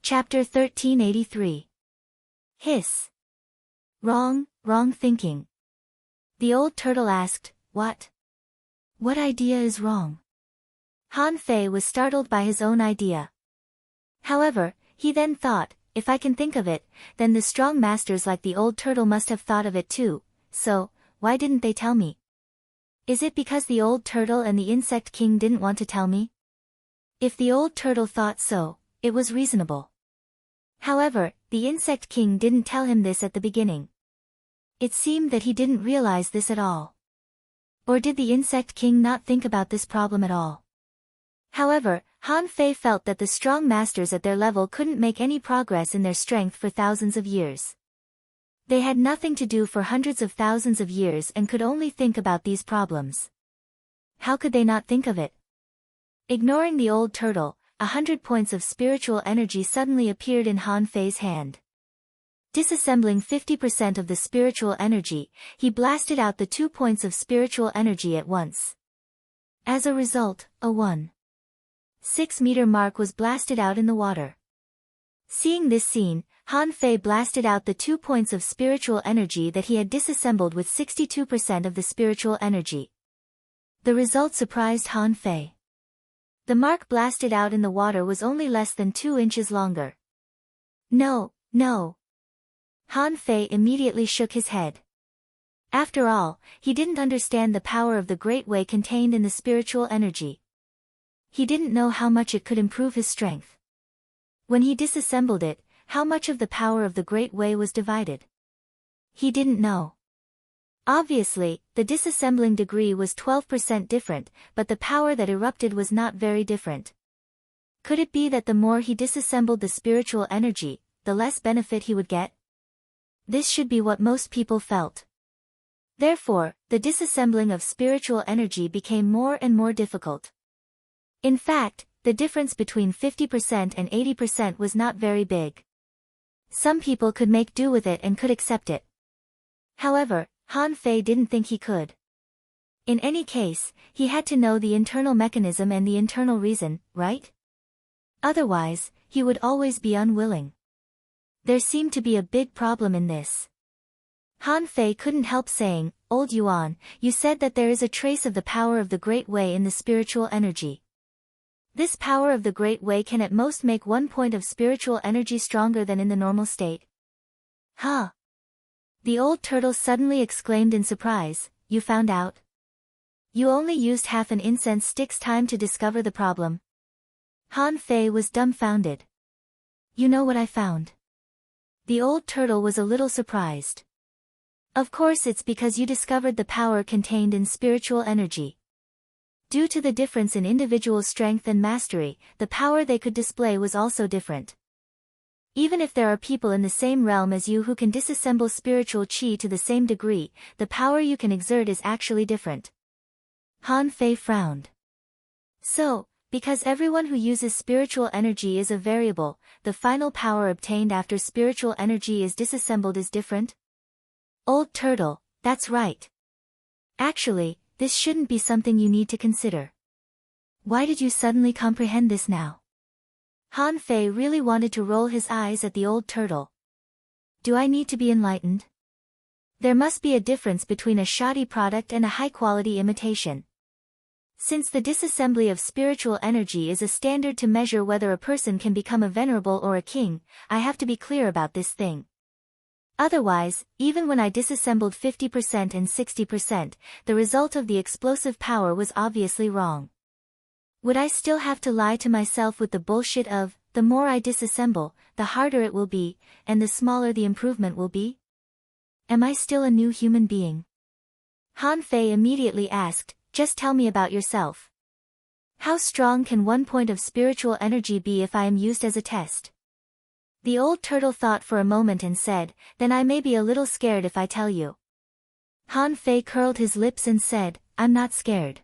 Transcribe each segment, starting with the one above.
Chapter 1383. Hiss. Wrong thinking. The old turtle asked, What? What idea is wrong? Han Fei was startled by his own idea. However, he then thought, if I can think of it, then the strong masters like the old turtle must have thought of it too, so, why didn't they tell me? Is it because the old turtle and the insect king didn't want to tell me? If the old turtle thought so, it was reasonable. However, the insect king didn't tell him this at the beginning. It seemed that he didn't realize this at all. Or did the insect king not think about this problem at all? However, Han Fei felt that the strong masters at their level couldn't make any progress in their strength for thousands of years. They had nothing to do for hundreds of thousands of years and could only think about these problems. How could they not think of it? Ignoring the old turtle, 100 points of spiritual energy suddenly appeared in Han Fei's hand. Disassembling 50% of the spiritual energy, he blasted out the 2 points of spiritual energy at once. As a result, a 1.6-meter mark was blasted out in the water. Seeing this scene, Han Fei blasted out the 2 points of spiritual energy that he had disassembled with 62% of the spiritual energy. The result surprised Han Fei. The mark blasted out in the water was only less than 2 inches longer. No. Han Fei immediately shook his head. After all, he didn't understand the power of the Great Way contained in the spiritual energy. He didn't know how much it could improve his strength. When he disassembled it, how much of the power of the Great Way was divided? He didn't know. Obviously, the disassembling degree was 12% different, but the power that erupted was not very different. Could it be that the more he disassembled the spiritual energy, the less benefit he would get? This should be what most people felt. Therefore, the disassembling of spiritual energy became more and more difficult. In fact, the difference between 50% and 80% was not very big. Some people could make do with it and could accept it. However, Han Fei didn't think he could. In any case, he had to know the internal mechanism and the internal reason, right? Otherwise, he would always be unwilling. There seemed to be a big problem in this. Han Fei couldn't help saying, Old Yuan, you said that there is a trace of the power of the Great Way in the spiritual energy. This power of the Great Way can at most make 1 point of spiritual energy stronger than in the normal state. Huh? The old turtle suddenly exclaimed in surprise, You found out? You only used half an incense stick's time to discover the problem. Han Fei was dumbfounded. You know what I found? The old turtle was a little surprised. Of course it's because you discovered the power contained in spiritual energy. Due to the difference in individual strength and mastery, the power they could display was also different. Even if there are people in the same realm as you who can disassemble spiritual chi to the same degree, the power you can exert is actually different. Han Fei frowned. So, because everyone who uses spiritual energy is a variable, the final power obtained after spiritual energy is disassembled is different? Old turtle, that's right. Actually, this shouldn't be something you need to consider. Why did you suddenly comprehend this now? Han Fei really wanted to roll his eyes at the old turtle. Do I need to be enlightened? There must be a difference between a shoddy product and a high-quality imitation. Since the disassembly of spiritual energy is a standard to measure whether a person can become a venerable or a king, I have to be clear about this thing. Otherwise, even when I disassembled 50% and 60%, the result of the explosive power was obviously wrong. Would I still have to lie to myself with the bullshit of, the more I disassemble, the harder it will be, and the smaller the improvement will be? Am I still a new human being? Han Fei immediately asked, Just tell me about yourself. How strong can 1 point of spiritual energy be if I am used as a test? The old turtle thought for a moment and said, Then I may be a little scared if I tell you. Han Fei curled his lips and said, I'm not scared.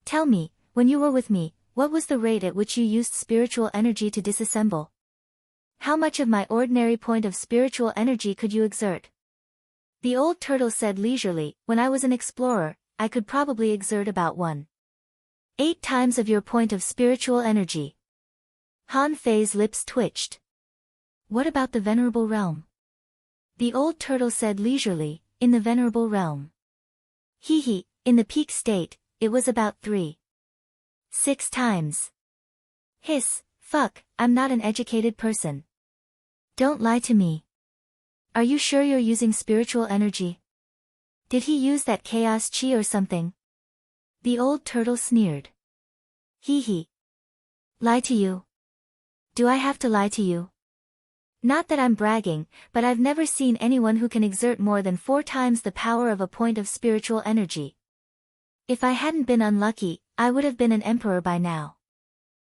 Tell me, when you were with me, what was the rate at which you used spiritual energy to disassemble? How much of my ordinary point of spiritual energy could you exert? The old turtle said leisurely, When I was an explorer, I could probably exert about 1.8 times of your point of spiritual energy. Han Fei's lips twitched. What about the venerable realm? The old turtle said leisurely, in the venerable realm. Hee, in the peak state, it was about 6 times. Hiss, fuck, I'm not an educated person. Don't lie to me. Are you sure you're using spiritual energy? Did he use that chaos chi or something? The old turtle sneered. Hee. Lie to you? Do I have to lie to you? Not that I'm bragging, but I've never seen anyone who can exert more than 4 times the power of a point of spiritual energy. If I hadn't been unlucky, I would have been an emperor by now.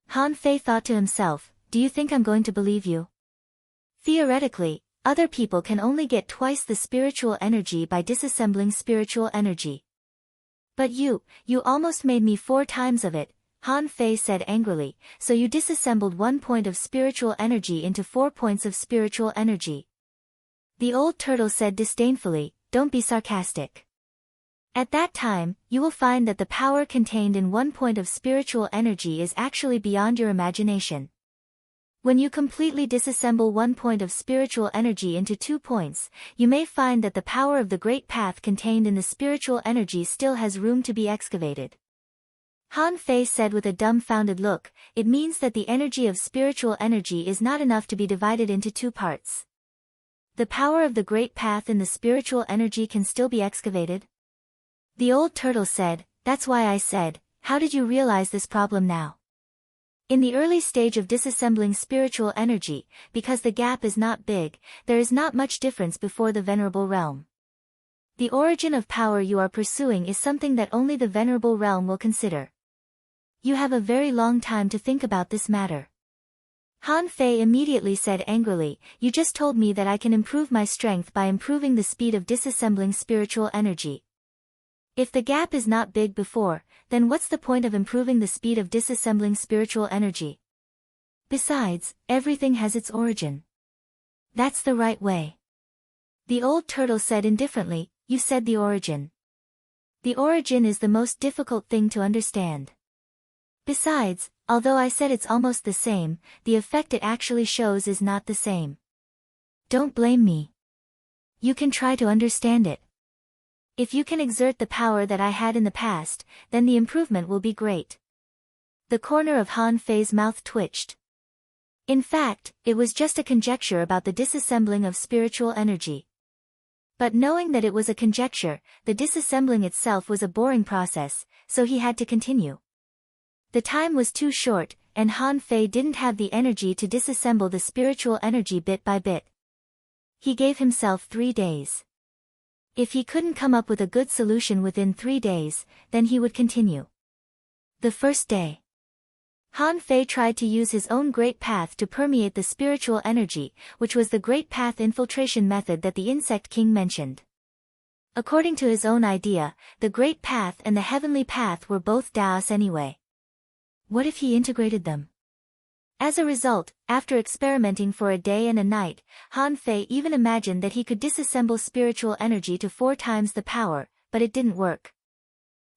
Han Fei thought to himself, do you think I'm going to believe you? Theoretically, other people can only get twice the spiritual energy by disassembling spiritual energy. But you almost made me 4 times of it, Han Fei said angrily, so you disassembled 1 point of spiritual energy into 4 points of spiritual energy. The old turtle said disdainfully, don't be sarcastic. At that time, you will find that the power contained in 1 point of spiritual energy is actually beyond your imagination. When you completely disassemble 1 point of spiritual energy into 2 points, you may find that the power of the great path contained in the spiritual energy still has room to be excavated. Han Fei said with a dumbfounded look, it means that the energy of spiritual energy is not enough to be divided into 2 parts. The power of the great path in the spiritual energy can still be excavated? The old turtle said, that's why I said, how did you realize this problem now? In the early stage of disassembling spiritual energy, because the gap is not big, there is not much difference before the venerable realm. The origin of power you are pursuing is something that only the venerable realm will consider. You have a very long time to think about this matter. Han Fei immediately said angrily, you just told me that I can improve my strength by improving the speed of disassembling spiritual energy. If the gap is not big before, then what's the point of improving the speed of disassembling spiritual energy? Besides, everything has its origin. That's the right way. The old turtle said indifferently, you said the origin. The origin is the most difficult thing to understand. Besides, although I said it's almost the same, the effect it actually shows is not the same. Don't blame me. You can try to understand it. If you can exert the power that I had in the past, then the improvement will be great. The corner of Han Fei's mouth twitched. In fact, it was just a conjecture about the disassembling of spiritual energy. But knowing that it was a conjecture, the disassembling itself was a boring process, so he had to continue. The time was too short, and Han Fei didn't have the energy to disassemble the spiritual energy bit by bit. He gave himself 3 days. If he couldn't come up with a good solution within 3 days, then he would continue. The first day, Han Fei tried to use his own great path to permeate the spiritual energy, which was the great path infiltration method that the insect king mentioned. According to his own idea, the great path and the heavenly path were both Taoists anyway. What if he integrated them? As a result, after experimenting for a day and a night, Han Fei even imagined that he could disassemble spiritual energy to 4 times the power, but it didn't work.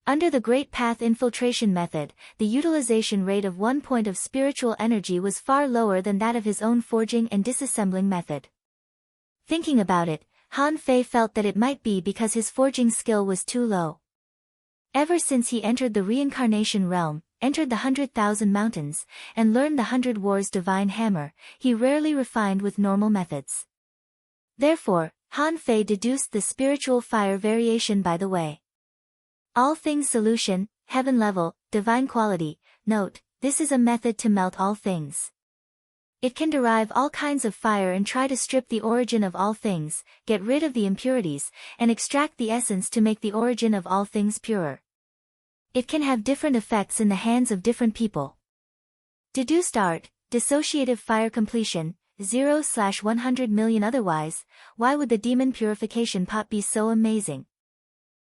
Under the Great Path infiltration method, the utilization rate of 1 point of spiritual energy was far lower than that of his own forging and disassembling method. Thinking about it, Han Fei felt that it might be because his forging skill was too low. Ever since he entered the reincarnation realm, entered the 100,000 mountains, and learned the 100 Wars divine hammer, he rarely refined with normal methods. Therefore, Han Fei deduced the spiritual fire variation by the way. All things solution, heaven level, divine quality. Note, this is a method to melt all things. It can derive all kinds of fire and try to strip the origin of all things, get rid of the impurities, and extract the essence to make the origin of all things purer. It can have different effects in the hands of different people. Deduced art, dissociative fire completion, 0/100 million. Otherwise, why would the demon purification pot be so amazing?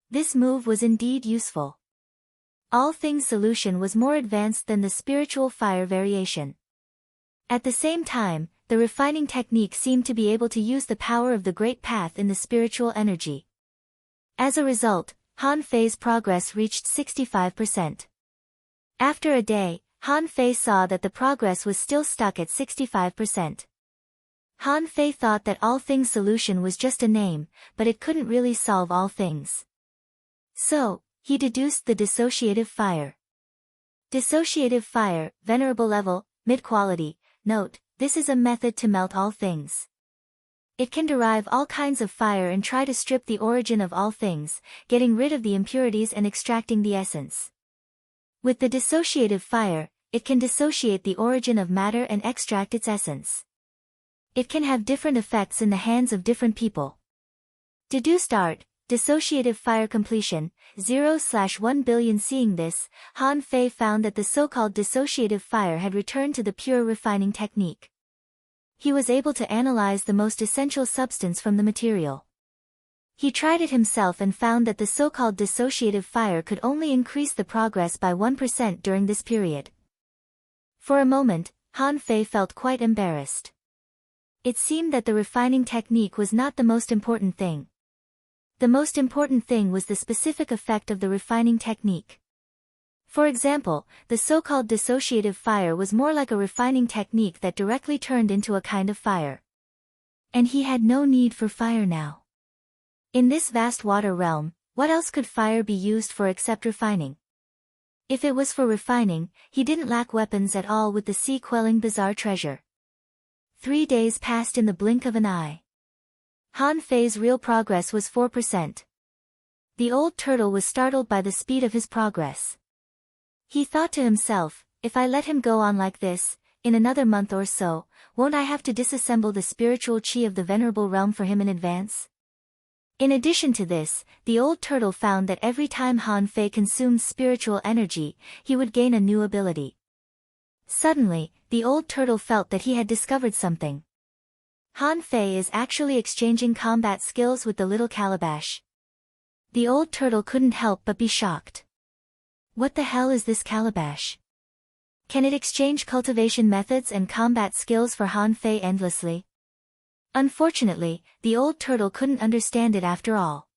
This move was indeed useful. All things solution was more advanced than the spiritual fire variation. At the same time, the refining technique seemed to be able to use the power of the great path in the spiritual energy. As a result, Han Fei's progress reached 65%. After a day, Han Fei saw that the progress was still stuck at 65%. Han Fei thought that all things solution was just a name, but it couldn't really solve all things. So, he deduced the dissociative fire. Dissociative fire, venerable level, mid-quality. Note, this is a method to melt all things. It can derive all kinds of fire and try to strip the origin of all things, getting rid of the impurities and extracting the essence. With the dissociative fire, it can dissociate the origin of matter and extract its essence. It can have different effects in the hands of different people. Deduced art, dissociative fire completion, 0/1 billion. Seeing this, Han Fei found that the so-called dissociative fire had returned to the pure refining technique. He was able to analyze the most essential substance from the material. He tried it himself and found that the so-called dissociative fire could only increase the progress by 1% during this period. For a moment, Han Fei felt quite embarrassed. It seemed that the refining technique was not the most important thing. The most important thing was the specific effect of the refining technique. For example, the so-called dissociative fire was more like a refining technique that directly turned into a kind of fire. And he had no need for fire now. In this vast water realm, what else could fire be used for except refining? If it was for refining, he didn't lack weapons at all with the sea-quelling bizarre treasure. 3 days passed in the blink of an eye. Han Fei's real progress was 4%. The old turtle was startled by the speed of his progress. He thought to himself, if I let him go on like this, in another month or so, won't I have to disassemble the spiritual chi of the venerable realm for him in advance? In addition to this, the old turtle found that every time Han Fei consumed spiritual energy, he would gain a new ability. Suddenly, the old turtle felt that he had discovered something. Han Fei is actually exchanging combat skills with the little calabash. The old turtle couldn't help but be shocked. What the hell is this calabash? Can it exchange cultivation methods and combat skills for Han Fei endlessly? Unfortunately, the old turtle couldn't understand it after all.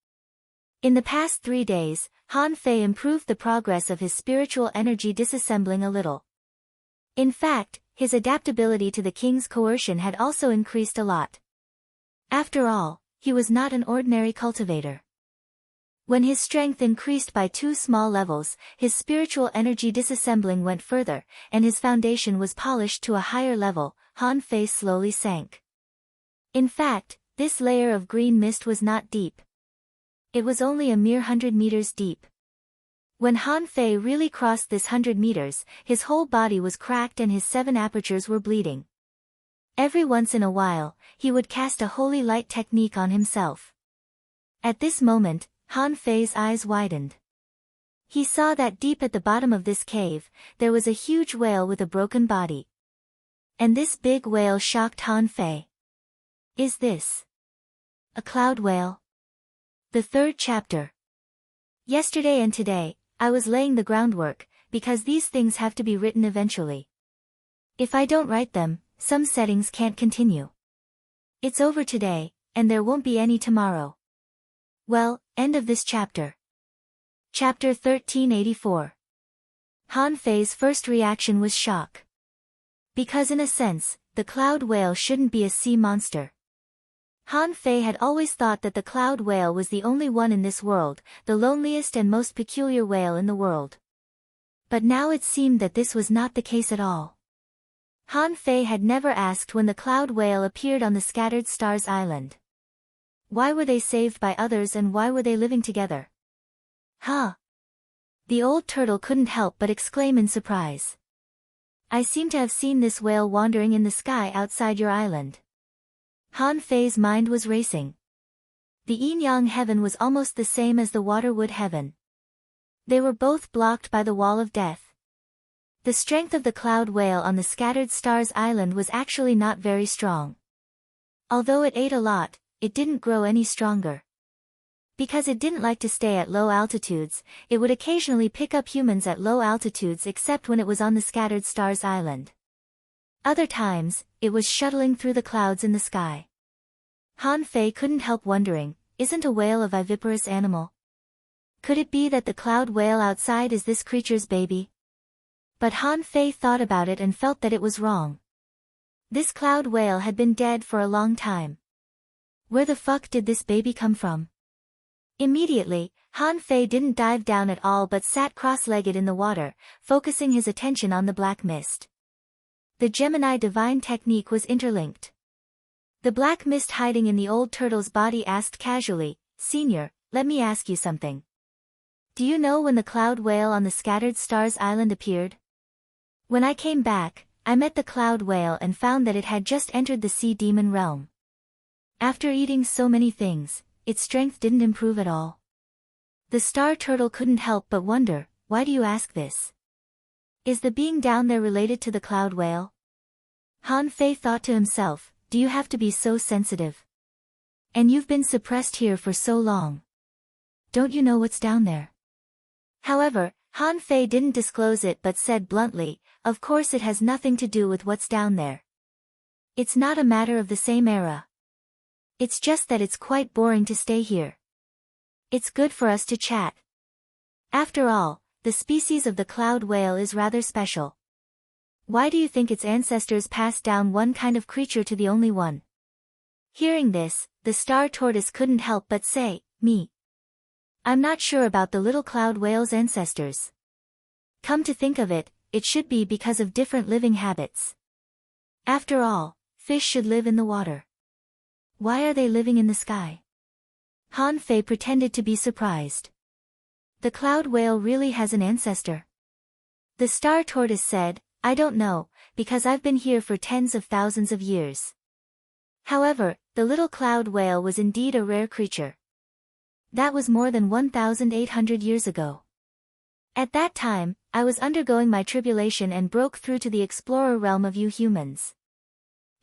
In the past 3 days, Han Fei improved the progress of his spiritual energy disassembling a little. In fact, his adaptability to the king's coercion had also increased a lot. After all, he was not an ordinary cultivator. When his strength increased by 2 small levels, his spiritual energy disassembling went further, and his foundation was polished to a higher level. Han Fei slowly sank. In fact, this layer of green mist was not deep. It was only a mere 100 meters deep. When Han Fei really crossed this 100 meters, his whole body was cracked and his 7 apertures were bleeding. Every once in a while, he would cast a holy light technique on himself. At this moment, Han Fei's eyes widened. He saw that deep at the bottom of this cave, there was a huge whale with a broken body. And this big whale shocked Han Fei. Is this a cloud whale? The 3rd chapter. Yesterday and today, I was laying the groundwork, because these things have to be written eventually. If I don't write them, some settings can't continue. It's over today, and there won't be any tomorrow. Well, end of this chapter. Chapter 1384. Han Fei's first reaction was shock. Because in a sense, the cloud whale shouldn't be a sea monster. Han Fei had always thought that the cloud whale was the only one in this world, the loneliest and most peculiar whale in the world. But now it seemed that this was not the case at all. Han Fei had never asked when the cloud whale appeared on the Scattered Stars Island. Why were they saved by others and why were they living together? Huh? The old turtle couldn't help but exclaim in surprise. I seem to have seen this whale wandering in the sky outside your island. Han Fei's mind was racing. The yin-yang heaven was almost the same as the water-wood heaven. They were both blocked by the wall of death. The strength of the cloud whale on the Scattered Stars Island was actually not very strong. Although it ate a lot, it didn't grow any stronger. Because it didn't like to stay at low altitudes, it would occasionally pick up humans at low altitudes except when it was on the Scattered Stars Island. Other times, it was shuttling through the clouds in the sky. Han Fei couldn't help wondering, isn't a whale a viviparous animal? Could it be that the cloud whale outside is this creature's baby? But Han Fei thought about it and felt that it was wrong. This cloud whale had been dead for a long time. Where the fuck did this baby come from? Immediately, Han Fei didn't dive down at all but sat cross-legged in the water, focusing his attention on the black mist. The Gemini divine technique was interlinked. The black mist hiding in the old turtle's body asked casually, "Senior, let me ask you something. Do you know when the cloud whale on the Scattered Stars Island appeared? When I came back, I met the cloud whale and found that it had just entered the sea demon realm. After eating so many things, its strength didn't improve at all." The star turtle couldn't help but wonder, "Why do you ask this? Is the being down there related to the cloud whale?" Han Fei thought to himself, "Do you have to be so sensitive? And you've been suppressed here for so long. Don't you know what's down there?" However, Han Fei didn't disclose it but said bluntly, "Of course it has nothing to do with what's down there. It's not a matter of the same era. It's just that it's quite boring to stay here. It's good for us to chat. After all, the species of the cloud whale is rather special. Why do you think its ancestors passed down one kind of creature to the only one?" Hearing this, the star tortoise couldn't help but say, "Me. I'm not sure about the little cloud whale's ancestors. Come to think of it, it should be because of different living habits. After all, fish should live in the water. Why are they living in the sky?" Han Fei pretended to be surprised. "The cloud whale really has an ancestor?" The star tortoise said, "I don't know, because I've been here for tens of thousands of years." However, the little cloud whale was indeed a rare creature. That was more than 1,800 years ago. At that time, I was undergoing my tribulation and broke through to the explorer realm of you humans.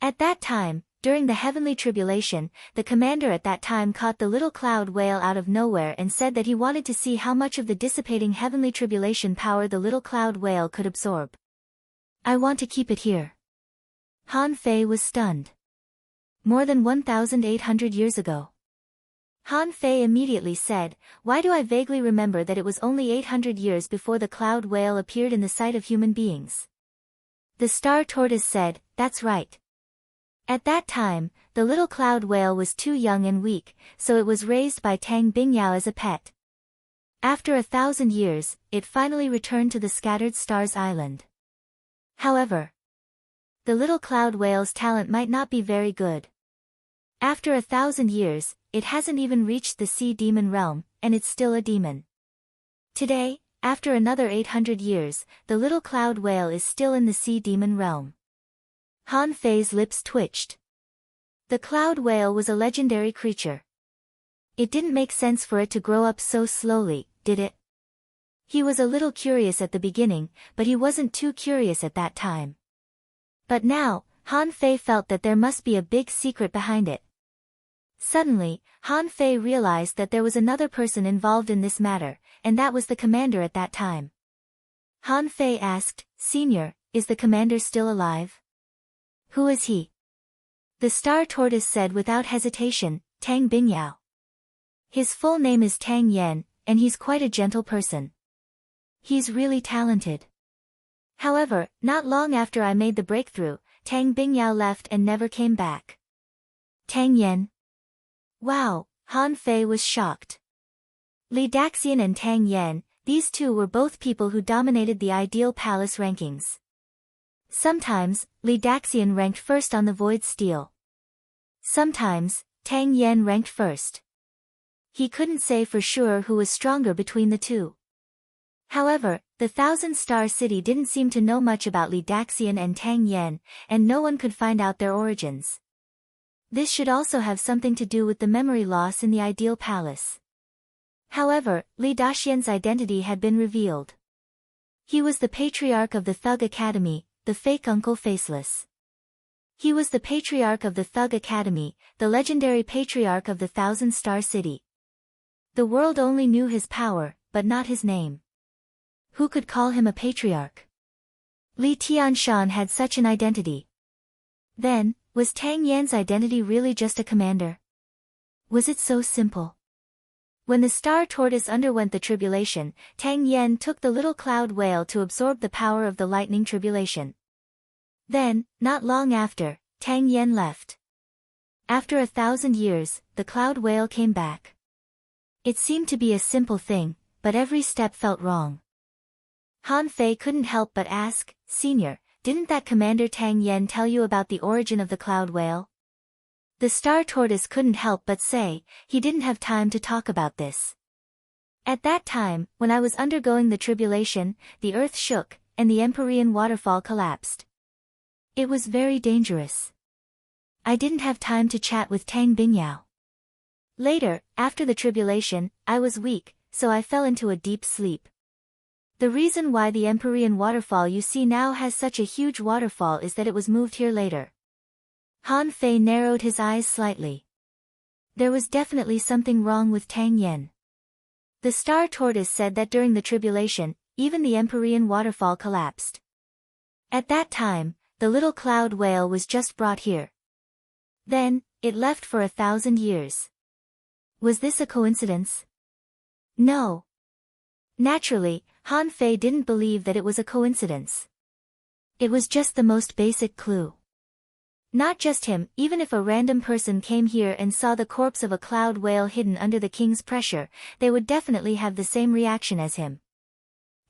At that time, during the heavenly tribulation, the commander at that time caught the little cloud whale out of nowhere and said that he wanted to see how much of the dissipating heavenly tribulation power the little cloud whale could absorb. I want to keep it here." Han Fei was stunned. More than 1,800 years ago. Han Fei immediately said, "Why do I vaguely remember that it was only 800 years before the cloud whale appeared in the sight of human beings?" The star tortoise said, "That's right. At that time, the little cloud whale was too young and weak, so it was raised by Tang Bingyao as a pet. After 1,000 years, it finally returned to the Scattered Stars Island. However, the little cloud whale's talent might not be very good. After 1,000 years, it hasn't even reached the sea demon realm, and it's still a demon. Today, after another 800 years, the little cloud whale is still in the sea demon realm." Han Fei's lips twitched. The cloud whale was a legendary creature. It didn't make sense for it to grow up so slowly, did it? He was a little curious at the beginning, but he wasn't too curious at that time. But now, Han Fei felt that there must be a big secret behind it. Suddenly, Han Fei realized that there was another person involved in this matter, and that was the commander at that time. Han Fei asked, "Senior, is the commander still alive?" "Who is he?" The star tortoise said without hesitation, "Tang Bingyao. His full name is Tang Yan, and he's quite a gentle person. He's really talented. However, not long after I made the breakthrough, Tang Bingyao left and never came back." "Tang Yan?" Wow, Han Fei was shocked. Li Daxian and Tang Yan, these two were both people who dominated the ideal palace rankings. Sometimes, Li Daxian ranked first on the Void Steel. Sometimes, Tang Yan ranked first. He couldn't say for sure who was stronger between the two. However, the Thousand Star City didn't seem to know much about Li Daxian and Tang Yan, and no one could find out their origins. This should also have something to do with the memory loss in the ideal palace. However, Li Daxian's identity had been revealed. He was the patriarch of the Thug Academy, the fake Uncle Faceless. He was the patriarch of the Thug Academy, the legendary patriarch of the Thousand Star City. The world only knew his power, but not his name. Who could call him a patriarch? Li Tianshan had such an identity. Then, was Tang Yan's identity really just a commander? Was it so simple? When the star tortoise underwent the tribulation, Tang Yan took the little cloud whale to absorb the power of the lightning tribulation. Then, not long after, Tang Yen left. After 1,000 years, the cloud whale came back. It seemed to be a simple thing, but every step felt wrong. Han Fei couldn't help but ask, "Senior, didn't that Commander Tang Yen tell you about the origin of the cloud whale?" The star tortoise couldn't help but say, he didn't have time to talk about this. At that time, when I was undergoing the tribulation, the earth shook, and the Empyrean waterfall collapsed. It was very dangerous. I didn't have time to chat with Tang Bingyao. Later, after the tribulation, I was weak, so I fell into a deep sleep. The reason why the Empyrean waterfall you see now has such a huge waterfall is that it was moved here later. Han Fei narrowed his eyes slightly. There was definitely something wrong with Tang Yen. The star tortoise said that during the tribulation, even the Empyrean waterfall collapsed. At that time, the little cloud whale was just brought here. Then, it left for 1,000 years. Was this a coincidence? No. Naturally, Han Fei didn't believe that it was a coincidence. It was just the most basic clue. Not just him, even if a random person came here and saw the corpse of a cloud whale hidden under the king's pressure, they would definitely have the same reaction as him.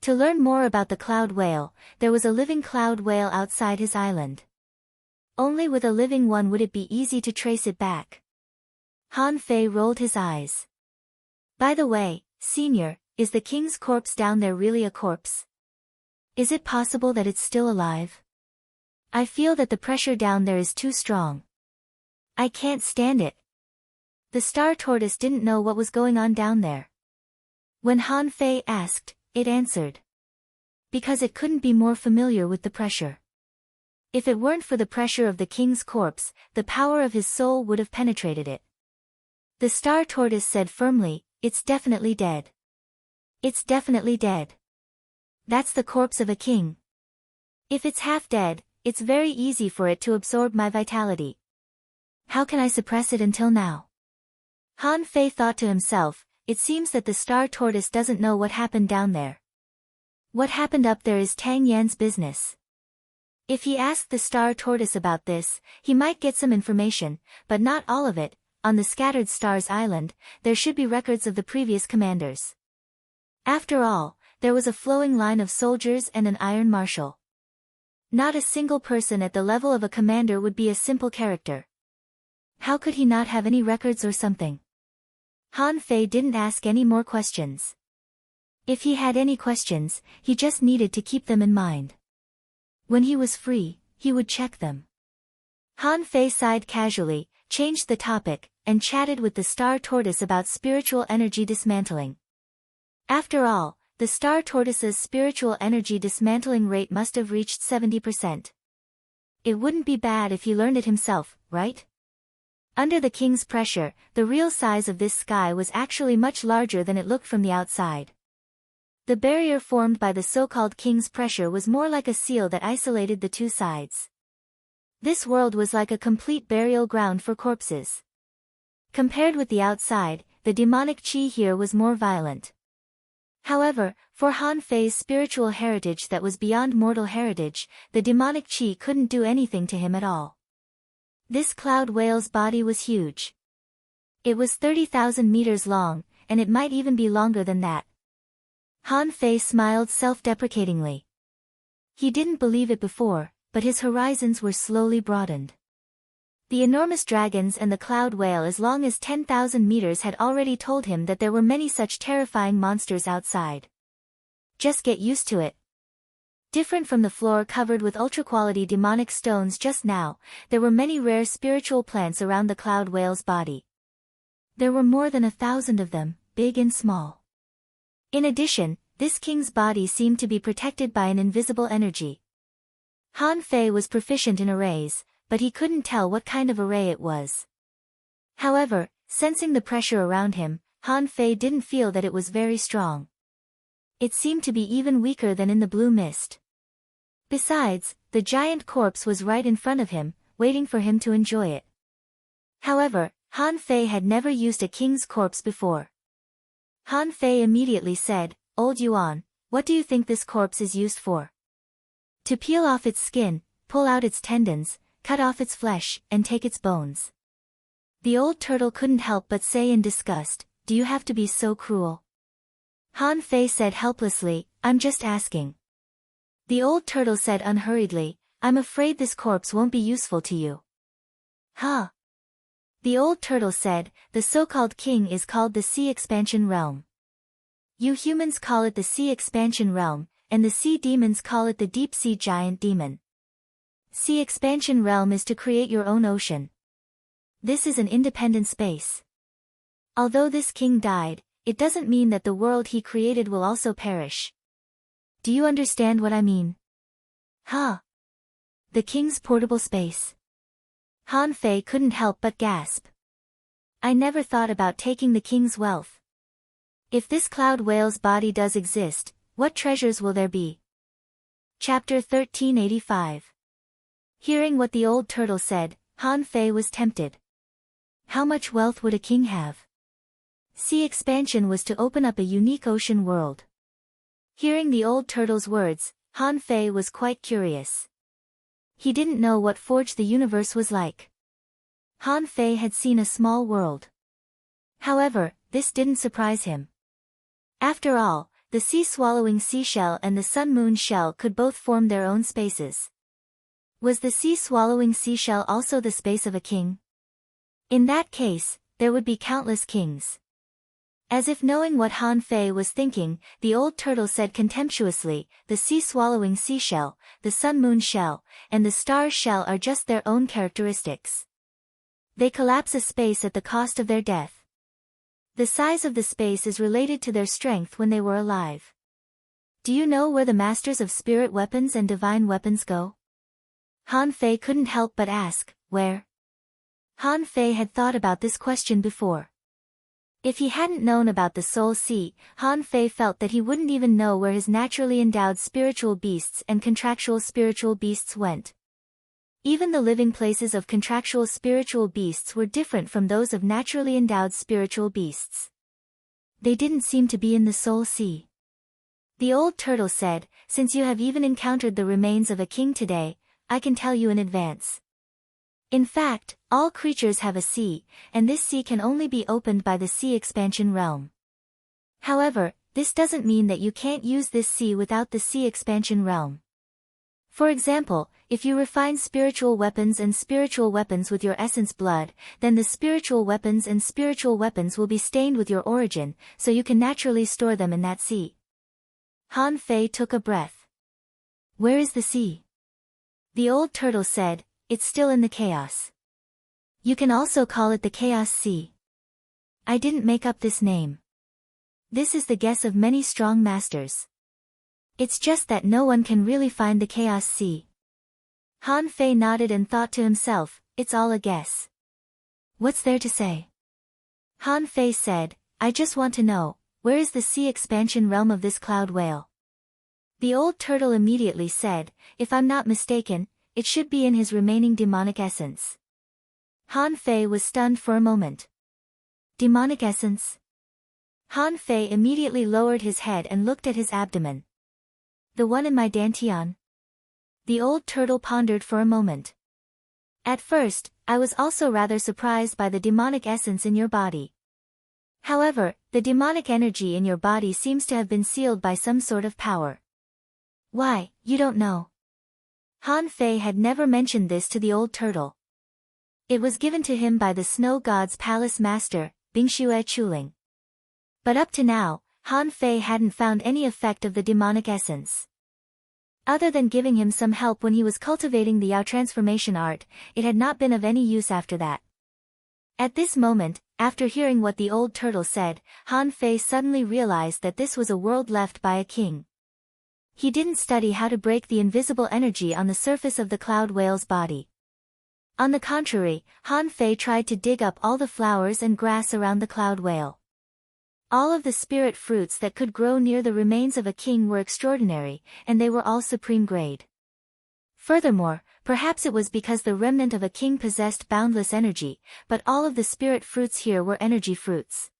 To learn more about the cloud whale, there was a living cloud whale outside his island. Only with a living one would it be easy to trace it back. Han Fei rolled his eyes. By the way, Senior, is the king's corpse down there really a corpse? Is it possible that it's still alive? I feel that the pressure down there is too strong. I can't stand it. The star tortoise didn't know what was going on down there. When Han Fei asked, it answered. Because it couldn't be more familiar with the pressure. If it weren't for the pressure of the king's corpse, the power of his soul would have penetrated it. The star tortoise said firmly, "It's definitely dead. It's definitely dead. That's the corpse of a king. If it's half dead, it's very easy for it to absorb my vitality. How can I suppress it until now?" Han Fei thought to himself, it seems that the star tortoise doesn't know what happened down there. What happened up there is Tang Yan's business. If he asked the star tortoise about this, he might get some information, but not all of it. On the scattered stars island, there should be records of the previous commanders. After all, there was a flowing line of soldiers and an iron marshal. Not a single person at the level of a commander would be a simple character. How could he not have any records or something? Han Fei didn't ask any more questions. If he had any questions, he just needed to keep them in mind. When he was free, he would check them. Han Fei sighed casually, changed the topic, and chatted with the star tortoise about spiritual energy dismantling. After all, the star tortoise's spiritual energy dismantling rate must have reached 70%. It wouldn't be bad if he learned it himself, right? Under the king's pressure, the real size of this sky was actually much larger than it looked from the outside. The barrier formed by the so-called king's pressure was more like a seal that isolated the two sides. This world was like a complete burial ground for corpses. Compared with the outside, the demonic qi here was more violent. However, for Han Fei's spiritual heritage that was beyond mortal heritage, the demonic qi couldn't do anything to him at all. This cloud whale's body was huge. It was 30,000 meters long, and it might even be longer than that. Han Fei smiled self-deprecatingly. He didn't believe it before, but his horizons were slowly broadened. The enormous dragons and the cloud whale as long as 10,000 meters had already told him that there were many such terrifying monsters outside. Just get used to it. Different from the floor covered with ultra-quality demonic stones just now, there were many rare spiritual plants around the cloud whale's body. There were more than 1,000 of them, big and small. In addition, this king's body seemed to be protected by an invisible energy. Han Fei was proficient in arrays, but he couldn't tell what kind of array it was. However, sensing the pressure around him, Han Fei didn't feel that it was very strong. It seemed to be even weaker than in the blue mist. Besides, the giant corpse was right in front of him, waiting for him to enjoy it. However, Han Fei had never used a king's corpse before. Han Fei immediately said, "Old Yuan, what do you think this corpse is used for?" "To peel off its skin, pull out its tendons, cut off its flesh, and take its bones. The old turtle couldn't help but say in disgust, "Do you have to be so cruel?" Han Fei said helplessly, "I'm just asking." The old turtle said unhurriedly, "I'm afraid this corpse won't be useful to you." Huh? The old turtle said, "The so-called king is called the Sea Expansion Realm. You humans call it the Sea Expansion Realm, and the sea demons call it the Deep Sea Giant Demon. Sea Expansion Realm is to create your own ocean. This is an independent space. Although this king died, it doesn't mean that the world he created will also perish. Do you understand what I mean?" Huh? The king's portable space. Han Fei couldn't help but gasp. "I never thought about taking the king's wealth. If this cloud whale's body does exist, what treasures will there be?" Chapter 1385. Hearing what the old turtle said, Han Fei was tempted. How much wealth would a king have? Sea expansion was to open up a unique ocean world. Hearing the old turtle's words, Han Fei was quite curious. He didn't know what forged the universe was like. Han Fei had seen a small world. However, this didn't surprise him. After all, the sea-swallowing seashell and the sun-moon shell could both form their own spaces. Was the sea-swallowing seashell also the space of a king? In that case, there would be countless kings. As if knowing what Han Fei was thinking, the old turtle said contemptuously, "The sea-swallowing seashell, the sun-moon shell, and the star shell are just their own characteristics. They collapse a space at the cost of their death. The size of the space is related to their strength when they were alive. Do you know where the masters of spirit weapons and divine weapons go?" Han Fei couldn't help but ask, "Where?" Han Fei had thought about this question before. If he hadn't known about the Soul Sea, Han Fei felt that he wouldn't even know where his naturally endowed spiritual beasts and contractual spiritual beasts went. Even the living places of contractual spiritual beasts were different from those of naturally endowed spiritual beasts. They didn't seem to be in the Soul Sea. The old turtle said, "Since you have even encountered the remains of a king today, I can tell you in advance. In fact, all creatures have a sea, and this sea can only be opened by the Sea Expansion Realm. However, this doesn't mean that you can't use this sea without the Sea Expansion Realm. For example, if you refine spiritual weapons and spiritual weapons with your essence blood, then the spiritual weapons and spiritual weapons will be stained with your origin, so you can naturally store them in that sea." Han Fei took a breath. "Where is the sea?" The old turtle said, "It's still in the chaos. You can also call it the Chaos Sea. I didn't make up this name. This is the guess of many strong masters. It's just that no one can really find the Chaos Sea." Han Fei nodded and thought to himself, "It's all a guess. What's there to say?" Han Fei said, "I just want to know, where is the Sea Expansion Realm of this cloud whale?" The old turtle immediately said, "If I'm not mistaken, it should be in his remaining demonic essence." Han Fei was stunned for a moment. Demonic essence? Han Fei immediately lowered his head and looked at his abdomen. "The one in my dantian?" The old turtle pondered for a moment. "At first, I was also rather surprised by the demonic essence in your body. However, the demonic energy in your body seems to have been sealed by some sort of power." "Why, you don't know?" Han Fei had never mentioned this to the old turtle. It was given to him by the snow god's palace master, Bingxue Chuling. But up to now, Han Fei hadn't found any effect of the demonic essence. Other than giving him some help when he was cultivating the Yao transformation art, it had not been of any use after that. At this moment, after hearing what the old turtle said, Han Fei suddenly realized that this was a world left by a king. He didn't study how to break the invisible energy on the surface of the cloud whale's body. On the contrary, Han Fei tried to dig up all the flowers and grass around the cloud whale. All of the spirit fruits that could grow near the remains of a king were extraordinary, and they were all supreme grade. Furthermore, perhaps it was because the remnant of a king possessed boundless energy, but all of the spirit fruits here were energy fruits.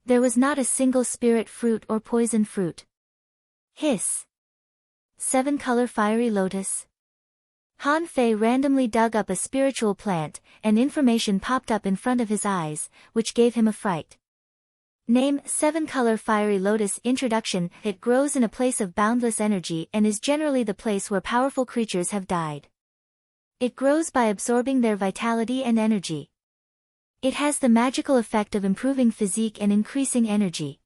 There was not a single spirit fruit or poison fruit. Hiss. 7-color fiery lotus. Han Fei randomly dug up a spiritual plant, and information popped up in front of his eyes, which gave him a fright. Name: 7-color fiery lotus. Introduction: it grows in a place of boundless energy and is generally the place where powerful creatures have died. It grows by absorbing their vitality and energy. It has the magical effect of improving physique and increasing energy.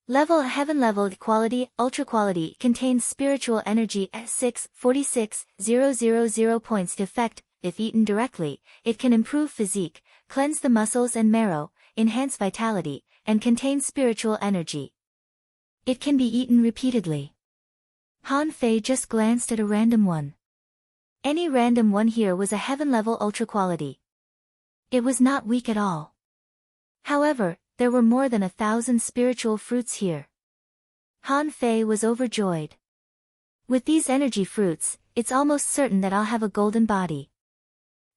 Level: Heaven level. Quality: Ultra quality. Contains spiritual energy. 646,000 points. Effect: if eaten directly, it can improve physique, cleanse the muscles and marrow, enhance vitality, and contain spiritual energy. It can be eaten repeatedly. Han Fei just glanced at a random one. Any random one here was a heaven-level ultra quality. It was not weak at all. However, there were more than 1,000 spiritual fruits here. Han Fei was overjoyed. With these energy fruits, it's almost certain that I'll have a golden body.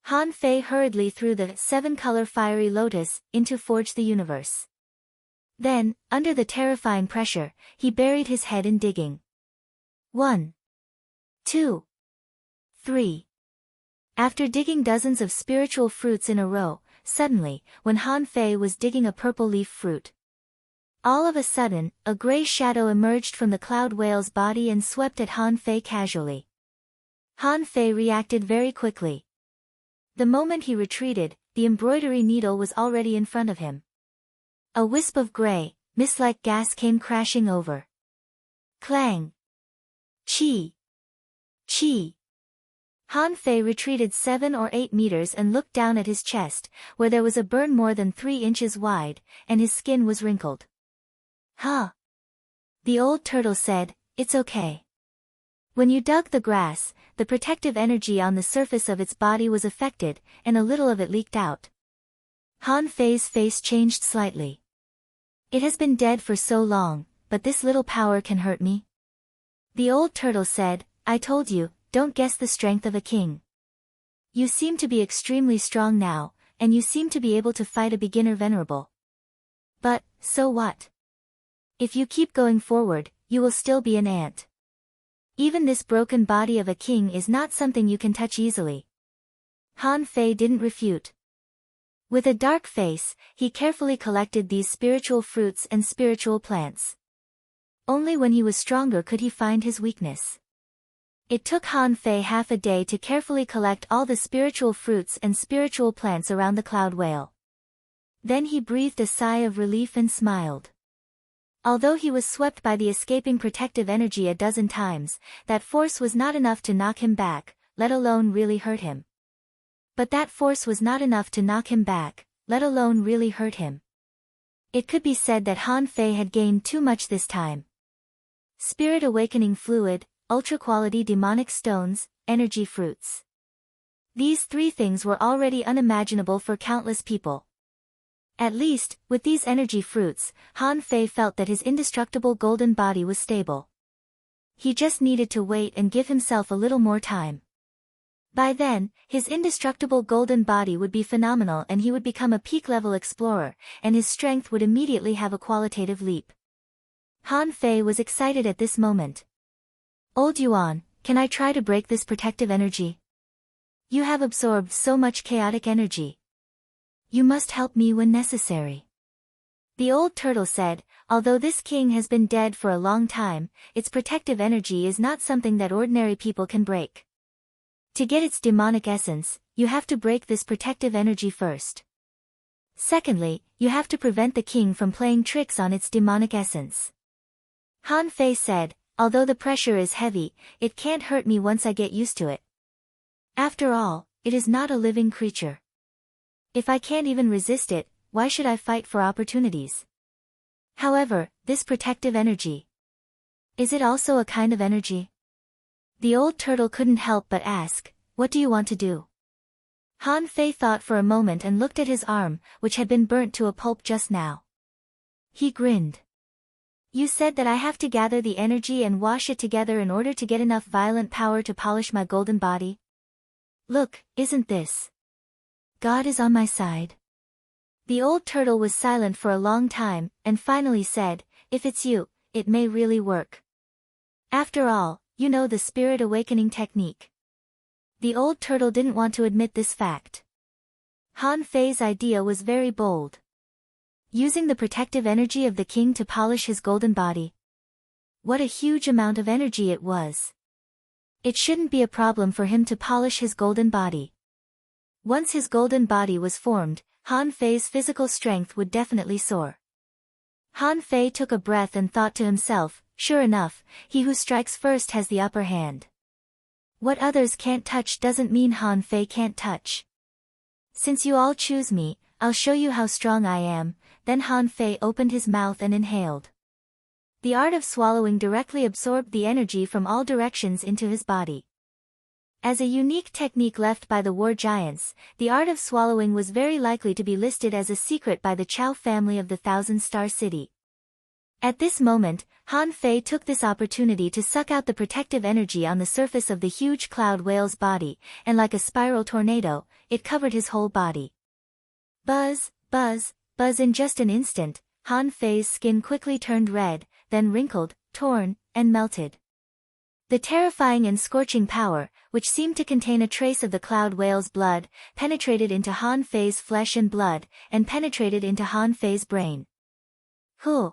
Han Fei hurriedly threw the 7-color fiery lotus into Forge the Universe. Then, under the terrifying pressure, he buried his head in digging. 1, 2, 3. After digging dozens of spiritual fruits in a row, suddenly, when Han Fei was digging a purple leaf fruit, all of a sudden, a gray shadow emerged from the cloud whale's body and swept at Han Fei casually. Han Fei reacted very quickly. The moment he retreated, the embroidery needle was already in front of him. A wisp of gray, mist-like gas came crashing over. Clang! Chi! Chi! Han Fei retreated 7 or 8 meters and looked down at his chest, where there was a burn more than 3 inches wide, and his skin was wrinkled. Huh! The old turtle said, "It's okay. When you dug the grass, the protective energy on the surface of its body was affected, and a little of it leaked out." Han Fei's face changed slightly. "It has been dead for so long, but this little power can hurt me?" The old turtle said, "I told you, don't guess the strength of a king. You seem to be extremely strong now, and you seem to be able to fight a beginner venerable. But, so what? If you keep going forward, you will still be an ant. Even this broken body of a king is not something you can touch easily." Han Fei didn't refute. With a dark face, he carefully collected these spiritual fruits and spiritual plants. Only when he was stronger could he find his weakness. It took Han Fei half a day to carefully collect all the spiritual fruits and spiritual plants around the cloud whale. Then he breathed a sigh of relief and smiled. Although he was swept by the escaping protective energy a dozen times, that force was not enough to knock him back, let alone really hurt him. But that force was not enough to knock him back, let alone really hurt him. It could be said that Han Fei had gained too much this time. Spirit awakening fluid, ultra-quality demonic stones, energy fruits. These 3 things were already unimaginable for countless people. At least, with these energy fruits, Han Fei felt that his indestructible golden body was stable. He just needed to wait and give himself a little more time. By then, his indestructible golden body would be phenomenal and he would become a peak-level explorer, and his strength would immediately have a qualitative leap. Han Fei was excited at this moment. "Old Yuan, can I try to break this protective energy? You have absorbed so much chaotic energy. You must help me when necessary." The old turtle said, "Although this king has been dead for a long time, its protective energy is not something that ordinary people can break. To get its demonic essence, you have to break this protective energy first. Secondly, you have to prevent the king from playing tricks on its demonic essence." Han Fei said, "Although the pressure is heavy, it can't hurt me once I get used to it. After all, it is not a living creature. If I can't even resist it, why should I fight for opportunities? However, this protective energy. Is it also a kind of energy?" The old turtle couldn't help but ask, "What do you want to do?" Han Fei thought for a moment and looked at his arm, which had been burnt to a pulp just now. He grinned. "You said that I have to gather the energy and wash it together in order to get enough violent power to polish my golden body? Look, isn't this? God is on my side." The old turtle was silent for a long time, and finally said, "If it's you, it may really work. After all, you know the spirit awakening technique." The old turtle didn't want to admit this fact. Han Fei's idea was very bold. Using the protective energy of the king to polish his golden body. What a huge amount of energy it was. It shouldn't be a problem for him to polish his golden body. Once his golden body was formed, Han Fei's physical strength would definitely soar. Han Fei took a breath and thought to himself, sure enough, he who strikes first has the upper hand. What others can't touch doesn't mean Han Fei can't touch. Since you all choose me, I'll show you how strong I am. Then Han Fei opened his mouth and inhaled. The art of swallowing directly absorbed the energy from all directions into his body. As a unique technique left by the war giants, the art of swallowing was very likely to be listed as a secret by the Chao family of the Thousand-Star City. At this moment, Han Fei took this opportunity to suck out the protective energy on the surface of the huge cloud whale's body, and like a spiral tornado, it covered his whole body. Buzz, buzz, buzz. In just an instant, Han Fei's skin quickly turned red, then wrinkled, torn, and melted. The terrifying and scorching power, which seemed to contain a trace of the cloud whale's blood, penetrated into Han Fei's flesh and blood, and penetrated into Han Fei's brain. Huh!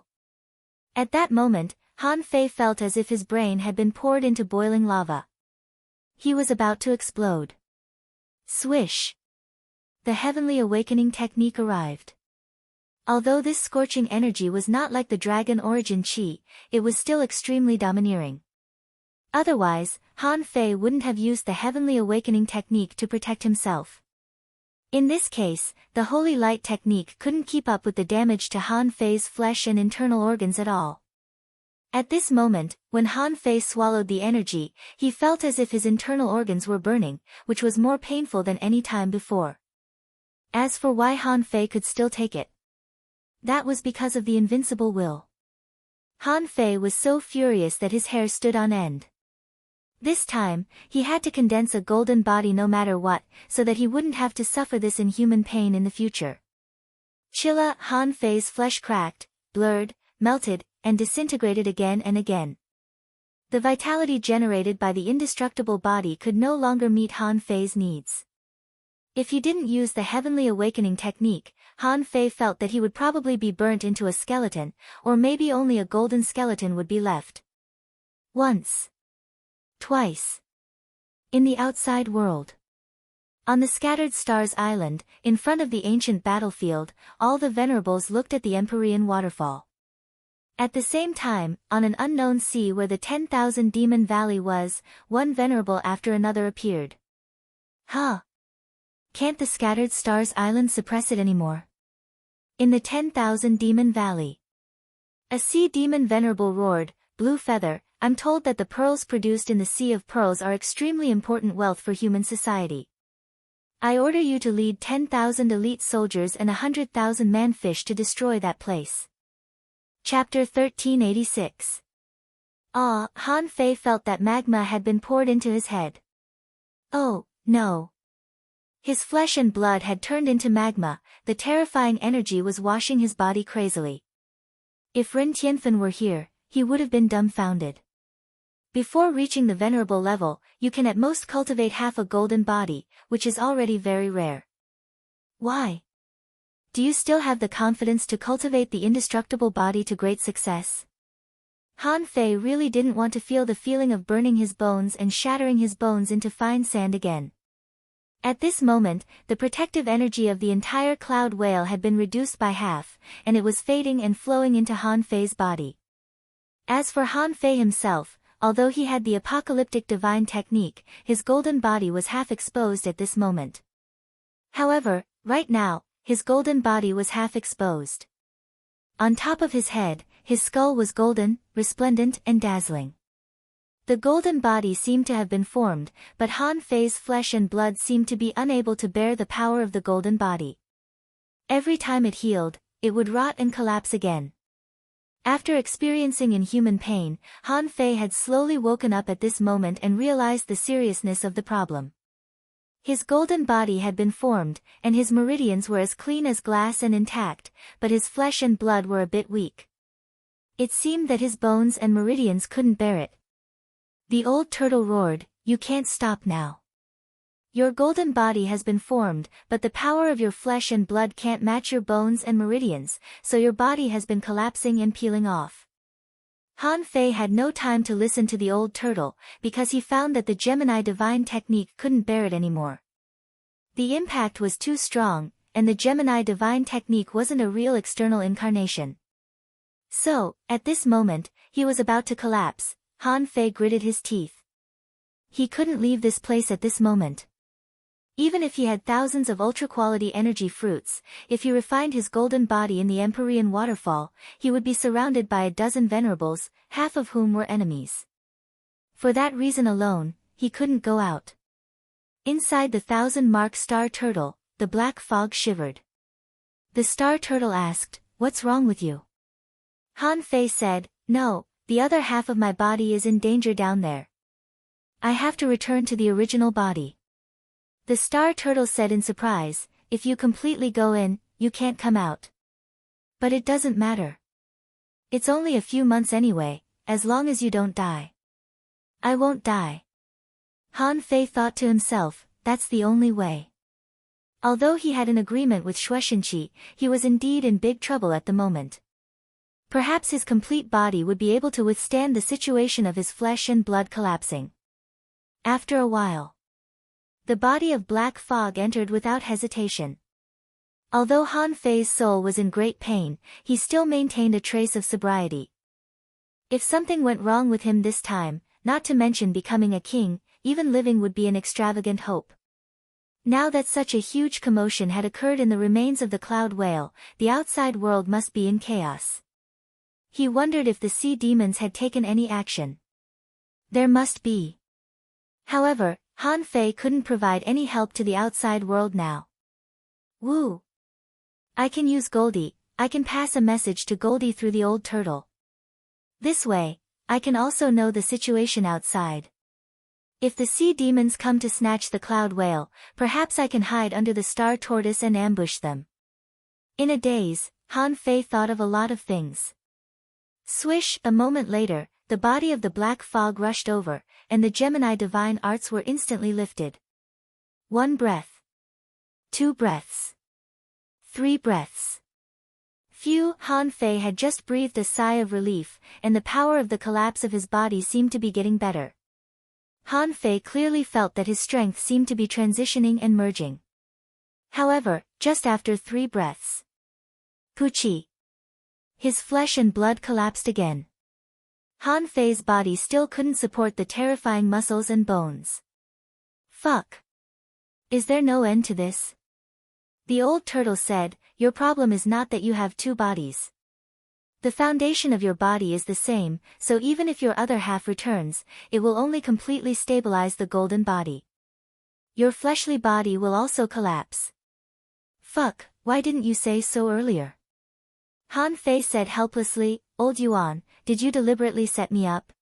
At that moment, Han Fei felt as if his brain had been poured into boiling lava. He was about to explode. Swish! The heavenly awakening technique arrived. Although this scorching energy was not like the dragon origin chi, it was still extremely domineering. Otherwise, Han Fei wouldn't have used the heavenly awakening technique to protect himself. In this case, the holy light technique couldn't keep up with the damage to Han Fei's flesh and internal organs at all. At this moment, when Han Fei swallowed the energy, he felt as if his internal organs were burning, which was more painful than any time before. As for why Han Fei could still take it, that was because of the invincible will. Han Fei was so furious that his hair stood on end. This time, he had to condense a golden body no matter what, so that he wouldn't have to suffer this inhuman pain in the future. Chilla, Han Fei's flesh cracked, blurred, melted, and disintegrated again and again. The vitality generated by the indestructible body could no longer meet Han Fei's needs. If he didn't use the heavenly awakening technique, Han Fei felt that he would probably be burnt into a skeleton, or maybe only a golden skeleton would be left. Once. Twice. In the outside world. On the Scattered Stars Island, in front of the ancient battlefield, all the venerables looked at the Empyrean waterfall. At the same time, on an unknown sea where the 10,000 Demon Valley was, one venerable after another appeared. Huh? Can't the Scattered Stars Island suppress it anymore? In the 10,000 Demon Valley. A sea demon venerable roared, Blue Feather, I'm told that the pearls produced in the Sea of Pearls are extremely important wealth for human society. I order you to lead 10,000 elite soldiers and 100,000 man-fish to destroy that place. Chapter 1386. Han Fei felt that magma had been poured into his head. Oh, no. His flesh and blood had turned into magma, the terrifying energy was washing his body crazily. If Ren Tianfen were here, he would have been dumbfounded. Before reaching the venerable level, you can at most cultivate half a golden body, which is already very rare. Why? Do you still have the confidence to cultivate the indestructible body to great success? Han Fei really didn't want to feel the feeling of burning his bones and shattering his bones into fine sand again. At this moment, the protective energy of the entire cloud whale had been reduced by half, and it was fading and flowing into Han Fei's body. As for Han Fei himself, although he had the apocalyptic divine technique, his golden body was half exposed at this moment. However, right now, his golden body was half exposed. On top of his head, his skull was golden, resplendent and dazzling. The golden body seemed to have been formed, but Han Fei's flesh and blood seemed to be unable to bear the power of the golden body. Every time it healed, it would rot and collapse again. After experiencing inhuman pain, Han Fei had slowly woken up at this moment and realized the seriousness of the problem. His golden body had been formed, and his meridians were as clean as glass and intact, but his flesh and blood were a bit weak. It seemed that his bones and meridians couldn't bear it. The old turtle roared, "You can't stop now. Your golden body has been formed, but the power of your flesh and blood can't match your bones and meridians, so your body has been collapsing and peeling off. Han Fei had no time to listen to the old turtle, because he found that the Gemini divine technique couldn't bear it anymore. The impact was too strong, and the Gemini divine technique wasn't a real external incarnation. So, at this moment, he was about to collapse. Han Fei gritted his teeth. He couldn't leave this place at this moment. Even if he had thousands of ultra-quality energy fruits, if he refined his golden body in the Empyrean waterfall, he would be surrounded by a dozen venerables, half of whom were enemies. For that reason alone, he couldn't go out. Inside the 1,000-mark star turtle, the black fog shivered. The star turtle asked, "What's wrong with you?" Han Fei said, "No, the other half of my body is in danger down there. I have to return to the original body." The star turtle said in surprise, "If you completely go in, you can't come out." "But it doesn't matter. It's only a few months anyway, as long as you don't die." "I won't die." Han Fei thought to himself, that's the only way. Although he had an agreement with Shueishenqi, he was indeed in big trouble at the moment. Perhaps his complete body would be able to withstand the situation of his flesh and blood collapsing. After a while, the body of black fog entered without hesitation. Although Han Fei's soul was in great pain, he still maintained a trace of sobriety. If something went wrong with him this time, not to mention becoming a king, even living would be an extravagant hope. Now that such a huge commotion had occurred in the remains of the cloud whale, the outside world must be in chaos. He wondered if the sea demons had taken any action. There must be. However, Han Fei couldn't provide any help to the outside world now. Woo! I can use Goldie. I can pass a message to Goldie through the old turtle. This way, I can also know the situation outside. If the sea demons come to snatch the cloud whale, perhaps I can hide under the star tortoise and ambush them. In a daze, Han Fei thought of a lot of things. Swish! A moment later, the body of the black fog rushed over, and the Gemini divine arts were instantly lifted. 1 breath. 2 breaths. 3 breaths. Phew! Han Fei had just breathed a sigh of relief, and the power of the collapse of his body seemed to be getting better. Han Fei clearly felt that his strength seemed to be transitioning and merging. However, just after 3 breaths, Puchi! His flesh and blood collapsed again. Han Fei's body still couldn't support the terrifying muscles and bones. Fuck! Is there no end to this? The old turtle said, "Your problem is not that you have 2 bodies. The foundation of your body is the same, so even if your other half returns, it will only completely stabilize the golden body. Your fleshly body will also collapse." Fuck, why didn't you say so earlier? Han Fei said helplessly, "Old Yuan, did you deliberately set me up?"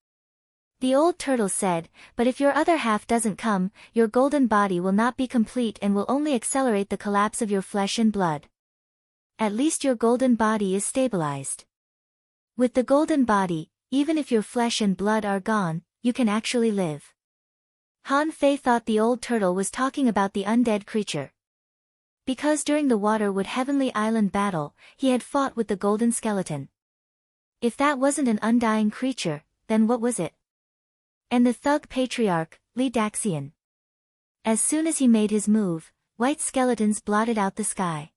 The old turtle said, "But if your other half doesn't come, your golden body will not be complete and will only accelerate the collapse of your flesh and blood. At least your golden body is stabilized. With the golden body, even if your flesh and blood are gone, you can actually live." Han Fei thought the old turtle was talking about the undead creature. Because during the Waterwood Heavenly Island battle, he had fought with the golden skeleton. If that wasn't an undying creature, then what was it? And the thug patriarch, Li Daxian. As soon as he made his move, white skeletons blotted out the sky.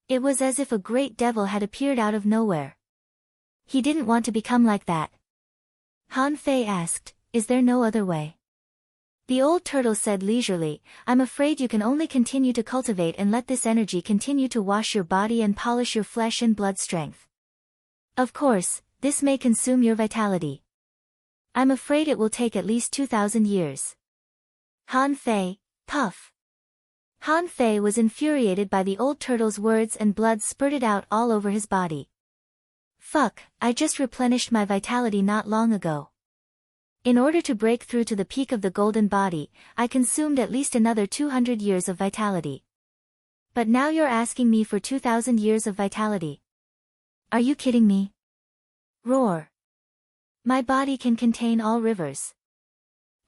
It was as if a great devil had appeared out of nowhere. He didn't want to become like that. Han Fei asked, "Is there no other way?" The old turtle said leisurely, "I'm afraid you can only continue to cultivate and let this energy continue to wash your body and polish your flesh and blood strength. Of course, this may consume your vitality. I'm afraid it will take at least 2,000 years. Han Fei, puff. Han Fei was infuriated by the old turtle's words and blood spurted out all over his body. Fuck, I just replenished my vitality not long ago. In order to break through to the peak of the golden body, I consumed at least another 200 years of vitality. But now you're asking me for 2,000 years of vitality. Are you kidding me? Roar. My body can contain all rivers.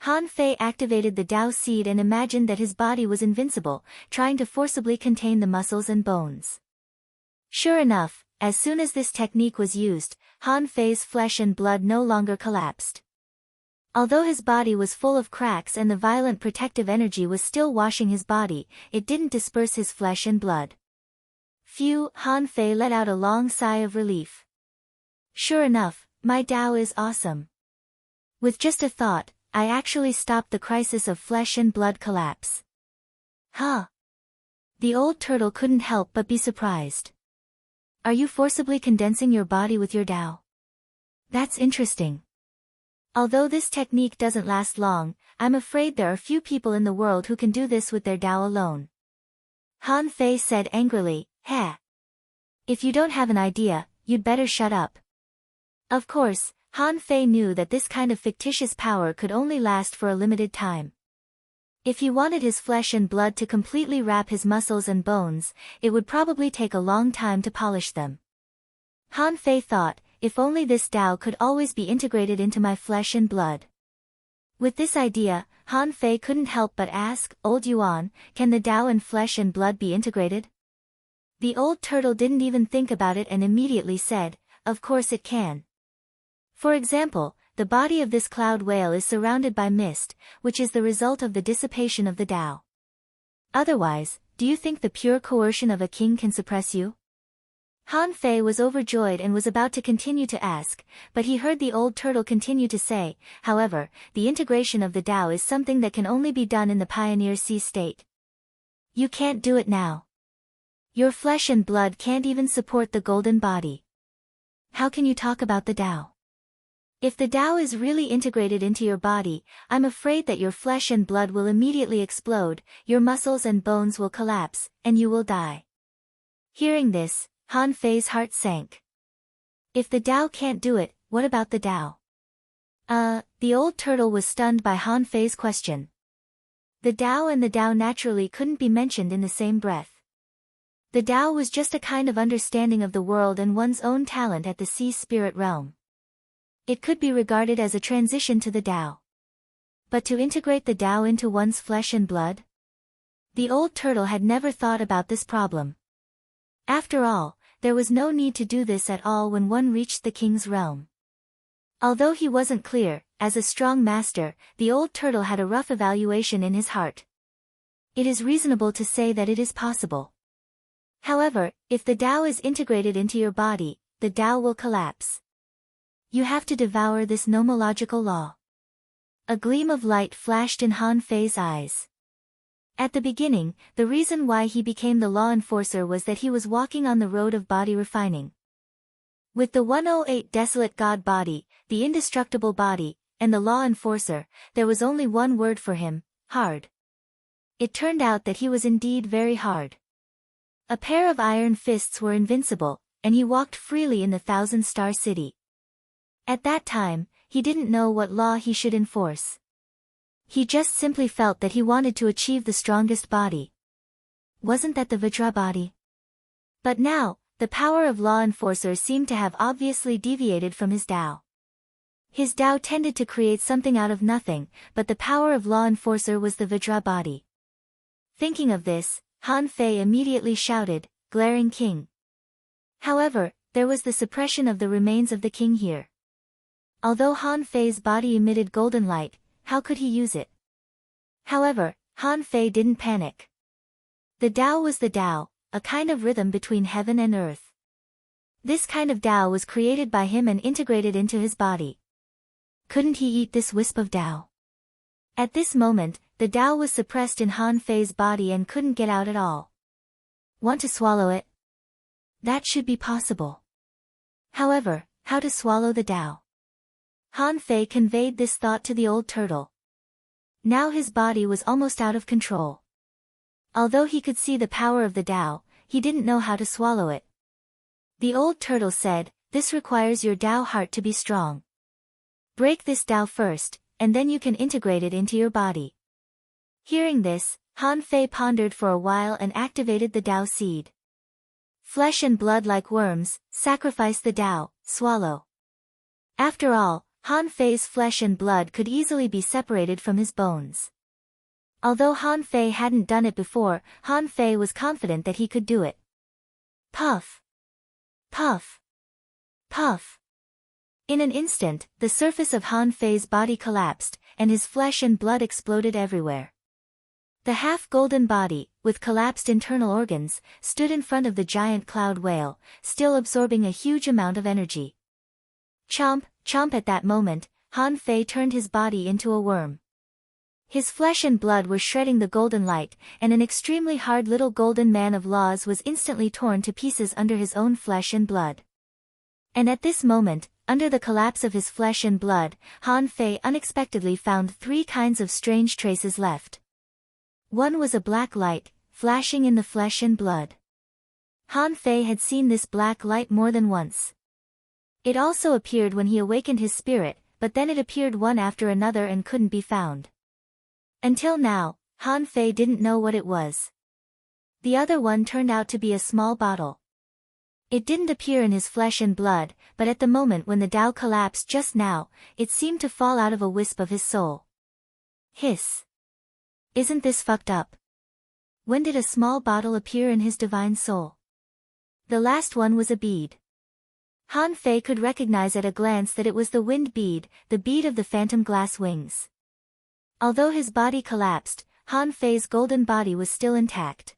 Han Fei activated the Tao seed and imagined that his body was invincible, trying to forcibly contain the muscles and bones. Sure enough, as soon as this technique was used, Han Fei's flesh and blood no longer collapsed. Although his body was full of cracks and the violent protective energy was still washing his body, it didn't disperse his flesh and blood. Phew, Han Fei let out a long sigh of relief. Sure enough, my Tao is awesome. With just a thought, I actually stopped the crisis of flesh and blood collapse. Huh? The old turtle couldn't help but be surprised. Are you forcibly condensing your body with your Tao? That's interesting. Although this technique doesn't last long, I'm afraid there are few people in the world who can do this with their Tao alone. Han Fei said angrily, "Heh. If you don't have an idea, you'd better shut up." Of course, Han Fei knew that this kind of fictitious power could only last for a limited time. If he wanted his flesh and blood to completely wrap his muscles and bones, it would probably take a long time to polish them. Han Fei thought, if only this Tao could always be integrated into my flesh and blood. With this idea, Han Fei couldn't help but ask, "Old Yuan, can the Tao and flesh and blood be integrated?" The old turtle didn't even think about it and immediately said, "Of course it can." For example, the body of this cloud whale is surrounded by mist, which is the result of the dissipation of the Tao. Otherwise, do you think the pure coercion of a king can suppress you? Han Fei was overjoyed and was about to continue to ask, but he heard the old turtle continue to say, "However, the integration of the Tao is something that can only be done in the pioneer sea state. You can't do it now. Your flesh and blood can't even support the golden body. How can you talk about the Tao? If the Tao is really integrated into your body, I'm afraid that your flesh and blood will immediately explode, your muscles and bones will collapse, and you will die." Hearing this, Han Fei's heart sank. If the Tao can't do it, what about the Tao? The old turtle was stunned by Han Fei's question. The Tao and the Tao naturally couldn't be mentioned in the same breath. The Tao was just a kind of understanding of the world and one's own talent at the sea spirit realm. It could be regarded as a transition to the Tao. But to integrate the Tao into one's flesh and blood? The old turtle had never thought about this problem. After all, there was no need to do this at all when one reached the king's realm. Although he wasn't clear, as a strong master, the old turtle had a rough evaluation in his heart. It is reasonable to say that it is possible. However, if the Tao is integrated into your body, the Tao will collapse. You have to devour this nomological law. A gleam of light flashed in Han Fei's eyes. At the beginning, the reason why he became the law enforcer was that he was walking on the road of body refining. With the 108 desolate god body, the indestructible body, and the law enforcer, there was only one word for him: hard. It turned out that he was indeed very hard. A pair of iron fists were invincible, and he walked freely in the thousand-star city. At that time, he didn't know what law he should enforce. He just simply felt that he wanted to achieve the strongest body. Wasn't that the Vajra body? But now, the power of law enforcer seemed to have obviously deviated from his Tao. His Tao tended to create something out of nothing, but the power of law enforcer was the Vajra body. Thinking of this, Han Fei immediately shouted, "Glaring king!" However, there was the suppression of the remains of the king here. Although Han Fei's body emitted golden light, how could he use it? However, Han Fei didn't panic. The Tao was the Tao, a kind of rhythm between heaven and earth. This kind of Tao was created by him and integrated into his body. Couldn't he eat this wisp of Tao? At this moment, the Tao was suppressed in Han Fei's body and couldn't get out at all. Want to swallow it? That should be possible. However, how to swallow the Tao? Han Fei conveyed this thought to the old turtle. Now his body was almost out of control. Although he could see the power of the Tao, he didn't know how to swallow it. The old turtle said, "This requires your Tao heart to be strong. Break this Tao first, and then you can integrate it into your body." Hearing this, Han Fei pondered for a while and activated the Tao seed. Flesh and blood like worms, sacrifice the Tao, swallow. After all, Han Fei's flesh and blood could easily be separated from his bones. Although Han Fei hadn't done it before, Han Fei was confident that he could do it. Puff! Puff! Puff! In an instant, the surface of Han Fei's body collapsed, and his flesh and blood exploded everywhere. The half-golden body, with collapsed internal organs, stood in front of the giant cloud whale, still absorbing a huge amount of energy. Chomp, chomp! At that moment, Han Fei turned his body into a worm. His flesh and blood were shredding the golden light, and an extremely hard little golden man of laws was instantly torn to pieces under his own flesh and blood. And at this moment, under the collapse of his flesh and blood, Han Fei unexpectedly found 3 kinds of strange traces left. One was a black light, flashing in the flesh and blood. Han Fei had seen this black light more than once. It also appeared when he awakened his spirit, but then it appeared one after another and couldn't be found. Until now, Han Fei didn't know what it was. The other one turned out to be a small bottle. It didn't appear in his flesh and blood, but at the moment when the Tao collapsed just now, it seemed to fall out of a wisp of his soul. Hiss! Isn't this fucked up? When did a small bottle appear in his divine soul? The last one was a bead. Han Fei could recognize at a glance that it was the wind bead, the bead of the phantom glass wings. Although his body collapsed, Han Fei's golden body was still intact.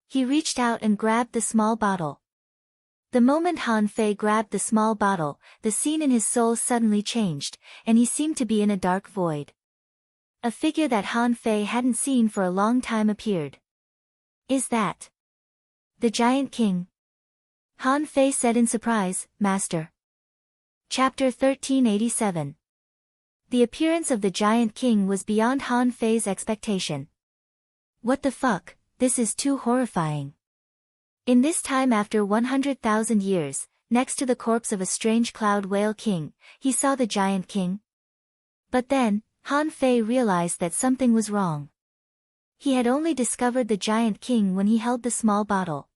He reached out and grabbed the small bottle. The moment Han Fei grabbed the small bottle, the scene in his soul suddenly changed, and he seemed to be in a dark void. A figure that Han Fei hadn't seen for a long time appeared. Is that the Giant King? Han Fei said in surprise, Master. Chapter 1387. The appearance of the Giant King was beyond Han Fei's expectation. What the fuck, this is too horrifying. In this time after 100,000 years, next to the corpse of a strange cloud whale king, he saw the Giant King. But then, Han Fei realized that something was wrong. He had only discovered the Giant King when he held the small bottle.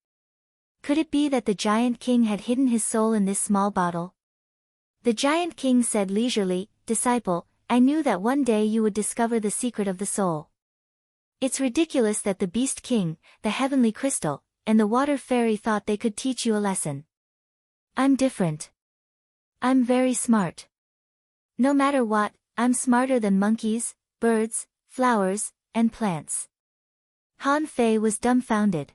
Could it be that the Giant King had hidden his soul in this small bottle? The Giant King said leisurely, Disciple, I knew that one day you would discover the secret of the soul. It's ridiculous that the Beast King, the Heavenly Crystal, and the Water Fairy thought they could teach you a lesson. I'm different. I'm very smart. No matter what, I'm smarter than monkeys, birds, flowers, and plants. Han Fei was dumbfounded.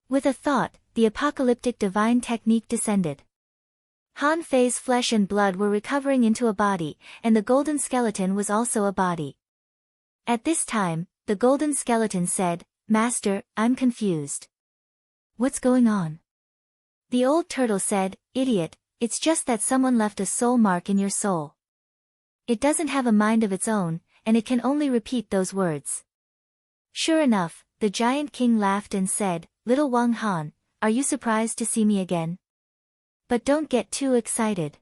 With a thought, the apocalyptic divine technique descended. Han Fei's flesh and blood were recovering into a body, and the golden skeleton was also a body. At this time, the golden skeleton said, Master, I'm confused. What's going on? The old turtle said, Idiot, it's just that someone left a soul mark in your soul. It doesn't have a mind of its own, and it can only repeat those words. Sure enough, the Giant King laughed and said, Little Wang Han, are you surprised to see me again? But don't get too excited.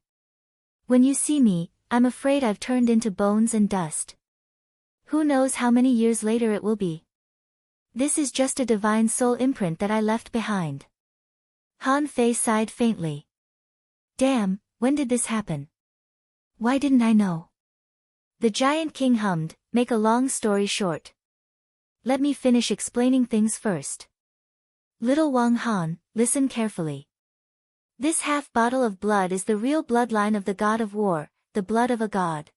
When you see me, I'm afraid I've turned into bones and dust. Who knows how many years later it will be? This is just a divine soul imprint that I left behind. Han Fei sighed faintly. Damn, when did this happen? Why didn't I know? The Giant King hummed, Make a long story short. Let me finish explaining things first. Little Wang Han, listen carefully. This half bottle of blood is the real bloodline of the god of war, the blood of a god.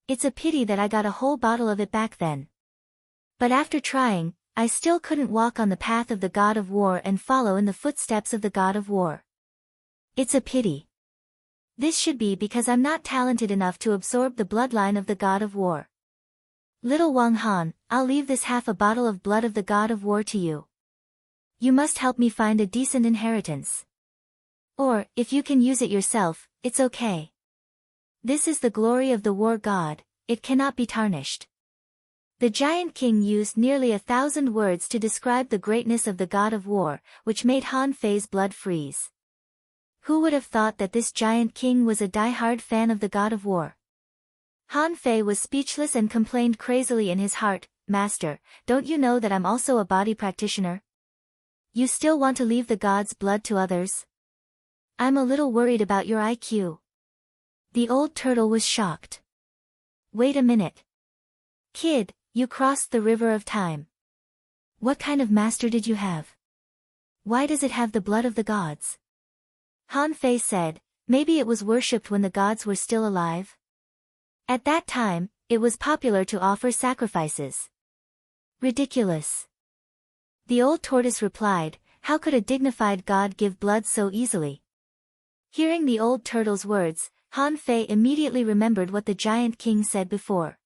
It's a pity that I got a whole bottle of it back then. But after trying, I still couldn't walk on the path of the god of war and follow in the footsteps of the god of war. It's a pity. This should be because I'm not talented enough to absorb the bloodline of the god of war. Little Wang Han, I'll leave this half a bottle of blood of the god of war to you. You must help me find a decent inheritance. Or, if you can use it yourself, it's okay. This is the glory of the war god, it cannot be tarnished. The Giant King used nearly 1,000 words to describe the greatness of the god of war, which made Han Fei's blood freeze. Who would have thought that this Giant King was a die-hard fan of the god of war? Han Fei was speechless and complained crazily in his heart, Master, don't you know that I'm also a body practitioner? You still want to leave the god's blood to others? I'm a little worried about your IQ. The old turtle was shocked. Wait a minute. Kid, you crossed the river of time. What kind of master did you have? Why does it have the blood of the gods? Han Fei said, maybe it was worshipped when the gods were still alive? At that time, it was popular to offer sacrifices. Ridiculous. The old tortoise replied, how could a dignified god give blood so easily? Hearing the old turtle's words, Han Fei immediately remembered what the giant king said before.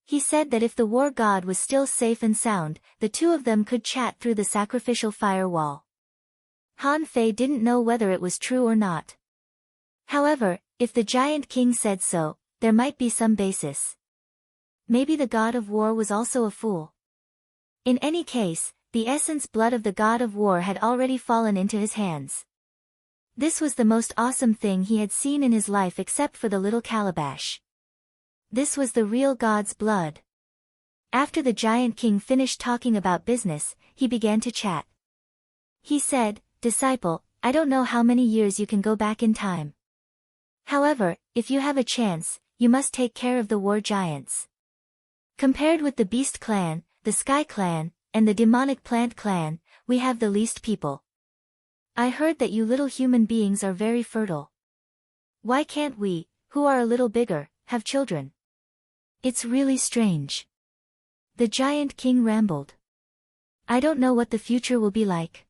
He said that if the war god was still safe and sound, the two of them could chat through the sacrificial firewall. Han Fei didn't know whether it was true or not. However, if the giant king said so, there might be some basis. Maybe the god of war was also a fool. In any case, the essence blood of the god of war had already fallen into his hands. This was the most awesome thing he had seen in his life except for the little calabash. This was the real god's blood. After the giant king finished talking about business, he began to chat. He said, disciple, I don't know how many years you can go back in time. However, if you have a chance, you must take care of the war giants. Compared with the beast clan, the sky clan, and the demonic plant clan, we have the least people. I heard that you little human beings are very fertile. Why can't we, who are a little bigger, have children? It's really strange. The giant king rambled. I don't know what the future will be like.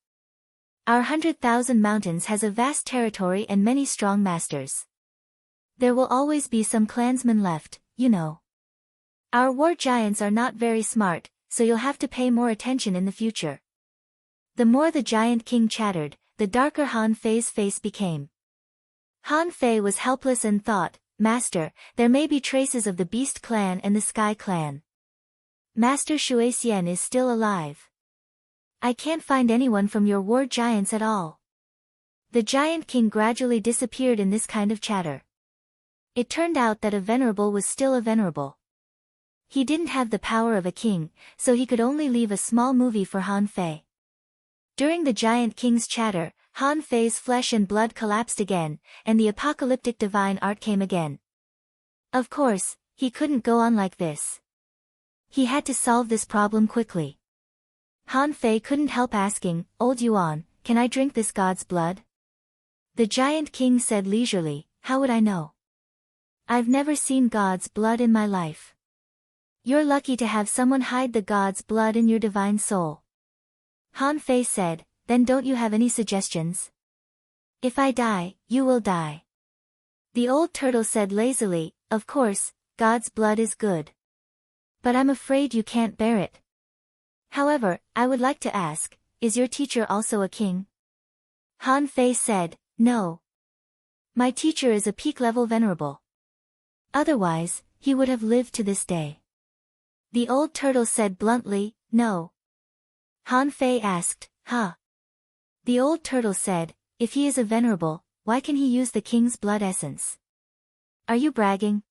Our 100,000 mountains has a vast territory and many strong masters. There will always be some clansmen left, you know. Our war giants are not very smart, so you'll have to pay more attention in the future. The more the giant king chattered, the darker Han Fei's face became. Han Fei was helpless and thought, Master, there may be traces of the Beast clan and the Sky clan. Master Shuixian is still alive. I can't find anyone from your war giants at all. The giant king gradually disappeared in this kind of chatter. It turned out that a venerable was still a venerable. He didn't have the power of a king, so he could only leave a small movie for Han Fei. During the giant king's chatter, Han Fei's flesh and blood collapsed again, and the apocalyptic divine art came again. Of course, he couldn't go on like this. He had to solve this problem quickly. Han Fei couldn't help asking, Old Yuan, can I drink this god's blood? The giant king said leisurely, how would I know? I've never seen god's blood in my life. You're lucky to have someone hide the god's blood in your divine soul. Han Fei said, then don't you have any suggestions? If I die, you will die. The old turtle said lazily, of course, God's blood is good. But I'm afraid you can't bear it. However, I would like to ask, is your teacher also a king? Han Fei said, no. My teacher is a peak-level venerable. Otherwise, he would have lived to this day. The old turtle said bluntly, no. Han Fei asked, huh? The old turtle said, if he is a venerable, why can he use the king's blood essence? Are you bragging?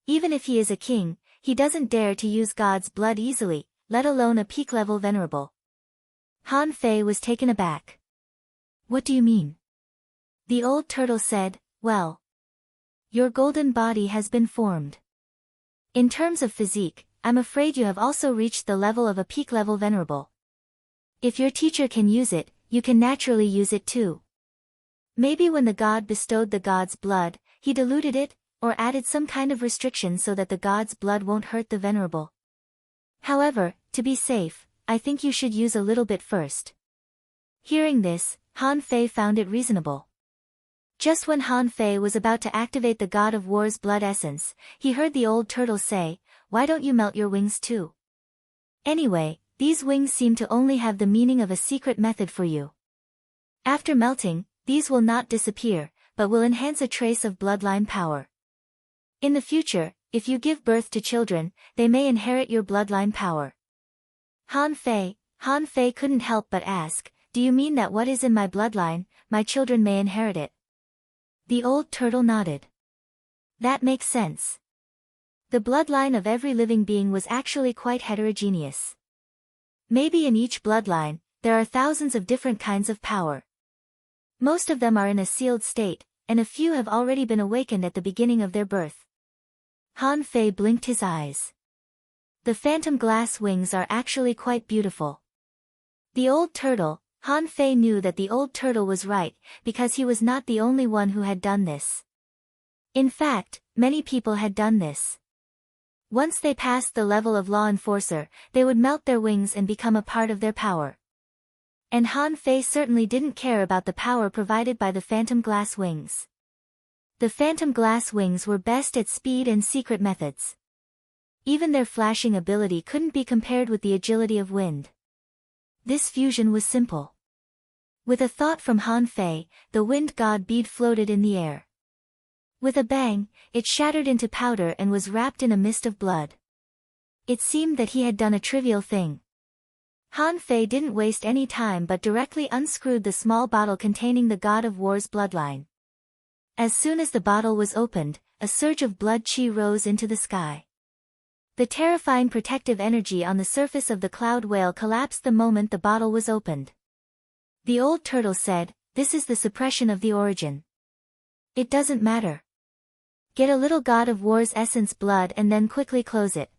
Even if he is a king, he doesn't dare to use God's blood easily, let alone a peak-level venerable. Han Fei was taken aback. What do you mean? The old turtle said, well, your golden body has been formed. In terms of physique, I'm afraid you have also reached the level of a peak-level venerable. If your teacher can use it, you can naturally use it too. Maybe when the god bestowed the god's blood, he diluted it, or added some kind of restriction so that the god's blood won't hurt the venerable. However, to be safe, I think you should use a little bit first. Hearing this, Han Fei found it reasonable. Just when Han Fei was about to activate the god of war's blood essence, he heard the old turtle say, why don't you melt your wings too? Anyway, these wings seem to only have the meaning of a secret method for you. After melting, these will not disappear, but will enhance a trace of bloodline power. In the future, if you give birth to children, they may inherit your bloodline power. Han Fei couldn't help but ask, do you mean that what is in my bloodline, my children may inherit it? The old turtle nodded. That makes sense. The bloodline of every living being was actually quite heterogeneous. Maybe in each bloodline, there are thousands of different kinds of power. Most of them are in a sealed state, and a few have already been awakened at the beginning of their birth. Han Fei blinked his eyes. The phantom glass wings are actually quite beautiful. The old turtle, Han Fei knew that the old turtle was right, because he was not the only one who had done this. In fact, many people had done this. Once they passed the level of law enforcer, they would melt their wings and become a part of their power. And Han Fei certainly didn't care about the power provided by the phantom glass wings. The phantom glass wings were best at speed and secret methods. Even their flashing ability couldn't be compared with the agility of wind. This fusion was simple. With a thought from Han Fei, the wind god bead floated in the air. With a bang, it shattered into powder and was wrapped in a mist of blood. It seemed that he had done a trivial thing. Han Fei didn't waste any time but directly unscrewed the small bottle containing the god of war's bloodline. As soon as the bottle was opened, a surge of blood chi rose into the sky. The terrifying protective energy on the surface of the cloud whale collapsed the moment the bottle was opened. The old turtle said, "This is the suppression of the origin. It doesn't matter. Get a little god of war's essence blood and then quickly close it."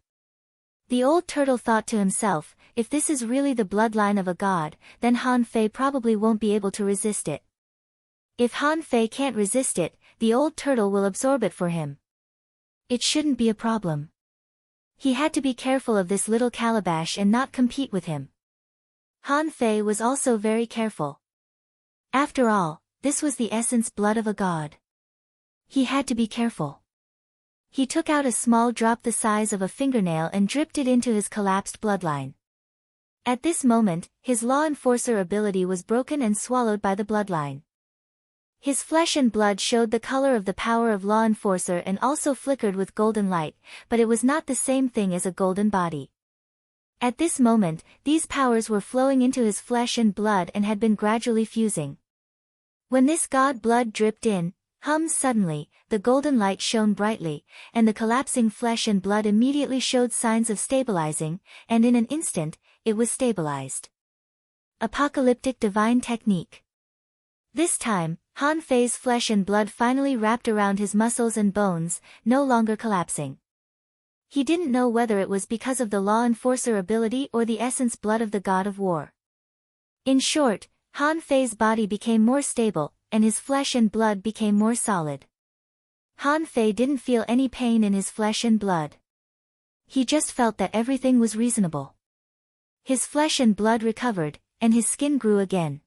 The old turtle thought to himself, if this is really the bloodline of a god, then Han Fei probably won't be able to resist it. If Han Fei can't resist it, the old turtle will absorb it for him. It shouldn't be a problem. He had to be careful of this little calabash and not compete with him. Han Fei was also very careful. After all, this was the essence blood of a god. He had to be careful. He took out a small drop the size of a fingernail and dripped it into his collapsed bloodline. At this moment, his law enforcer ability was broken and swallowed by the bloodline. His flesh and blood showed the color of the power of law enforcer and also flickered with golden light, but it was not the same thing as a golden body. At this moment, these powers were flowing into his flesh and blood and had been gradually fusing. When this god blood dripped in, suddenly, the golden light shone brightly, and the collapsing flesh and blood immediately showed signs of stabilizing, and in an instant, it was stabilized. Apocalyptic divine technique. This time, Han Fei's flesh and blood finally wrapped around his muscles and bones, no longer collapsing. He didn't know whether it was because of the law enforcer ability or the essence blood of the god of war. In short, Han Fei's body became more stable, and his flesh and blood became more solid. Han Fei didn't feel any pain in his flesh and blood. He just felt that everything was reasonable. His flesh and blood recovered, and his skin grew again.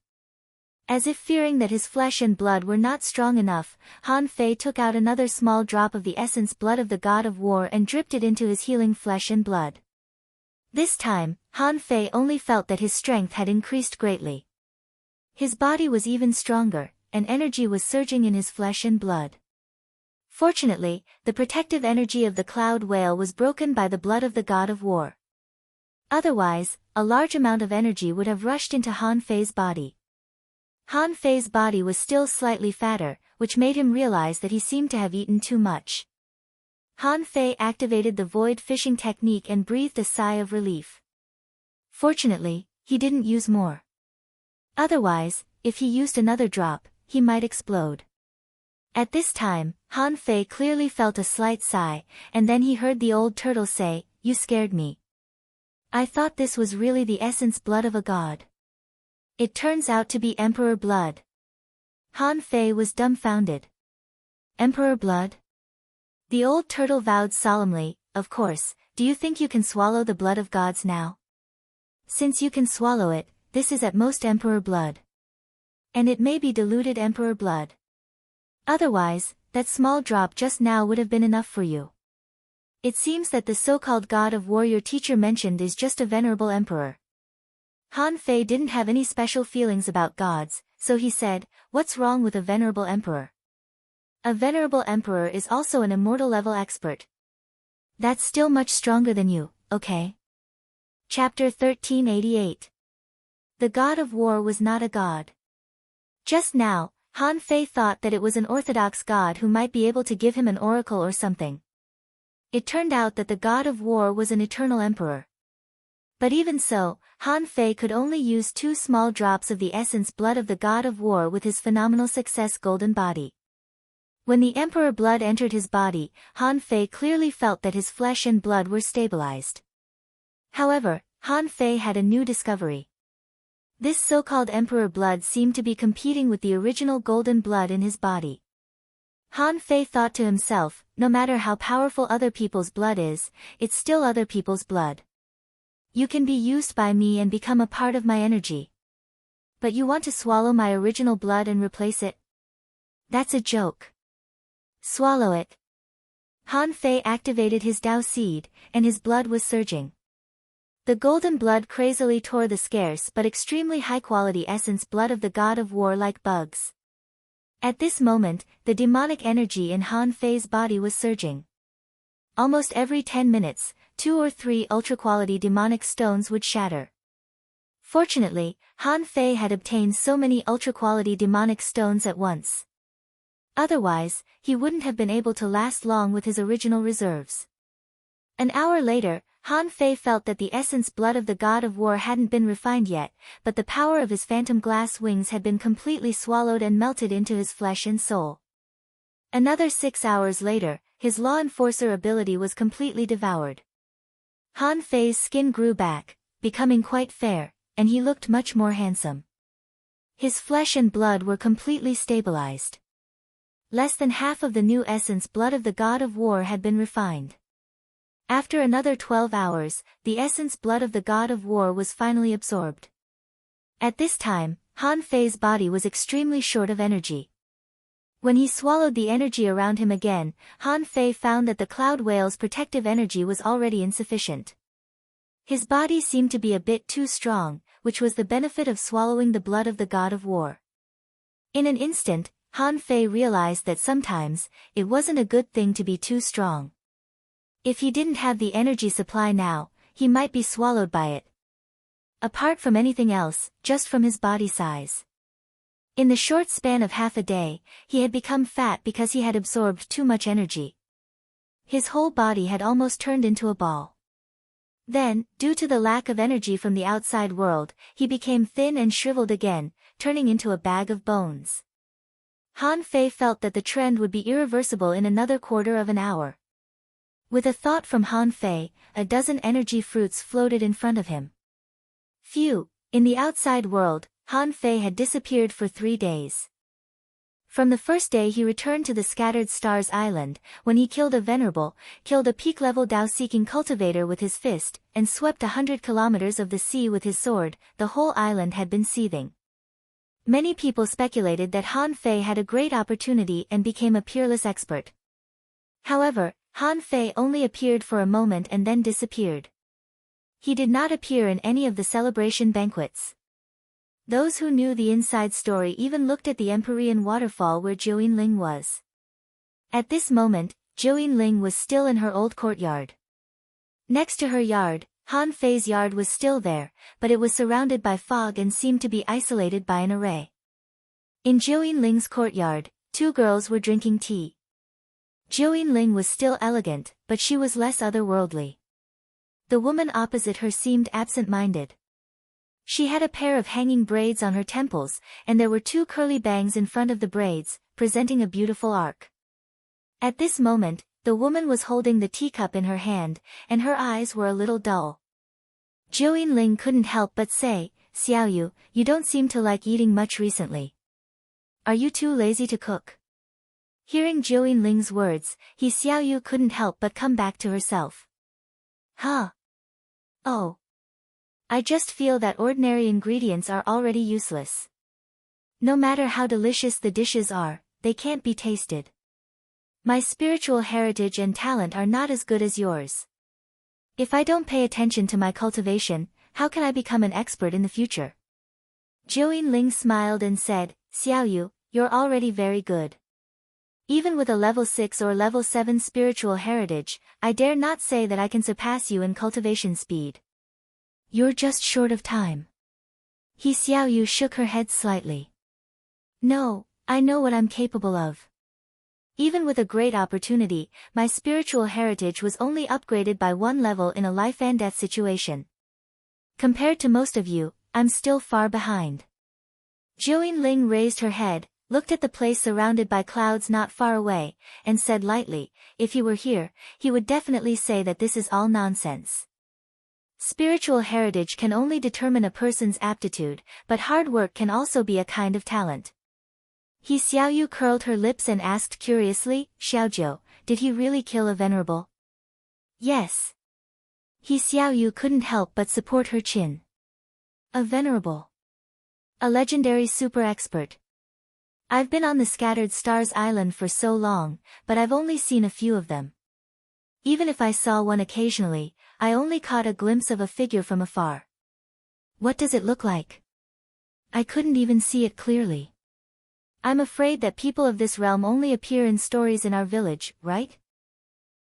As if fearing that his flesh and blood were not strong enough, Han Fei took out another small drop of the essence blood of the god of war and dripped it into his healing flesh and blood. This time, Han Fei only felt that his strength had increased greatly. His body was even stronger, and energy was surging in his flesh and blood. Fortunately, the protective energy of the cloud whale was broken by the blood of the god of war. Otherwise, a large amount of energy would have rushed into Han Fei's body. Han Fei's body was still slightly fatter, which made him realize that he seemed to have eaten too much. Han Fei activated the void fishing technique and breathed a sigh of relief. Fortunately, he didn't use more. Otherwise, if he used another drop, he might explode. At this time, Han Fei clearly felt a slight sigh, and then he heard the old turtle say, "You scared me. I thought this was really the essence blood of a god. It turns out to be emperor blood." Han Fei was dumbfounded. Emperor blood? The old turtle vowed solemnly, "Of course, do you think you can swallow the blood of gods now? Since you can swallow it, this is at most emperor blood. And it may be diluted emperor blood. Otherwise, that small drop just now would have been enough for you. It seems that the so-called god of war your teacher mentioned is just a venerable emperor." Han Fei didn't have any special feelings about gods, so he said, "What's wrong with a venerable emperor? A venerable emperor is also an immortal level expert. That's still much stronger than you, okay?" Chapter 1388. The god of war was not a god. Just now, Han Fei thought that it was an orthodox god who might be able to give him an oracle or something. It turned out that the god of war was an eternal emperor. But even so, Han Fei could only use 2 small drops of the essence blood of the god of war with his phenomenal success golden body. When the emperor blood entered his body, Han Fei clearly felt that his flesh and blood were stabilized. However, Han Fei had a new discovery. This so-called emperor blood seemed to be competing with the original golden blood in his body. Han Fei thought to himself, no matter how powerful other people's blood is, it's still other people's blood. You can be used by me and become a part of my energy. But you want to swallow my original blood and replace it? That's a joke. Swallow it. Han Fei activated his Dao seed, and his blood was surging. The golden blood crazily tore the scarce but extremely high-quality essence blood of the god of war like bugs. At this moment, the demonic energy in Han Fei's body was surging. Almost every 10 minutes, 2 or 3 ultra-quality demonic stones would shatter. Fortunately, Han Fei had obtained so many ultra-quality demonic stones at once. Otherwise, he wouldn't have been able to last long with his original reserves. An hour later, Han Fei felt that the essence blood of the god of war hadn't been refined yet, but the power of his phantom glass wings had been completely swallowed and melted into his flesh and soul. Another 6 hours later, his law enforcer ability was completely devoured. Han Fei's skin grew back, becoming quite fair, and he looked much more handsome. His flesh and blood were completely stabilized. Less than half of the new essence blood of the god of war had been refined. After another 12 hours, the essence blood of the god of war was finally absorbed. At this time, Han Fei's body was extremely short of energy. When he swallowed the energy around him again, Han Fei found that the cloud whale's protective energy was already insufficient. His body seemed to be a bit too strong, which was the benefit of swallowing the blood of the god of war. In an instant, Han Fei realized that sometimes, it wasn't a good thing to be too strong. If he didn't have the energy supply now, he might be swallowed by it. Apart from anything else, just from his body size. In the short span of half a day, he had become fat because he had absorbed too much energy. His whole body had almost turned into a ball. Then, due to the lack of energy from the outside world, he became thin and shriveled again, turning into a bag of bones. Han Fei felt that the trend would be irreversible in another quarter of an hour. With a thought from Han Fei, a dozen energy fruits floated in front of him. Phew, in the outside world, Han Fei had disappeared for 3 days. From the first day he returned to the Scattered Stars Island, when he killed a peak-level Dao-seeking cultivator with his fist, and swept 100 kilometers of the sea with his sword. The whole island had been seething. Many people speculated that Han Fei had a great opportunity and became a peerless expert. However, Han Fei only appeared for a moment and then disappeared. He did not appear in any of the celebration banquets. Those who knew the inside story even looked at the Empyrean waterfall where Zhou Yinling was. At this moment, Zhou Yinling was still in her old courtyard. Next to her yard, Han Fei's yard was still there, but it was surrounded by fog and seemed to be isolated by an array. In Zhou Yinling's courtyard, 2 girls were drinking tea. Zhou Yinling was still elegant, but she was less otherworldly. The woman opposite her seemed absent-minded. She had a pair of hanging braids on her temples, and there were 2 curly bangs in front of the braids, presenting a beautiful arc. At this moment, the woman was holding the teacup in her hand, and her eyes were a little dull. Zhou Yinling couldn't help but say, "Xiaoyu, you don't seem to like eating much recently. Are you too lazy to cook?" Hearing Zhou Yinling's words, Xiaoyu couldn't help but come back to herself. Huh? Oh. I just feel that ordinary ingredients are already useless. No matter how delicious the dishes are, they can't be tasted. My spiritual heritage and talent are not as good as yours. If I don't pay attention to my cultivation, how can I become an expert in the future? Zhou Yinling smiled and said, "Xiaoyu, you're already very good. Even with a level 6 or level 7 spiritual heritage, I dare not say that I can surpass you in cultivation speed. You're just short of time." Xiaoyu shook her head slightly. "No, I know what I'm capable of. Even with a great opportunity, my spiritual heritage was only upgraded by 1 level in a life and death situation. Compared to most of you, I'm still far behind." Zhou Yinling raised her head, looked at the place surrounded by clouds not far away, and said lightly, if he were here, he would definitely say that this is all nonsense. Spiritual heritage can only determine a person's aptitude, but hard work can also be a kind of talent. He Xiaoyu curled her lips and asked curiously, Xiaojiu, did he really kill a venerable? Yes. He Xiaoyu couldn't help but support her chin. A venerable. A legendary super expert. I've been on the Scattered Stars Island for so long, but I've only seen a few of them. Even if I saw one occasionally, I only caught a glimpse of a figure from afar. What does it look like? I couldn't even see it clearly. I'm afraid that people of this realm only appear in stories in our village, right?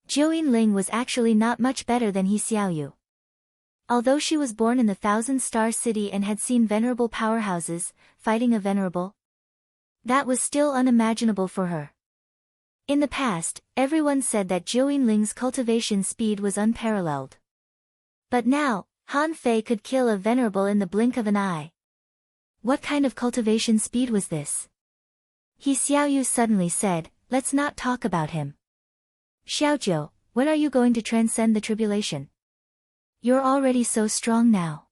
Zhou Yinling was actually not much better than He Xiaoyu. Although she was born in the Thousand-Star City and had seen venerable powerhouses, fighting a venerable, that was still unimaginable for her. In the past, everyone said that Zhou Yinling's cultivation speed was unparalleled. But now, Han Fei could kill a venerable in the blink of an eye. What kind of cultivation speed was this? He Xiaoyu suddenly said, let's not talk about him. Xiaojiu, when are you going to transcend the tribulation? You're already so strong now.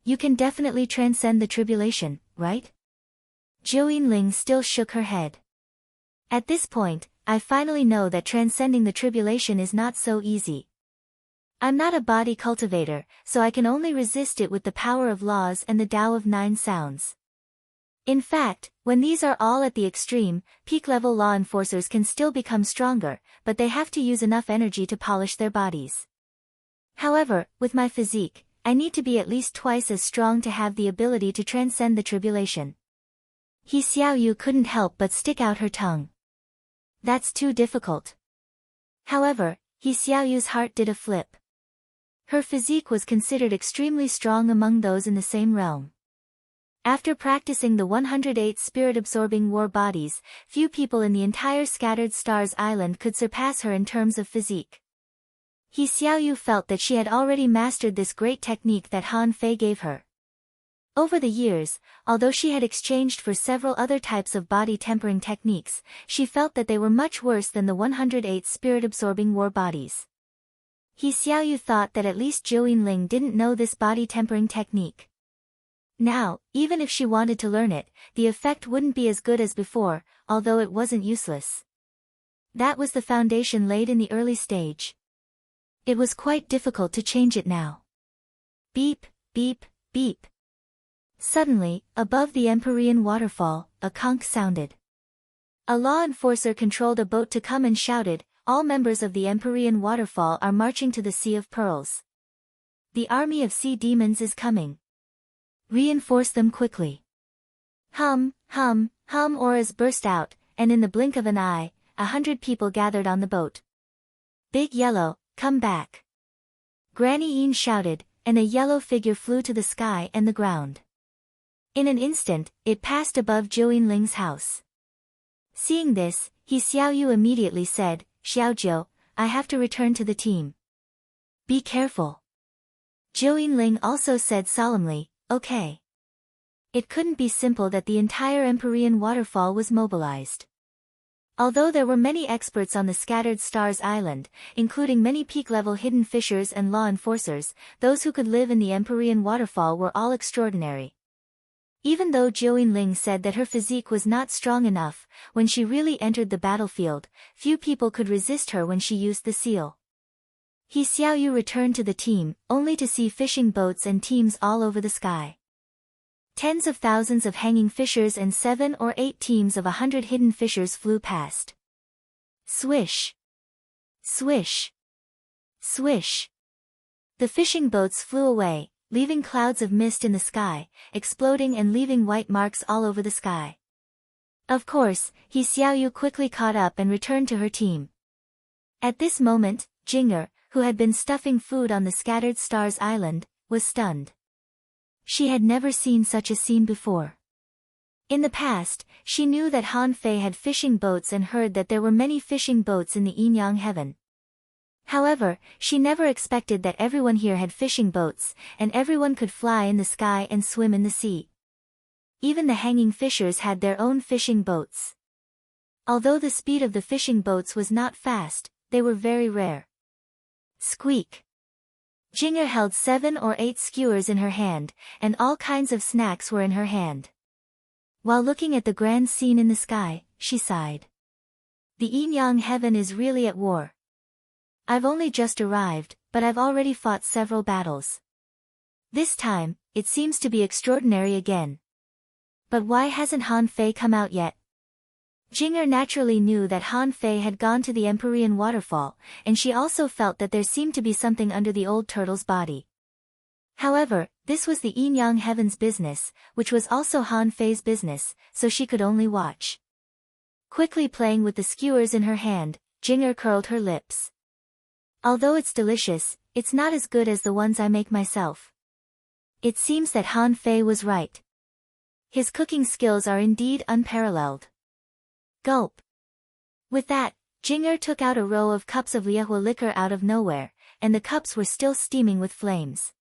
You can definitely transcend the tribulation, right? Zhou Yinling still shook her head. At this point, I finally know that transcending the tribulation is not so easy. I'm not a body cultivator, so I can only resist it with the power of laws and the Tao of Nine Sounds. In fact, when these are all at the extreme, peak-level law enforcers can still become stronger, but they have to use enough energy to polish their bodies. However, with my physique, I need to be at least twice as strong to have the ability to transcend the tribulation. He Xiaoyu couldn't help but stick out her tongue. That's too difficult. However, He Xiaoyu's heart did a flip. Her physique was considered extremely strong among those in the same realm. After practicing the 108 spirit-absorbing war bodies, few people in the entire Scattered Stars Island could surpass her in terms of physique. He Xiaoyu felt that she had already mastered this great technique that Han Fei gave her. Over the years, although she had exchanged for several other types of body tempering techniques, she felt that they were much worse than the 108 spirit-absorbing war bodies. He Xiaoyu thought that at least Zhou Yinling didn't know this body tempering technique. Now, even if she wanted to learn it, the effect wouldn't be as good as before, although it wasn't useless. That was the foundation laid in the early stage. It was quite difficult to change it now. Beep, beep, beep. Suddenly, above the Empyrean waterfall, a conch sounded. A law enforcer controlled a boat to come and shouted, all members of the Empyrean waterfall are marching to the Sea of Pearls. The army of sea demons is coming. Reinforce them quickly. Hum, hum, hum auras burst out, and in the blink of an eye, 100 people gathered on the boat. Big Yellow, come back. Granny Yin shouted, and a yellow figure flew to the sky and the ground. In an instant, it passed above Zhou Yinling's house. Seeing this, He Xiaoyu immediately said, Xiaojiu, I have to return to the team. Be careful. Zhou Yinling also said solemnly, okay. It couldn't be simple that the entire Empyrean waterfall was mobilized. Although there were many experts on the Scattered Stars Island, including many peak-level hidden fishers and law enforcers, those who could live in the Empyrean waterfall were all extraordinary. Even though Zhou Yinling said that her physique was not strong enough, when she really entered the battlefield, few people could resist her when she used the seal. He Xiaoyu returned to the team, only to see fishing boats and teams all over the sky. Tens of thousands of hanging fishers and 7 or 8 teams of 100 hidden fishers flew past. Swish! Swish! Swish! The fishing boats flew away, leaving clouds of mist in the sky, exploding and leaving white marks all over the sky. Of course, He Xiaoyu quickly caught up and returned to her team. At this moment, Jinger, who had been stuffing food on the Scattered Stars Island, was stunned. She had never seen such a scene before. In the past, she knew that Han Fei had fishing boats and heard that there were many fishing boats in the Yin-Yang heaven. However, she never expected that everyone here had fishing boats, and everyone could fly in the sky and swim in the sea. Even the hanging fishers had their own fishing boats. Although the speed of the fishing boats was not fast, they were very rare. Squeak. Jinger held 7 or 8 skewers in her hand, and all kinds of snacks were in her hand. While looking at the grand scene in the sky, she sighed. The Yin-Yang heaven is really at war. I've only just arrived, but I've already fought several battles. This time, it seems to be extraordinary again. But why hasn't Han Fei come out yet? Jinger naturally knew that Han Fei had gone to the Empyrean waterfall, and she also felt that there seemed to be something under the old turtle's body. However, this was the Yin-Yang heaven's business, which was also Han Fei's business, so she could only watch. Quickly playing with the skewers in her hand, Jinger curled her lips. Although it's delicious, it's not as good as the ones I make myself. It seems that Han Fei was right. His cooking skills are indeed unparalleled. Gulp. With that, Jinger took out a row of cups of Liehua liquor out of nowhere, and the cups were still steaming with flames.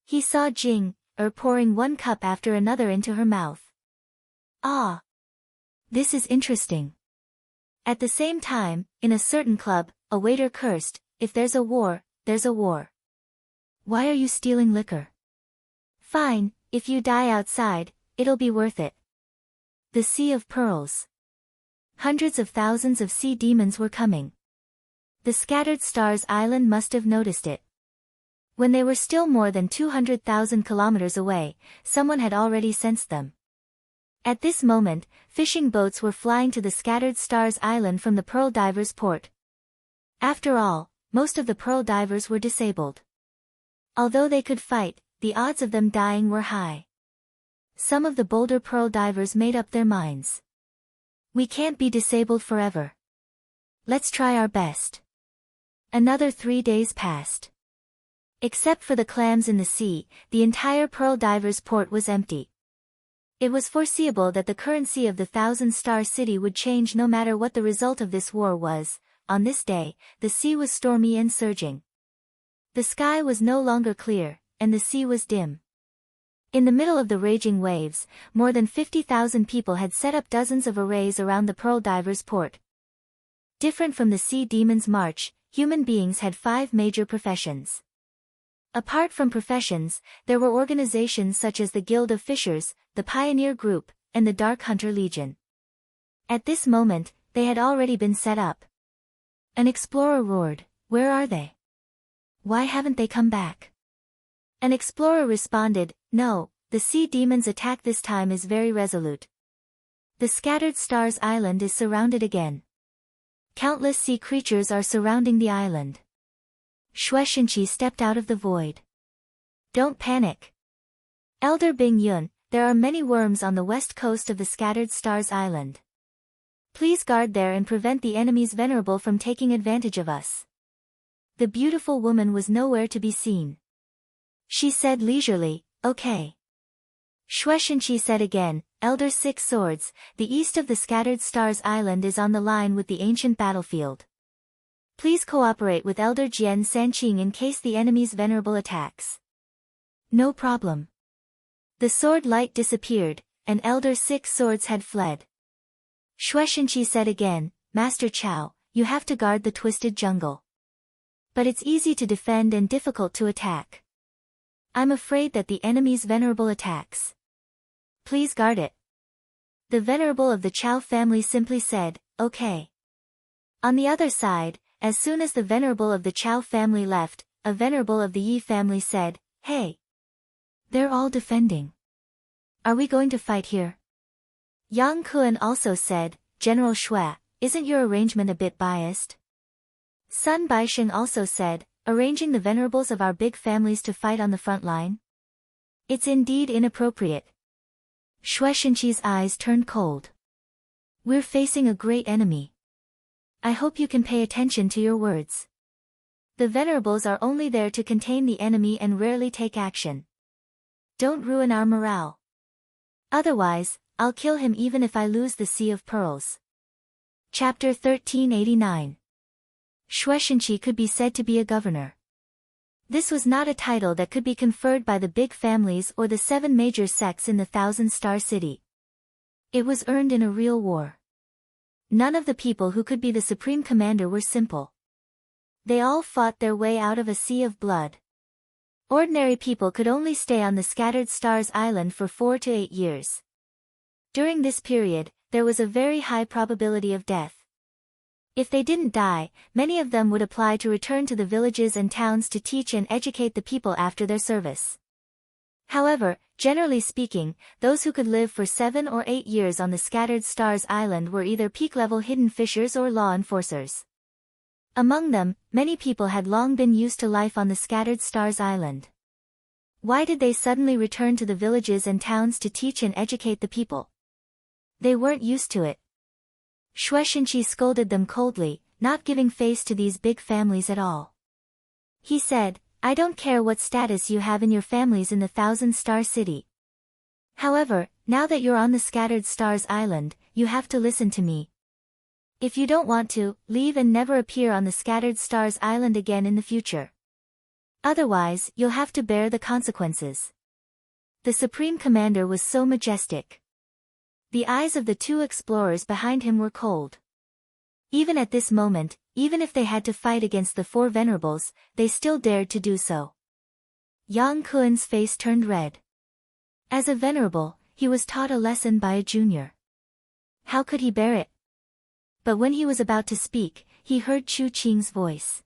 He saw Jing pouring one cup after another into her mouth. Ah! This is interesting. At the same time, in a certain club, a waiter cursed, "If there's a war, there's a war. Why are you stealing liquor? Fine, if you die outside, it'll be worth it." The Sea of Pearls. Hundreds of thousands of sea demons were coming. The Scattered Stars Island must have noticed it. When they were still more than 200,000 kilometers away, someone had already sensed them. At this moment, fishing boats were flying to the Scattered Stars Island from the Pearl Divers port. After all, most of the Pearl Divers were disabled. Although they could fight, the odds of them dying were high. Some of the bolder Pearl Divers made up their minds. We can't be disabled forever. Let's try our best. Another 3 days passed. Except for the clams in the sea, the entire Pearl Divers port was empty. It was foreseeable that the currency of the Thousand-Star City would change no matter what the result of this war was. On this day, the sea was stormy and surging. The sky was no longer clear, and the sea was dim. In the middle of the raging waves, more than 50,000 people had set up dozens of arrays around the Pearl Divers port. Different from the Sea Demon's March, human beings had 5 major professions. Apart from professions, there were organizations such as the Guild of Fishers, the Pioneer Group, and the Dark Hunter Legion. At this moment, they had already been set up. An explorer roared, "Where are they? Why haven't they come back?" An explorer responded, "No, the sea demon's attack this time is very resolute. The Scattered Stars Island is surrounded again. Countless sea creatures are surrounding the island." Shueishenqi stepped out of the void. "Don't panic. Elder Bing Yun, there are many worms on the west coast of the Scattered Stars Island. Please guard there and prevent the enemies venerable from taking advantage of us." The beautiful woman was nowhere to be seen. She said leisurely, "Okay." Shueishenqi said again, "Elder Six Swords, the east of the Scattered Stars Island is on the line with the ancient battlefield. Please cooperate with Elder Jian Sanqing in case the enemy's venerable attacks." "No problem." The sword light disappeared, and Elder Six Swords had fled. Shueishenqi said again, "Master Chao, you have to guard the twisted jungle. But it's easy to defend and difficult to attack. I'm afraid that the enemy's venerable attacks. Please guard it." The venerable of the Chao family simply said, "Okay." On the other side, as soon as the venerable of the Chao family left, a venerable of the Yi family said, "Hey. They're all defending. Are we going to fight here?" Yang Kuan also said, "General Shui, isn't your arrangement a bit biased?" Sun Baixing also said, "Arranging the venerables of our big families to fight on the front line? It's indeed inappropriate." Shueishenqi's eyes turned cold. "We're facing a great enemy. I hope you can pay attention to your words. The venerables are only there to contain the enemy and rarely take action. Don't ruin our morale. Otherwise, I'll kill him even if I lose the Sea of Pearls." Chapter 1389. Shueishenqi could be said to be a governor. This was not a title that could be conferred by the big families or the 7 major sects in the Thousand-Star City. It was earned in a real war. None of the people who could be the supreme commander were simple. They all fought their way out of a sea of blood. Ordinary people could only stay on the Scattered Stars Island for 4 to 8 years. During this period, there was a very high probability of death. If they didn't die, many of them would apply to return to the villages and towns to teach and educate the people after their service. However, generally speaking, those who could live for 7 or 8 years on the Scattered Stars Island were either peak-level hidden fishers or law enforcers. Among them, many people had long been used to life on the Scattered Stars Island. Why did they suddenly return to the villages and towns to teach and educate the people? They weren't used to it. Shueishenqi scolded them coldly, not giving face to these big families at all. He said, "I don't care what status you have in your families in the Thousand-Star City. However, now that you're on the Scattered Stars Island, you have to listen to me. If you don't want to, leave and never appear on the Scattered Stars Island again in the future. Otherwise, you'll have to bear the consequences." The Supreme Commander was so majestic. The eyes of the 2 explorers behind him were cold. Even at this moment, even if they had to fight against the 4 venerables, they still dared to do so. Yang Kuen's face turned red. As a venerable, he was taught a lesson by a junior. How could he bear it? But when he was about to speak, he heard Chu Qing's voice.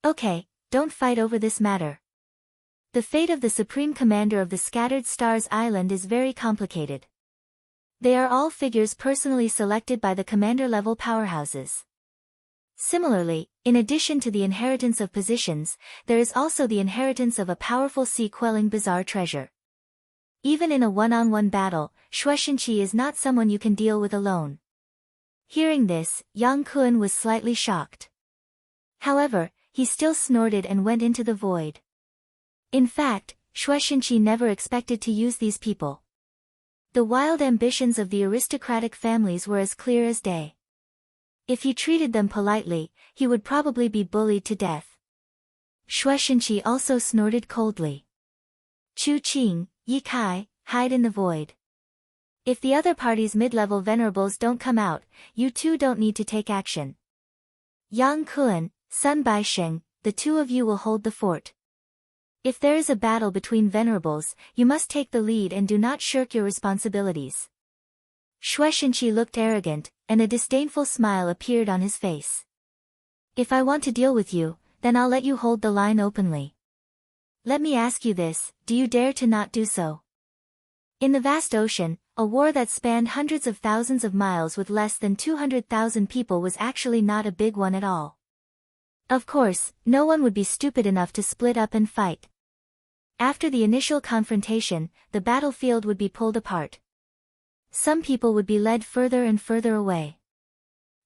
"Okay, don't fight over this matter. The fate of the Supreme Commander of the Scattered Stars Island is very complicated. They are all figures personally selected by the commander-level powerhouses. Similarly, in addition to the inheritance of positions, there is also the inheritance of a powerful sea-quelling bizarre treasure. Even in a one-on-one battle, Shueishenqi is not someone you can deal with alone." Hearing this, Yang Kun was slightly shocked. However, he still snorted and went into the void. In fact, Shueishenqi never expected to use these people. The wild ambitions of the aristocratic families were as clear as day. If he treated them politely, he would probably be bullied to death. Shueishenqi also snorted coldly. "Chu Qing, Yi Kai, hide in the void. If the other party's mid-level venerables don't come out, you 2 don't need to take action. Yang Kun, Sun Baisheng, the 2 of you will hold the fort. If there is a battle between venerables, you must take the lead and do not shirk your responsibilities." Shueishenqi looked arrogant, and a disdainful smile appeared on his face. "If I want to deal with you, then I'll let you hold the line openly. Let me ask you this, do you dare to not do so?" In the vast ocean, a war that spanned hundreds of thousands of miles with less than 200,000 people was actually not a big one at all. Of course, no one would be stupid enough to split up and fight. After the initial confrontation, the battlefield would be pulled apart. Some people would be led further and further away.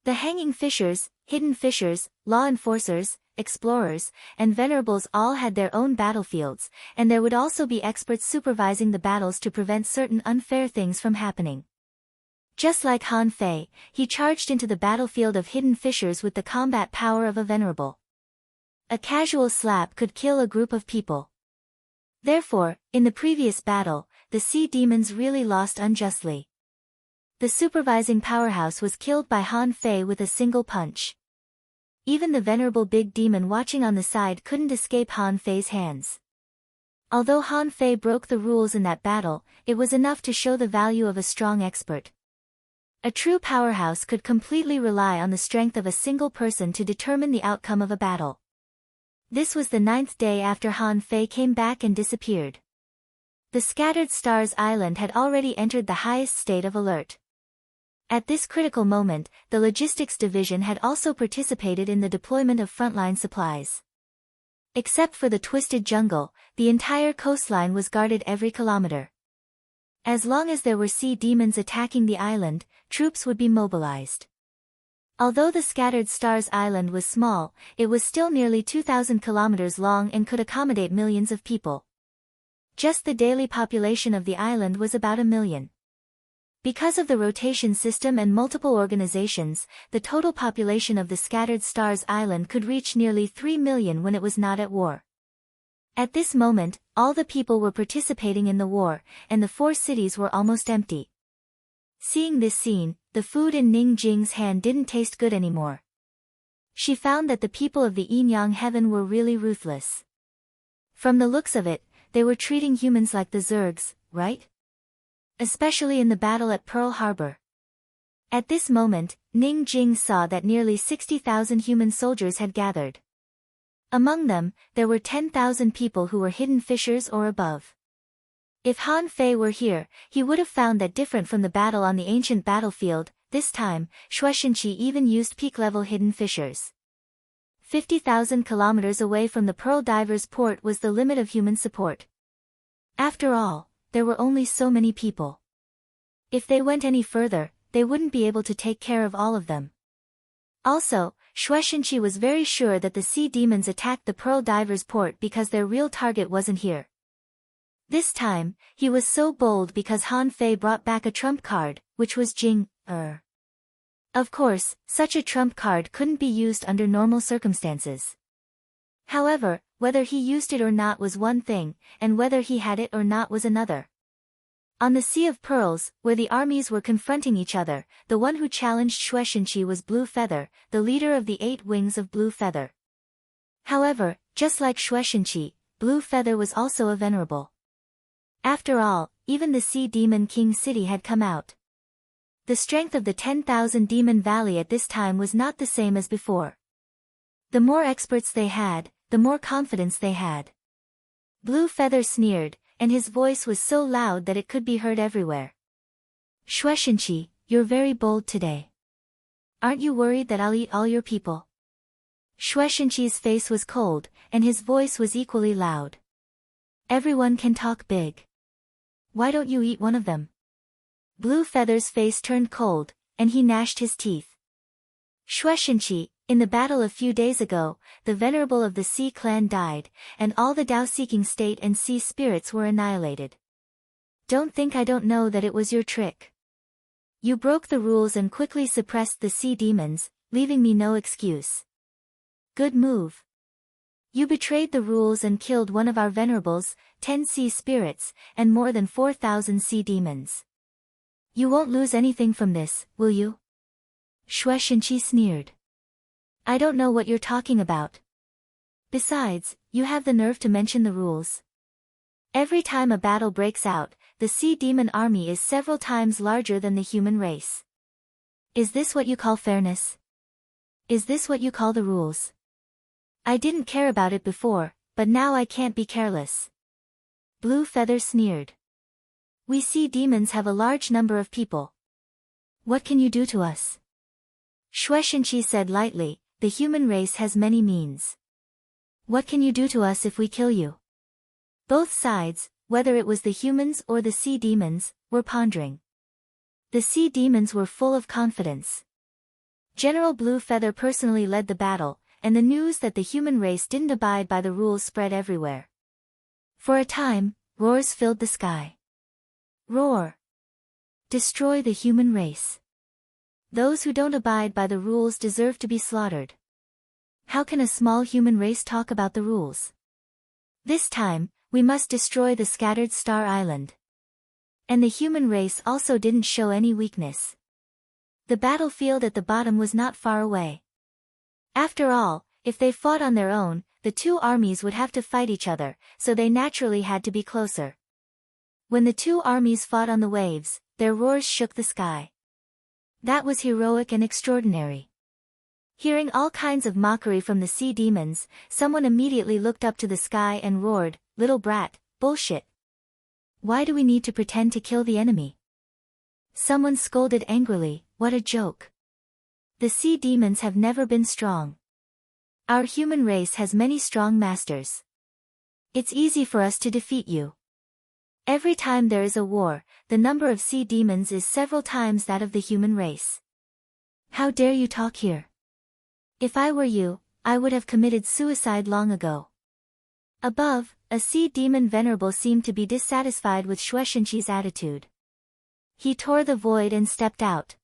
The hanging fishers, hidden fishers, law enforcers, explorers, and venerables all had their own battlefields, and there would also be experts supervising the battles to prevent certain unfair things from happening. Just like Han Fei, he charged into the battlefield of hidden fishers with the combat power of a venerable. A casual slap could kill a group of people. Therefore, in the previous battle, the sea demons really lost unjustly. The supervising powerhouse was killed by Han Fei with a single punch. Even the venerable big demon watching on the side couldn't escape Han Fei's hands. Although Han Fei broke the rules in that battle, it was enough to show the value of a strong expert. A true powerhouse could completely rely on the strength of a single person to determine the outcome of a battle. This was the 9th day after Han Fei came back and disappeared. The Scattered Stars Island had already entered the highest state of alert. At this critical moment, the logistics division had also participated in the deployment of frontline supplies. Except for the twisted jungle, the entire coastline was guarded every kilometer. As long as there were sea demons attacking the island, troops would be mobilized. Although the Scattered Stars Island was small, it was still nearly 2,000 kilometers long and could accommodate millions of people. Just the daily population of the island was about 1 million. Because of the rotation system and multiple organizations, the total population of the Scattered Stars Island could reach nearly 3 million when it was not at war. At this moment, all the people were participating in the war, and the 4 cities were almost empty. Seeing this scene, the food in Ning Jing's hand didn't taste good anymore. She found that the people of the Yin-Yang heaven were really ruthless. From the looks of it, they were treating humans like the Zergs, right? Especially in the battle at Pearl Harbor. At this moment, Ning Jing saw that nearly 60,000 human soldiers had gathered. Among them, there were 10,000 people who were hidden fissures or above. If Han Fei were here, he would have found that different from the battle on the ancient battlefield. This time, Shueishanqi even used peak-level hidden fissures. 50,000 kilometers away from the Pearl Divers port was the limit of human support. After all, there were only so many people. If they went any further, they wouldn't be able to take care of all of them. Also, Shueishanqi was very sure that the sea demons attacked the Pearl Divers port because their real target wasn't here. This time, he was so bold because Han Fei brought back a trump card, which was Jing. Of course, such a trump card couldn't be used under normal circumstances. However, whether he used it or not was one thing, and whether he had it or not was another. On the Sea of Pearls, where the armies were confronting each other, the one who challenged Shueishanqi was Blue Feather, the leader of the 8 wings of Blue Feather. However, just like Shueishanqi, Blue Feather was also a venerable. After all, even the Sea Demon King City had come out. The strength of the 10,000 Demon Valley at this time was not the same as before. The more experts they had, the more confidence they had. Blue Feather sneered, and his voice was so loud that it could be heard everywhere. Shueishanqi, you're very bold today. Aren't you worried that I'll eat all your people? Shueishanqi's face was cold, and his voice was equally loud. Everyone can talk big. Why don't you eat one of them? Blue Feather's face turned cold, and he gnashed his teeth. Shueishanqi, in the battle a few days ago, the venerable of the Sea clan died, and all the Tao-seeking state and sea spirits were annihilated. Don't think I don't know that it was your trick. You broke the rules and quickly suppressed the sea demons, leaving me no excuse. Good move. You betrayed the rules and killed one of our venerables, 10 sea spirits, and more than 4,000 sea demons. You won't lose anything from this, will you? Shueishanqi sneered. I don't know what you're talking about. Besides, you have the nerve to mention the rules. Every time a battle breaks out, the sea demon army is several times larger than the human race. Is this what you call fairness? Is this what you call the rules? I didn't care about it before, but now I can't be careless. Blue Feather sneered. We sea demons have a large number of people. What can you do to us? Shueishanqi said lightly, the human race has many means. What can you do to us if we kill you? Both sides, whether it was the humans or the sea demons, were pondering. The sea demons were full of confidence. General Blue Feather personally led the battle, and the news that the human race didn't abide by the rules spread everywhere. For a time, roars filled the sky. Roar! Destroy the human race. Those who don't abide by the rules deserve to be slaughtered. How can a small human race talk about the rules? This time, we must destroy the scattered Star Island. And the human race also didn't show any weakness. The battlefield at the bottom was not far away. After all, if they fought on their own, the 2 armies would have to fight each other, so they naturally had to be closer. When the 2 armies fought on the waves, their roars shook the sky. That was heroic and extraordinary. Hearing all kinds of mockery from the sea demons, someone immediately looked up to the sky and roared, "Little brat, bullshit. Why do we need to pretend to kill the enemy?" Someone scolded angrily, "What a joke. The sea demons have never been strong. Our human race has many strong masters. It's easy for us to defeat you. Every time there is a war, the number of sea demons is several times that of the human race. How dare you talk here? If I were you, I would have committed suicide long ago." Above, a sea demon venerable seemed to be dissatisfied with Shueishanqi's attitude. He tore the void and stepped out.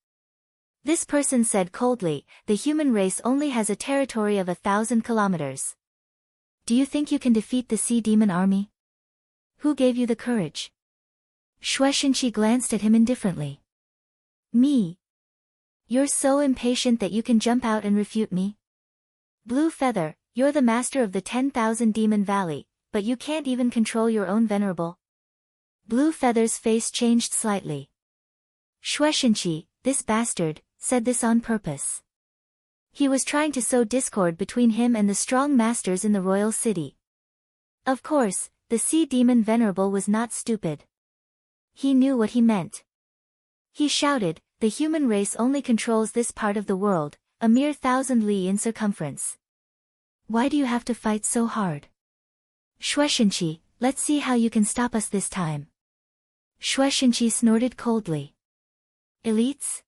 This person said coldly, "The human race only has a territory of 1,000 kilometers. Do you think you can defeat the sea demon army? Who gave you the courage? Shueishenqi glanced at him indifferently. Me. You're so impatient that you can jump out and refute me? Blue Feather, you're the master of the 10,000 Demon Valley, but you can't even control your own venerable. Blue Feather's face changed slightly. Shueishenqi, this bastard, said this on purpose. He was trying to sow discord between him and the strong masters in the royal city. Of course, the sea demon venerable was not stupid. He knew what he meant. He shouted, the human race only controls this part of the world, a mere 1,000 li in circumference. Why do you have to fight so hard? Shueishenqi, let's see how you can stop us this time. Shueishenqi snorted coldly. Elites?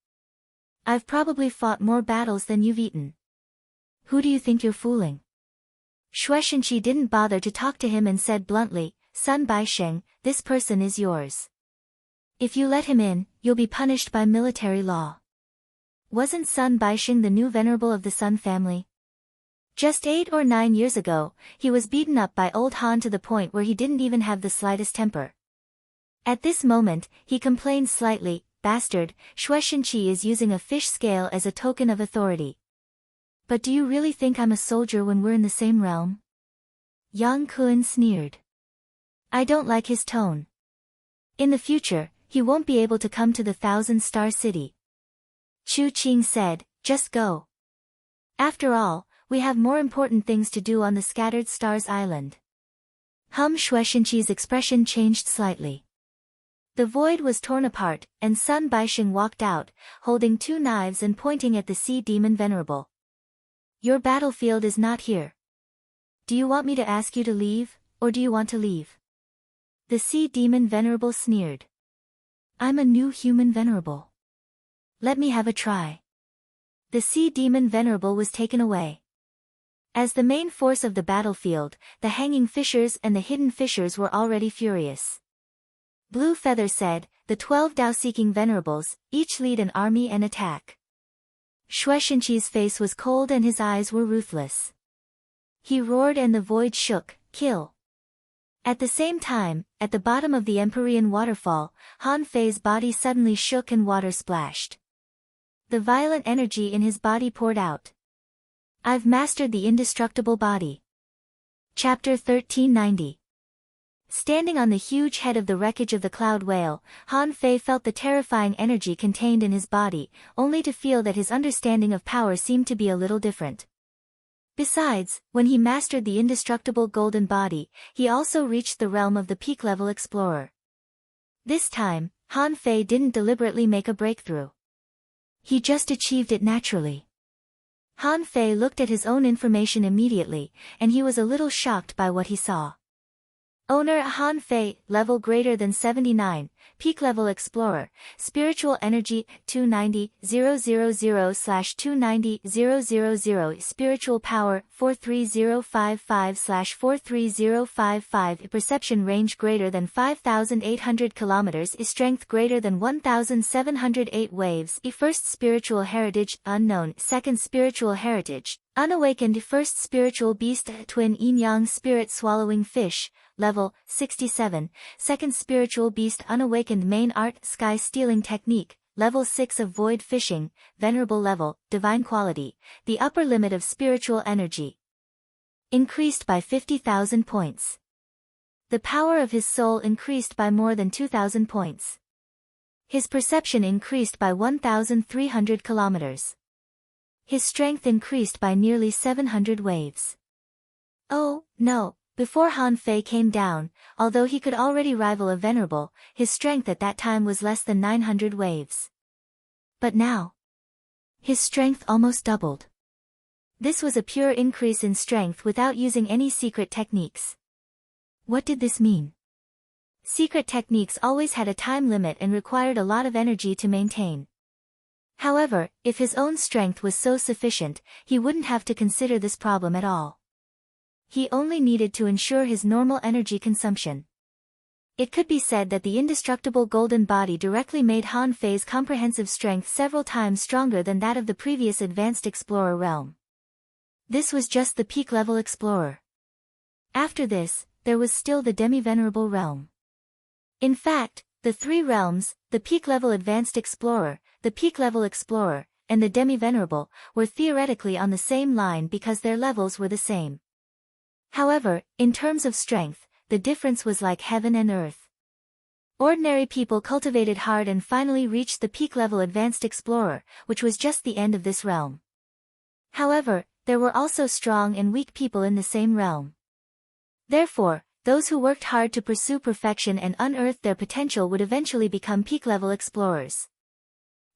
I've probably fought more battles than you've eaten. Who do you think you're fooling? Shueishenqi didn't bother to talk to him and said bluntly, Sun Baisheng, this person is yours. If you let him in, you'll be punished by military law. Wasn't Sun Baisheng the new venerable of the Sun family? Just 8 or 9 years ago, he was beaten up by old Han to the point where he didn't even have the slightest temper. At this moment, he complained slightly, bastard, Shueishenqi is using a fish scale as a token of authority. But do you really think I'm a soldier when we're in the same realm? Yang Kun sneered. I don't like his tone. In the future, he won't be able to come to the 1,000-star city. Chu Qing said, just go. After all, we have more important things to do on the Scattered Stars Island. Shueishenqi's expression changed slightly. The void was torn apart, and Sun Baisheng walked out, holding 2 knives and pointing at the sea demon venerable. Your battlefield is not here. Do you want me to ask you to leave, or do you want to leave? The sea demon venerable sneered. I'm a new human venerable. Let me have a try. The sea demon venerable was taken away. As the main force of the battlefield, the hanging fishers and the hidden fishers were already furious. Blue Feather said, the 12 Dao-seeking venerables, each lead an army and attack. Shueishenqi's face was cold and his eyes were ruthless. He roared and the void shook, kill. At the same time, at the bottom of the Empyrean waterfall, Han Fei's body suddenly shook and water splashed. The violent energy in his body poured out. I've mastered the indestructible body. Chapter 1390. Standing on the huge head of the wreckage of the cloud whale, Han Fei felt the terrifying energy contained in his body, only to feel that his understanding of power seemed to be a little different. Besides, when he mastered the indestructible golden body, he also reached the realm of the peak-level explorer. This time, Han Fei didn't deliberately make a breakthrough. He just achieved it naturally. Han Fei looked at his own information immediately, and he was a little shocked by what he saw. Owner Han Fei, level greater than 79, peak level explorer, spiritual energy 290,000/290,000, spiritual power 43055/43055, perception range greater than 5,800 kilometers, strength greater than 1,708 waves, first spiritual heritage unknown, second spiritual heritage unawakened, first spiritual beast twin yin-yang spirit swallowing fish, level 67, second spiritual beast unawakened main art sky stealing technique, level 6 of void fishing, venerable level, divine quality, the upper limit of spiritual energy. Increased by 50,000 points. The power of his soul increased by more than 2,000 points. His perception increased by 1,300 kilometers. His strength increased by nearly 700 waves. Oh, no. Before Han Fei came down, although he could already rival a venerable, his strength at that time was less than 900 waves. But now, his strength almost doubled. This was a pure increase in strength without using any secret techniques. What did this mean? Secret techniques always had a time limit and required a lot of energy to maintain. However, if his own strength was so sufficient, he wouldn't have to consider this problem at all. He only needed to ensure his normal energy consumption. It could be said that the indestructible golden body directly made Han Fei's comprehensive strength several times stronger than that of the previous advanced explorer realm. This was just the peak-level explorer. After this, there was still the demi-venerable realm. In fact, the three realms, the peak-level advanced explorer, the peak-level explorer, and the demi-venerable, were theoretically on the same line because their levels were the same. However, in terms of strength, the difference was like heaven and earth. Ordinary people cultivated hard and finally reached the peak-level advanced explorer, which was just the end of this realm. However, there were also strong and weak people in the same realm. Therefore, those who worked hard to pursue perfection and unearthed their potential would eventually become peak-level explorers.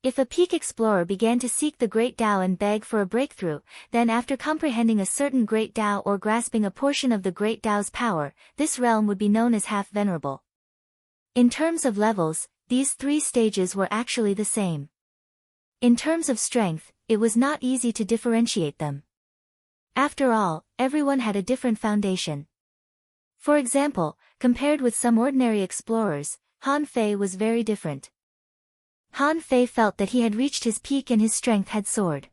If a peak explorer began to seek the Great Tao and beg for a breakthrough, then after comprehending a certain Great Tao or grasping a portion of the Great Tao's power, this realm would be known as half-venerable. In terms of levels, these three stages were actually the same. In terms of strength, it was not easy to differentiate them. After all, everyone had a different foundation. For example, compared with some ordinary explorers, Han Fei was very different. Han Fei felt that he had reached his peak and his strength had soared.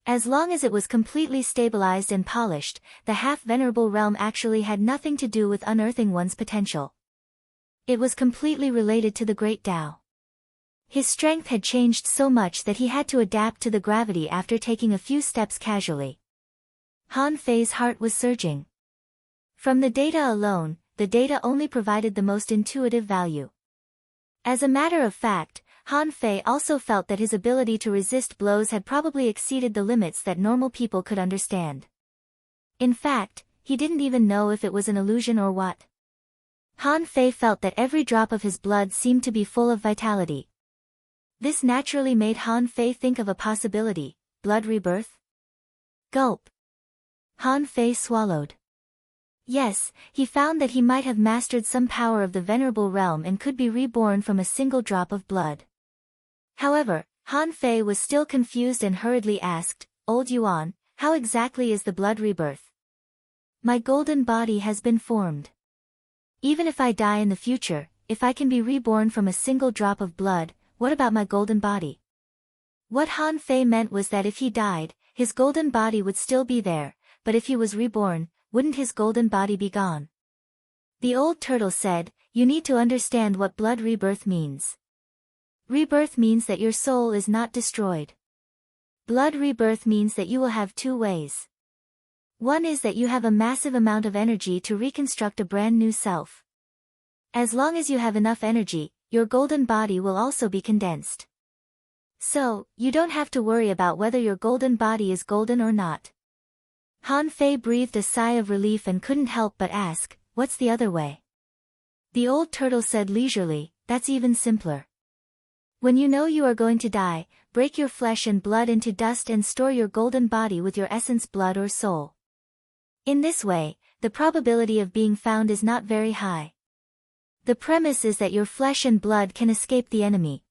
As long as it was completely stabilized and polished, the half-venerable realm actually had nothing to do with unearthing one's potential. It was completely related to the Great Tao. His strength had changed so much that he had to adapt to the gravity after taking a few steps casually. Han Fei's heart was surging. From the data alone, the data only provided the most intuitive value. As a matter of fact, Han Fei also felt that his ability to resist blows had probably exceeded the limits that normal people could understand. In fact, he didn't even know if it was an illusion or what. Han Fei felt that every drop of his blood seemed to be full of vitality. This naturally made Han Fei think of a possibility: blood rebirth? Gulp. Han Fei swallowed. Yes, he found that he might have mastered some power of the venerable realm and could be reborn from a single drop of blood. However, Han Fei was still confused and hurriedly asked, "Old Yuan, how exactly is the blood rebirth?" "My golden body has been formed. Even if I die in the future, if I can be reborn from a single drop of blood, what about my golden body?" What Han Fei meant was that if he died, his golden body would still be there, but if he was reborn, wouldn't his golden body be gone? The old turtle said, "You need to understand what blood rebirth means. Rebirth means that your soul is not destroyed. Blood rebirth means that you will have two ways. One is that you have a massive amount of energy to reconstruct a brand new self. As long as you have enough energy, your golden body will also be condensed. So, you don't have to worry about whether your golden body is golden or not." Han Fei breathed a sigh of relief and couldn't help but ask, "What's the other way?" The old turtle said leisurely, "That's even simpler. When you know you are going to die, break your flesh and blood into dust and store your golden body with your essence, blood or soul. In this way, the probability of being found is not very high. The premise is that your flesh and blood can escape the enemy.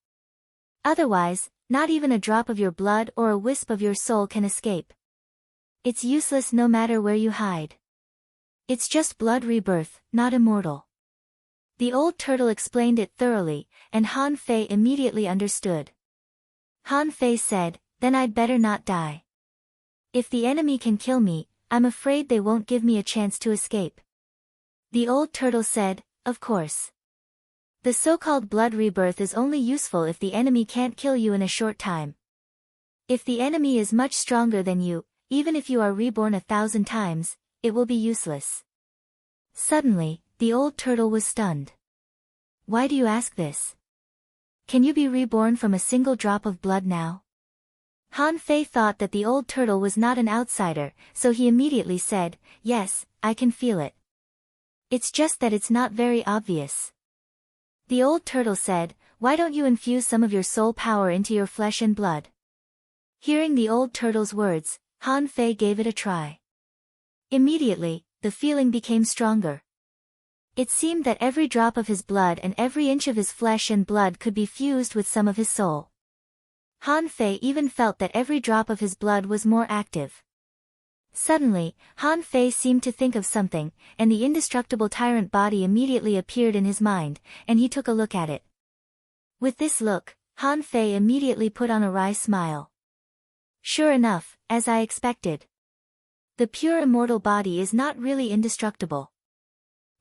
Otherwise, not even a drop of your blood or a wisp of your soul can escape. It's useless no matter where you hide. It's just blood rebirth, not immortal." The old turtle explained it thoroughly, and Han Fei immediately understood. Han Fei said, "Then I'd better not die. If the enemy can kill me, I'm afraid they won't give me a chance to escape." The old turtle said, "Of course. The so-called blood rebirth is only useful if the enemy can't kill you in a short time. If the enemy is much stronger than you, even if you are reborn 1,000 times, it will be useless." Suddenly, the old turtle was stunned. "Why do you ask this? Can you be reborn from a single drop of blood now?" Han Fei thought that the old turtle was not an outsider, so he immediately said, "Yes, I can feel it. It's just that it's not very obvious." The old turtle said, "Why don't you infuse some of your soul power into your flesh and blood?" Hearing the old turtle's words, Han Fei gave it a try. Immediately, the feeling became stronger. It seemed that every drop of his blood and every inch of his flesh and blood could be fused with some of his soul. Han Fei even felt that every drop of his blood was more active. Suddenly, Han Fei seemed to think of something, and the indestructible tyrant body immediately appeared in his mind, and he took a look at it. With this look, Han Fei immediately put on a wry smile. "Sure enough, as I expected. The pure immortal body is not really indestructible.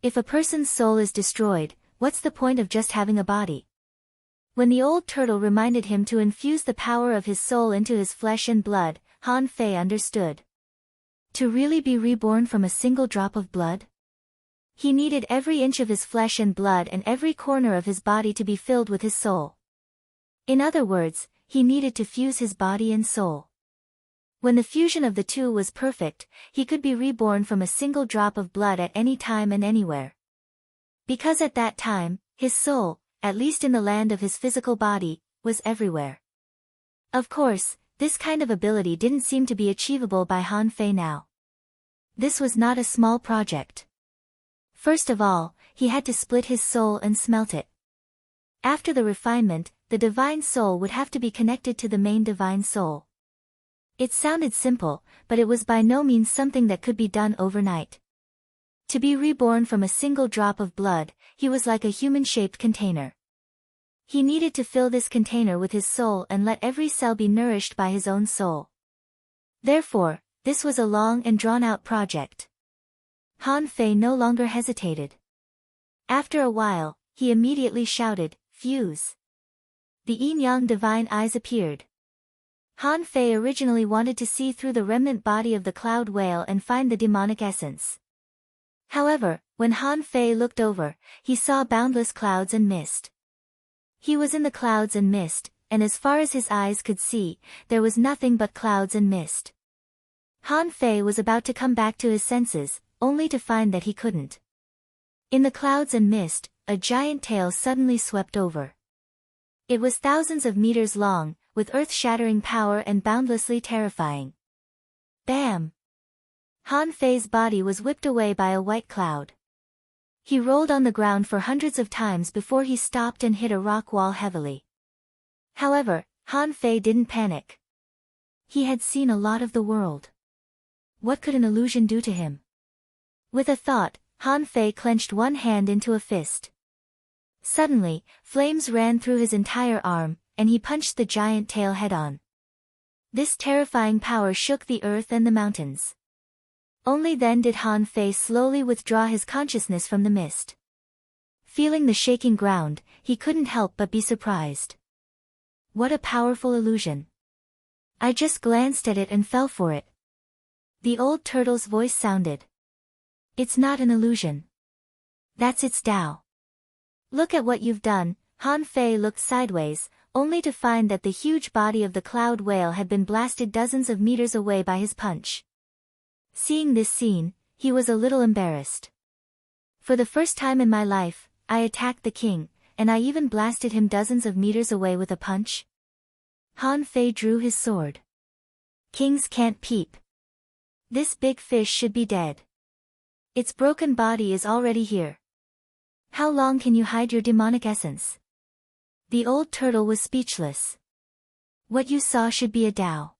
If a person's soul is destroyed, what's the point of just having a body? When the old turtle reminded him to infuse the power of his soul into his flesh and blood, Han Fei understood. To really be reborn from a single drop of blood? He needed every inch of his flesh and blood and every corner of his body to be filled with his soul. In other words, he needed to fuse his body and soul. When the fusion of the two was perfect, he could be reborn from a single drop of blood at any time and anywhere. Because at that time, his soul, at least in the land of his physical body, was everywhere. Of course, this kind of ability didn't seem to be achievable by Han Fei now. This was not a small project. First of all, he had to split his soul and smelt it. After the refinement, the divine soul would have to be connected to the main divine soul. It sounded simple, but it was by no means something that could be done overnight. To be reborn from a single drop of blood, he was like a human-shaped container. He needed to fill this container with his soul and let every cell be nourished by his own soul. Therefore, this was a long and drawn-out project. Han Fei no longer hesitated. After a while, he immediately shouted, "Fuse!" The yin-yang divine eyes appeared. Han Fei originally wanted to see through the remnant body of the cloud whale and find the demonic essence. However, when Han Fei looked over, he saw boundless clouds and mist. He was in the clouds and mist, and as far as his eyes could see, there was nothing but clouds and mist. Han Fei was about to come back to his senses, only to find that he couldn't. In the clouds and mist, a giant tail suddenly swept over. It was thousands of meters long, with earth-shattering power and boundlessly terrifying. Bam! Han Fei's body was whipped away by a white cloud. He rolled on the ground for hundreds of times before he stopped and hit a rock wall heavily. However, Han Fei didn't panic. He had seen a lot of the world. What could an illusion do to him? With a thought, Han Fei clenched one hand into a fist. Suddenly, flames ran through his entire arm, and he punched the giant tail head-on. This terrifying power shook the earth and the mountains. Only then did Han Fei slowly withdraw his consciousness from the mist. Feeling the shaking ground, he couldn't help but be surprised. What a powerful illusion! I just glanced at it and fell for it. The old turtle's voice sounded. It's not an illusion. That's its Tao. Look at what you've done. Han Fei looked sideways, only to find that the huge body of the cloud whale had been blasted dozens of meters away by his punch. Seeing this scene, he was a little embarrassed. For the first time in my life, I attacked the king, and I even blasted him dozens of meters away with a punch. Han Fei drew his sword. Kings can't peep. This big fish should be dead. Its broken body is already here. How long can you hide your demonic essence? The old turtle was speechless. What you saw should be a Tao.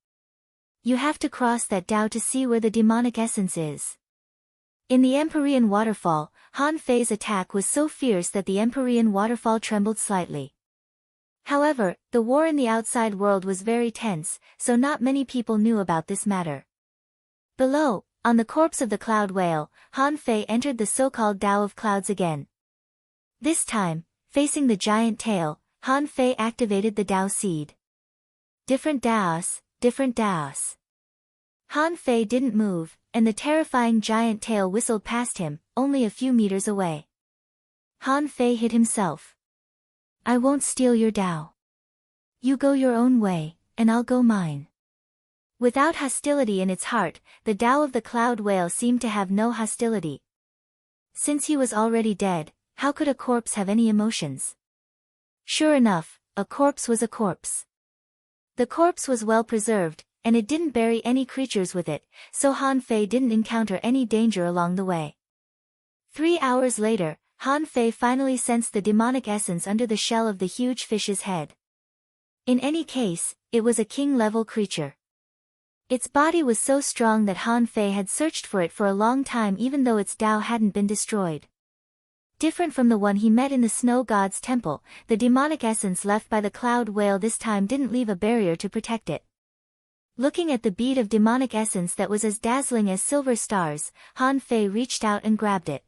You have to cross that Tao to see where the demonic essence is. In the Empyrean waterfall, Han Fei's attack was so fierce that the Empyrean waterfall trembled slightly. However, the war in the outside world was very tense, so not many people knew about this matter. Below, on the corpse of the cloud whale, Han Fei entered the so-called Tao of clouds again. This time, facing the giant tail, Han Fei activated the Tao seed. Different Taos, different Taos. Han Fei didn't move, and the terrifying giant tail whistled past him, only a few meters away. Han Fei hid himself. I won't steal your Tao. You go your own way, and I'll go mine. Without hostility in its heart, the Tao of the cloud whale seemed to have no hostility. Since he was already dead, how could a corpse have any emotions? Sure enough, a corpse was a corpse. The corpse was well preserved, and it didn't bury any creatures with it, so Han Fei didn't encounter any danger along the way. 3 hours later, Han Fei finally sensed the demonic essence under the shell of the huge fish's head. In any case, it was a king-level creature. Its body was so strong that Han Fei had searched for it for a long time even though its Tao hadn't been destroyed. Different from the one he met in the snow god's temple, the demonic essence left by the cloud whale this time didn't leave a barrier to protect it. Looking at the bead of demonic essence that was as dazzling as silver stars, Han Fei reached out and grabbed it.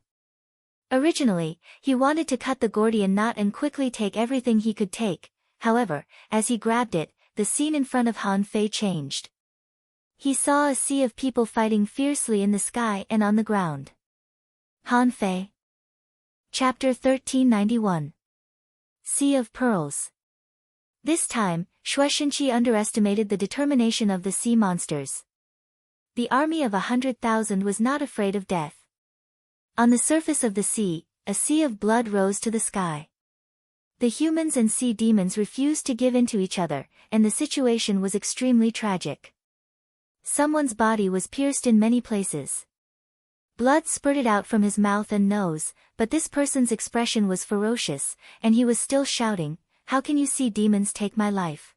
Originally, he wanted to cut the Gordian knot and quickly take everything he could take. However, as he grabbed it, the scene in front of Han Fei changed. He saw a sea of people fighting fiercely in the sky and on the ground. Han Fei. Chapter 1391. Sea of Pearls. This time, Shueishenqi underestimated the determination of the sea monsters. The army of 100,000 was not afraid of death. On the surface of the sea, a sea of blood rose to the sky. The humans and sea demons refused to give in to each other, and the situation was extremely tragic. Someone's body was pierced in many places. Blood spurted out from his mouth and nose, but this person's expression was ferocious, and he was still shouting, "How can you sea demons take my life?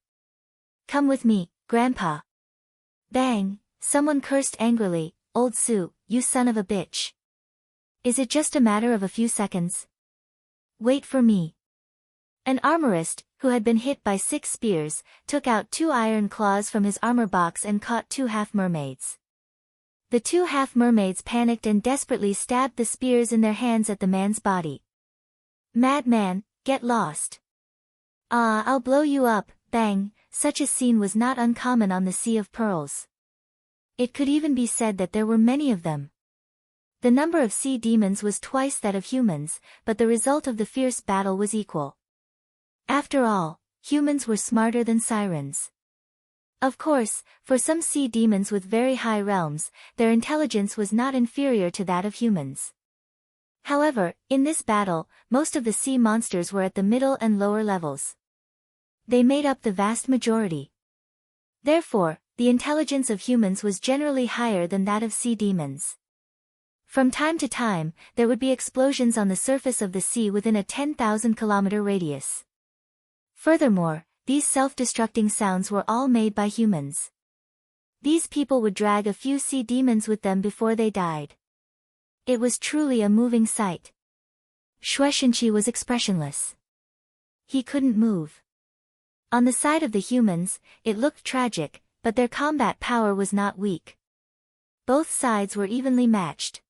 Come with me, Grandpa." Bang! Someone cursed angrily, "Old Su, you son of a bitch. Is it just a matter of a few seconds? Wait for me." An armorist, who had been hit by 6 spears, took out 2 iron claws from his armor box and caught 2 half-mermaids. The 2 half-mermaids panicked and desperately stabbed the spears in their hands at the man's body. "Madman, get lost. Ah, I'll blow you up." Bang! Such a scene was not uncommon on the Sea of Pearls. It could even be said that there were many of them. The number of sea demons was twice that of humans, but the result of the fierce battle was equal. After all, humans were smarter than sirens. Of course, for some sea demons with very high realms, their intelligence was not inferior to that of humans. However, in this battle, most of the sea monsters were at the middle and lower levels. They made up the vast majority. Therefore, the intelligence of humans was generally higher than that of sea demons. From time to time, there would be explosions on the surface of the sea within a 10,000-kilometer radius. Furthermore, these self-destructing sounds were all made by humans. These people would drag a few sea demons with them before they died. It was truly a moving sight. Shueishenqi was expressionless. He couldn't move. On the side of the humans, it looked tragic, but their combat power was not weak. Both sides were evenly matched.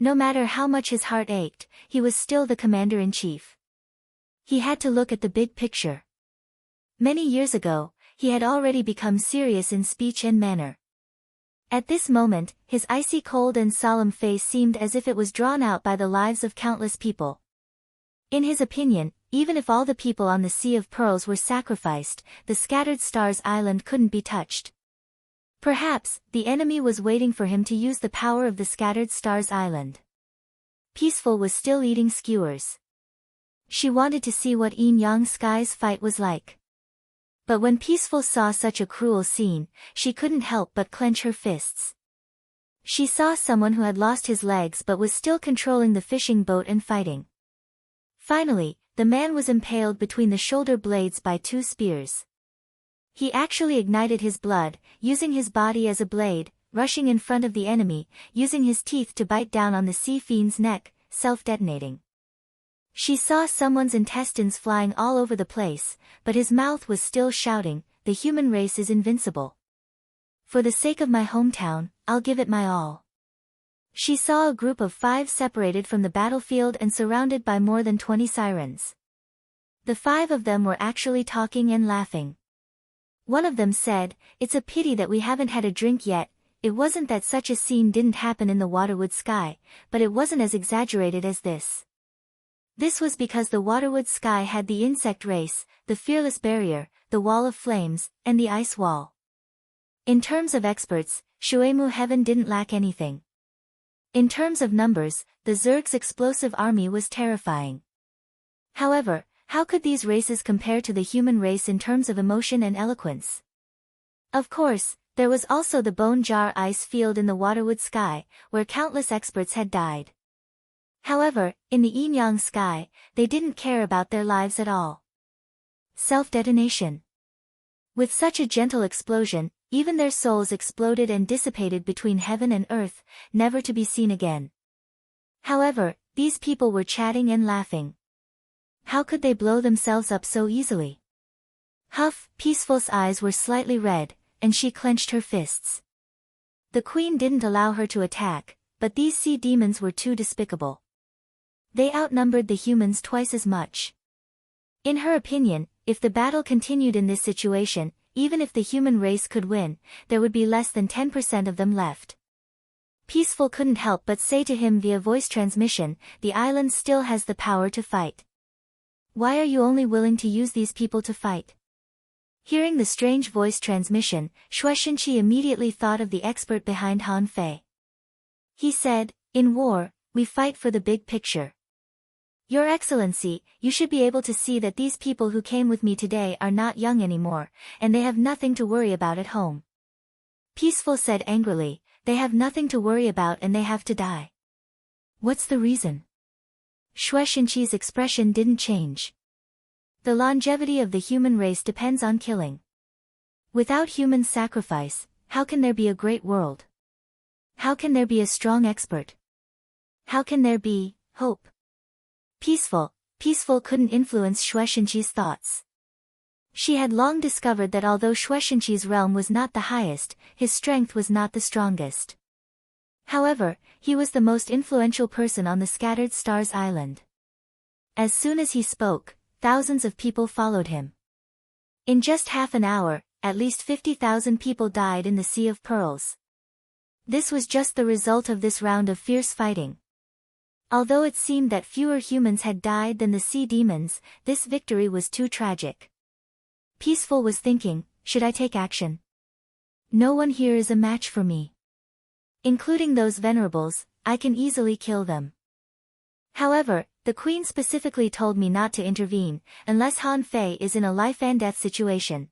No matter how much his heart ached, he was still the commander-in-chief. He had to look at the big picture. Many years ago, he had already become serious in speech and manner. At this moment, his icy cold and solemn face seemed as if it was drawn out by the lives of countless people. In his opinion, even if all the people on the Sea of Pearls were sacrificed, the Scattered Stars Island couldn't be touched. Perhaps, the enemy was waiting for him to use the power of the Scattered Stars Island. Peaceful was still eating skewers. She wanted to see what Yin Yang Sky's fight was like. But when Peaceful saw such a cruel scene, she couldn't help but clench her fists. She saw someone who had lost his legs but was still controlling the fishing boat and fighting. Finally, the man was impaled between the shoulder blades by 2 spears. He actually ignited his blood, using his body as a blade, rushing in front of the enemy, using his teeth to bite down on the sea fiend's neck, self-detonating. She saw someone's intestines flying all over the place, but his mouth was still shouting, "The human race is invincible. For the sake of my hometown, I'll give it my all." She saw a group of 5 separated from the battlefield and surrounded by more than 20 sirens. The 5 of them were actually talking and laughing. One of them said, "It's a pity that we haven't had a drink yet." It wasn't that such a scene didn't happen in the Waterwood Sky, but it wasn't as exaggerated as this. This was because the Waterwood Sky had the insect race, the fearless barrier, the wall of flames, and the ice wall. In terms of experts, Shuemu Heaven didn't lack anything. In terms of numbers, the Zerg's explosive army was terrifying. However, how could these races compare to the human race in terms of emotion and eloquence? Of course, there was also the Bone Jar ice field in the Waterwood Sky, where countless experts had died. However, in the Yin Yang Sky, they didn't care about their lives at all. Self-detonation. With such a gentle explosion, even their souls exploded and dissipated between heaven and earth, never to be seen again. However, these people were chatting and laughing. How could they blow themselves up so easily? Huff, Peaceful's eyes were slightly red, and she clenched her fists. The queen didn't allow her to attack, but these sea demons were too despicable. They outnumbered the humans twice as much. In her opinion, if the battle continued in this situation, even if the human race could win, there would be less than 10% of them left. Peaceful couldn't help but say to him via voice transmission, "The island still has the power to fight. Why are you only willing to use these people to fight?" Hearing the strange voice transmission, Shueishenqi immediately thought of the expert behind Han Fei. He said, "In war, we fight for the big picture. Your Excellency, you should be able to see that these people who came with me today are not young anymore, and they have nothing to worry about at home." Peaceful said angrily, "They have nothing to worry about and they have to die. What's the reason?" Shueishenqi's expression didn't change. The longevity of the human race depends on killing. Without human sacrifice, how can there be a great world? How can there be a strong expert? How can there be hope? Peaceful couldn't influence Shueishenqi's thoughts. She had long discovered that although Shueishenqi's realm was not the highest, his strength was not the strongest. However, he was the most influential person on the Scattered Stars Island. As soon as he spoke, thousands of people followed him. In just half an hour, at least 50,000 people died in the Sea of Pearls. This was just the result of this round of fierce fighting. Although it seemed that fewer humans had died than the sea demons, this victory was too tragic. Peaceful was thinking, should I take action? No one here is a match for me. Including those venerables, I can easily kill them. However, the queen specifically told me not to intervene, unless Han Fei is in a life-and-death situation.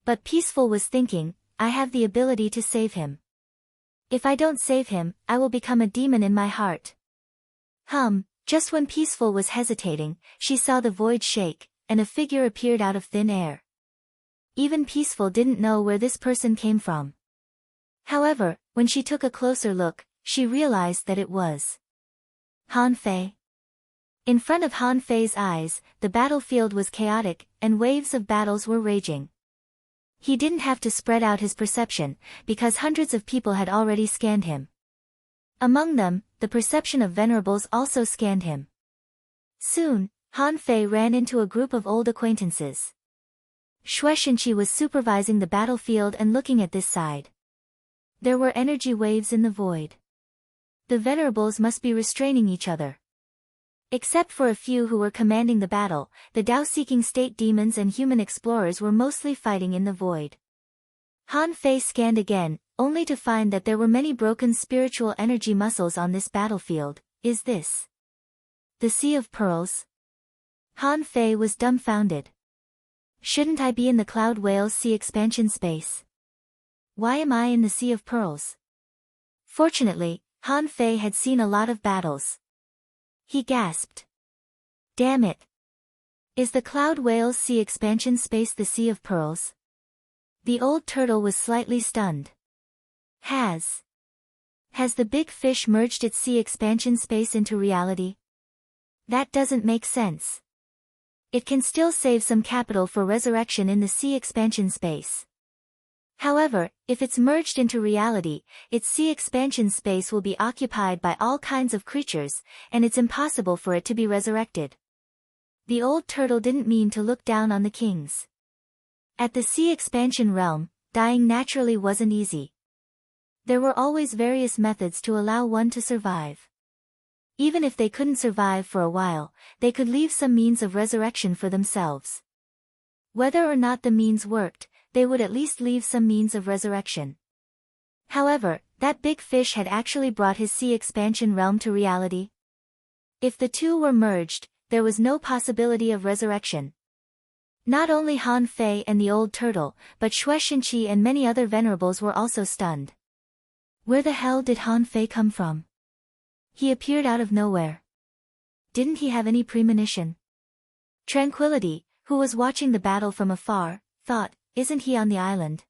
But Peaceful was thinking, I have the ability to save him. If I don't save him, I will become a demon in my heart. Just when Peaceful was hesitating, she saw the void shake, and a figure appeared out of thin air. Even Peaceful didn't know where this person came from. However, when she took a closer look, she realized that it was Han Fei. In front of Han Fei's eyes, the battlefield was chaotic, and waves of battles were raging. He didn't have to spread out his perception, because hundreds of people had already scanned him. Among them, the perception of venerables also scanned him. Soon, Han Fei ran into a group of old acquaintances. Shueishenqi was supervising the battlefield and looking at this side. There were energy waves in the void. The venerables must be restraining each other. Except for a few who were commanding the battle, the Tao-seeking state demons and human explorers were mostly fighting in the void. Han Fei scanned again, only to find that there were many broken spiritual energy muscles on this battlefield. Is this the Sea of Pearls? Han Fei was dumbfounded. Shouldn't I be in the Cloud Whale's sea expansion space? Why am I in the Sea of Pearls? Fortunately, Han Fei had seen a lot of battles. He gasped. Damn it! Is the Cloud Whale's sea expansion space the Sea of Pearls? The old turtle was slightly stunned. Has the big fish merged its sea expansion space into reality? That doesn't make sense. It can still save some capital for resurrection in the sea expansion space. However, if it's merged into reality, its sea expansion space will be occupied by all kinds of creatures, and it's impossible for it to be resurrected. The old turtle didn't mean to look down on the kings. At the sea expansion realm, dying naturally wasn't easy. There were always various methods to allow one to survive. Even if they couldn't survive for a while, they could leave some means of resurrection for themselves. Whether or not the means worked, they would at least leave some means of resurrection. However, that big fish had actually brought his sea expansion realm to reality. If the two were merged, there was no possibility of resurrection. Not only Han Fei and the old turtle, but Shueishenqi and many other venerables were also stunned. Where the hell did Han Fei come from? He appeared out of nowhere. Didn't he have any premonition? Tranquility, who was watching the battle from afar, thought, isn't he on the island?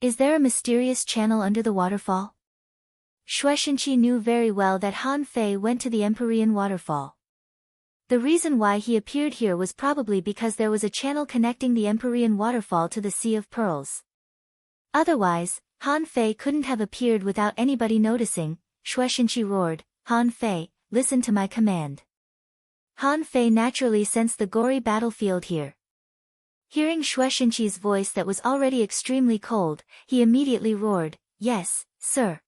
Is there a mysterious channel under the waterfall? Shueishenqi knew very well that Han Fei went to the Empyrean waterfall. The reason why he appeared here was probably because there was a channel connecting the Empyrean waterfall to the Sea of Pearls. Otherwise, Han Fei couldn't have appeared without anybody noticing. Shueishenqi roared, Han Fei, listen to my command. Han Fei naturally sensed the gory battlefield here. Hearing Shueishenqi's voice that was already extremely cold, he immediately roared, yes, sir.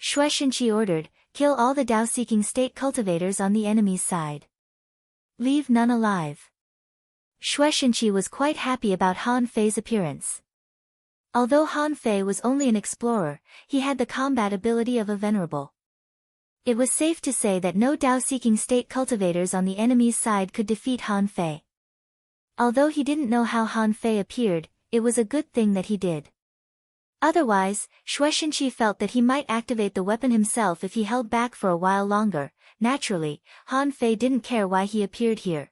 Shueishenqi ordered, kill all the Dao-seeking state cultivators on the enemy's side. Leave none alive. Shueishenqi was quite happy about Han Fei's appearance. Although Han Fei was only an explorer, he had the combat ability of a venerable. It was safe to say that no Dao-seeking state cultivators on the enemy's side could defeat Han Fei. Although he didn't know how Han Fei appeared, it was a good thing that he did. Otherwise, Shueishenqi felt that he might activate the weapon himself if he held back for a while longer. Naturally, Han Fei didn't care why he appeared here.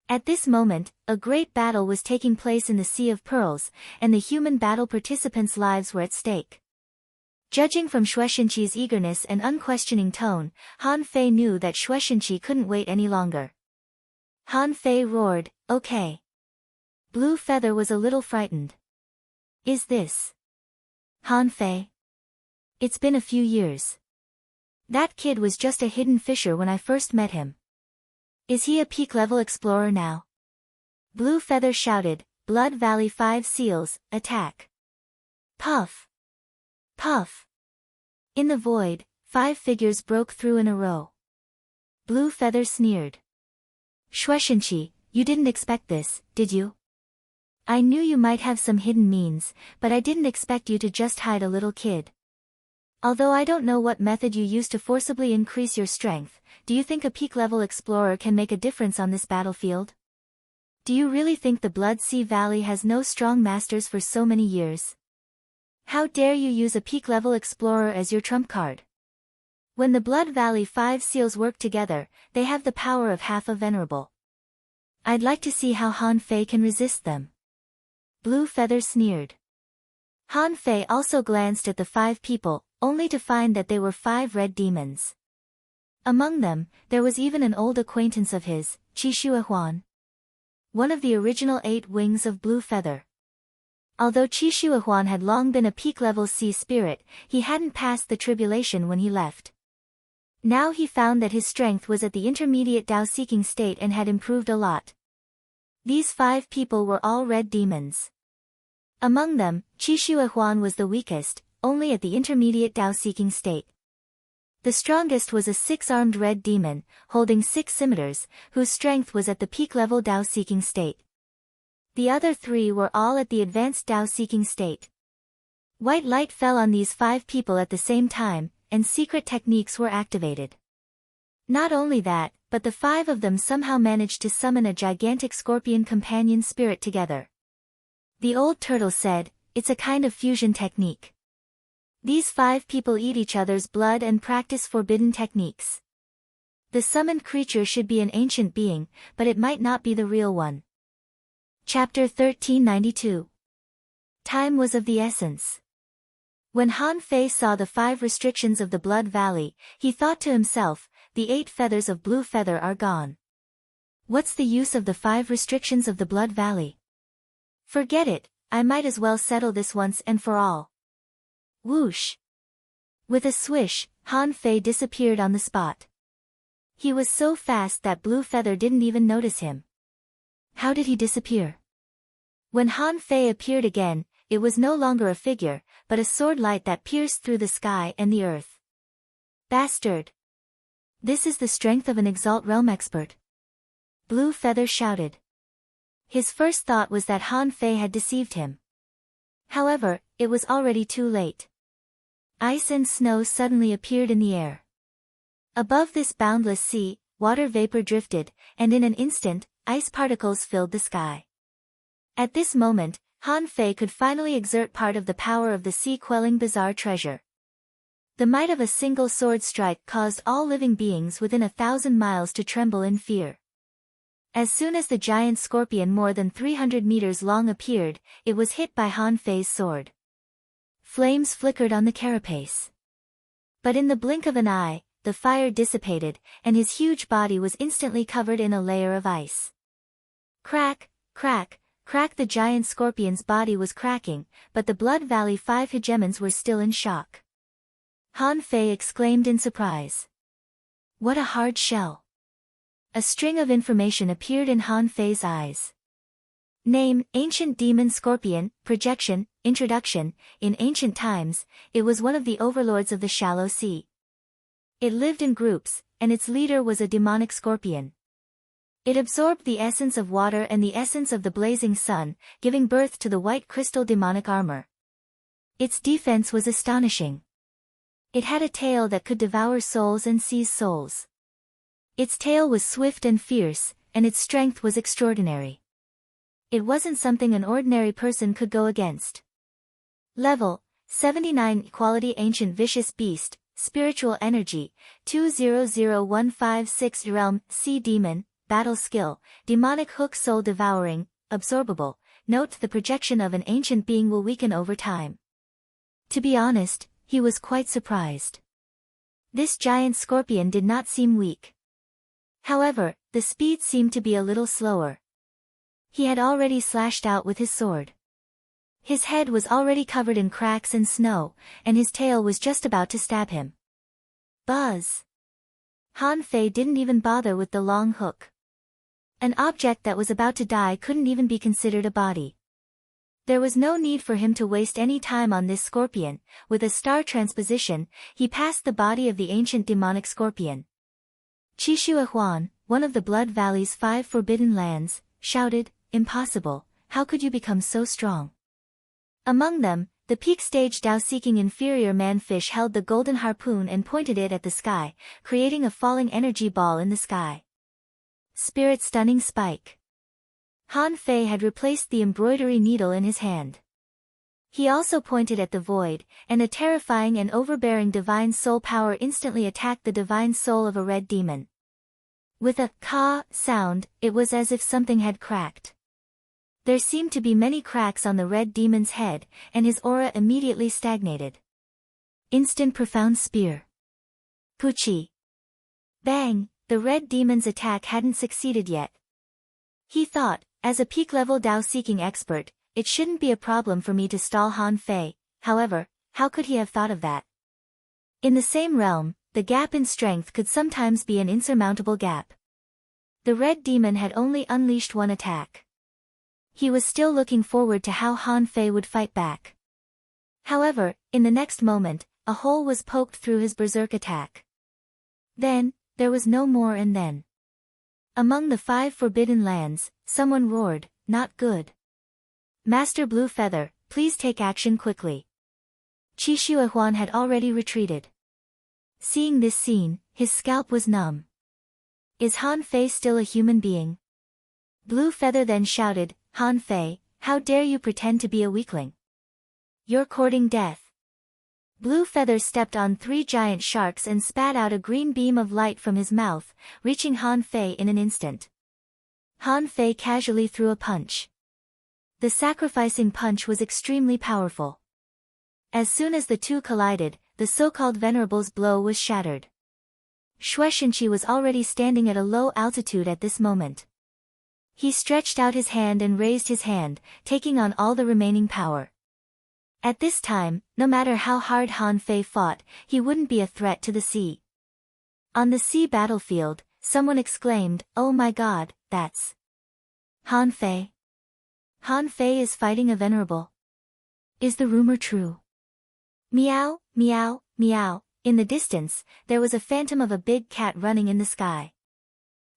At this moment, a great battle was taking place in the Sea of Pearls, and the human battle participants' lives were at stake. Judging from Shueishenqi's eagerness and unquestioning tone, Han Fei knew that Shueishenqi couldn't wait any longer. Han Fei roared, okay. Blue Feather was a little frightened. Is this Han Fei? It's been a few years. That kid was just a hidden fisher when I first met him. Is he a peak-level explorer now? Blue Feather shouted, Blood Valley 5 Seals, attack. Puff. Puff. In the void, 5 figures broke through in a row. Blue Feather sneered. Shueishenqi, you didn't expect this, did you? I knew you might have some hidden means, but I didn't expect you to just hide a little kid. Although I don't know what method you use to forcibly increase your strength, do you think a peak-level explorer can make a difference on this battlefield? Do you really think the Blood Sea Valley has no strong masters for so many years? How dare you use a peak-level explorer as your trump card? When the Blood Valley 5 seals work together, they have the power of half a venerable. I'd like to see how Han Fei can resist them. Blue Feather sneered. Han Fei also glanced at the 5 people, only to find that they were 5 red demons. Among them, there was even an old acquaintance of his, Qixue Huan. One of the original 8 wings of Blue Feather. Although Qixue Huan had long been a peak-level sea spirit, he hadn't passed the tribulation when he left. Now he found that his strength was at the intermediate Dao-seeking state and had improved a lot. These 5 people were all red demons. Among them, Qixue Huan was the weakest, only at the intermediate Dao-seeking state. The strongest was a 6-armed red demon, holding 6 scimitars, whose strength was at the peak-level Dao-seeking state. The other 3 were all at the advanced Dao-seeking state. White light fell on these 5 people at the same time, and secret techniques were activated. Not only that, but the 5 of them somehow managed to summon a gigantic scorpion companion spirit together. The old turtle said, it's a kind of fusion technique. These 5 people eat each other's blood and practice forbidden techniques. The summoned creature should be an ancient being, but it might not be the real one. Chapter 1392. Time was of the essence. When Han Fei saw the 5 restrictions of the Blood Valley, he thought to himself, the 8 feathers of Blue Feather are gone. What's the use of the 5 restrictions of the Blood Valley? Forget it, I might as well settle this once and for all. Whoosh! With a swish, Han Fei disappeared on the spot. He was so fast that Blue Feather didn't even notice him. How did he disappear? When Han Fei appeared again, it was no longer a figure, but a sword light that pierced through the sky and the earth. Bastard! This is the strength of an Exalt Realm expert. Blue Feather shouted. His first thought was that Han Fei had deceived him. However, it was already too late. Ice and snow suddenly appeared in the air. Above this boundless sea, water vapor drifted, and in an instant, ice particles filled the sky. At this moment, Han Fei could finally exert part of the power of the sea-quelling bizarre treasure. The might of a single sword strike caused all living beings within 1,000 miles to tremble in fear. As soon as the giant scorpion more than 300 meters long appeared, it was hit by Han Fei's sword. Flames flickered on the carapace. But in the blink of an eye, the fire dissipated, and his huge body was instantly covered in a layer of ice. Crack, crack, Crack. The giant scorpion's body was cracking, but the Blood Valley 5 hegemons were still in shock. Han Fei exclaimed in surprise. What a hard shell. A string of information appeared in Han Fei's eyes. Name, Ancient Demon Scorpion, Projection, Introduction. In ancient times, it was one of the overlords of the shallow sea. It lived in groups, and its leader was a demonic scorpion. It absorbed the essence of water and the essence of the blazing sun, giving birth to the white crystal demonic armor. Its defense was astonishing. It had a tail that could devour souls and seize souls. Its tail was swift and fierce, and its strength was extraordinary. It wasn't something an ordinary person could go against. Level 79. Quality Ancient Vicious Beast, Spiritual Energy, 200156. Realm, Sea Demon. Battle Skill, Demonic Hook. Soul Devouring, Absorbable. Note: the projection of an ancient being will weaken over time. To be honest, he was quite surprised. This giant scorpion did not seem weak. However, the speed seemed to be a little slower. He had already slashed out with his sword. His head was already covered in cracks and snow, and his tail was just about to stab him. Buzz! Han Fei didn't even bother with the long hook. An object that was about to die couldn't even be considered a body. There was no need for him to waste any time on this scorpion. With a star transposition, he passed the body of the ancient demonic scorpion. Qixue Huan, one of the Blood Valley's 5 forbidden lands, shouted, Impossible, how could you become so strong? Among them, the peak stage Dao-seeking inferior man-fish held the golden harpoon and pointed it at the sky, creating a falling energy ball in the sky. Spirit Stunning Spike. Han Fei had replaced the embroidery needle in his hand. He also pointed at the void, and a terrifying and overbearing divine soul power instantly attacked the divine soul of a red demon. With a "ka" sound, it was as if something had cracked. There seemed to be many cracks on the red demon's head, and his aura immediately stagnated. Instant Profound Spear. Puchi. Bang! The red demon's attack hadn't succeeded yet. He thought, as a peak-level Dao-seeking expert, it shouldn't be a problem for me to stall Han Fei. However, how could he have thought of that? In the same realm, the gap in strength could sometimes be an insurmountable gap. The red demon had only unleashed one attack. He was still looking forward to how Han Fei would fight back. However, in the next moment, a hole was poked through his berserk attack. Then, there was no more and then. Among the 5 forbidden lands, someone roared, Not good. Master Blue Feather, please take action quickly. Qixue Huan had already retreated. Seeing this scene, his scalp was numb. Is Han Fei still a human being? Blue Feather then shouted, Han Fei, how dare you pretend to be a weakling? You're courting death. Blue Feather stepped on 3 giant sharks and spat out a green beam of light from his mouth, reaching Han Fei in an instant. Han Fei casually threw a punch. The sacrificing punch was extremely powerful. As soon as the two collided, the so-called Venerable's blow was shattered. Shueishenqi was already standing at a low altitude at this moment. He stretched out his hand and raised his hand, taking on all the remaining power. At this time, no matter how hard Han Fei fought, he wouldn't be a threat to the sea. On the sea battlefield, someone exclaimed, Oh my god, that's Han Fei. Han Fei is fighting a venerable. Is the rumor true? Meow, meow, meow. In the distance, there was a phantom of a big cat running in the sky.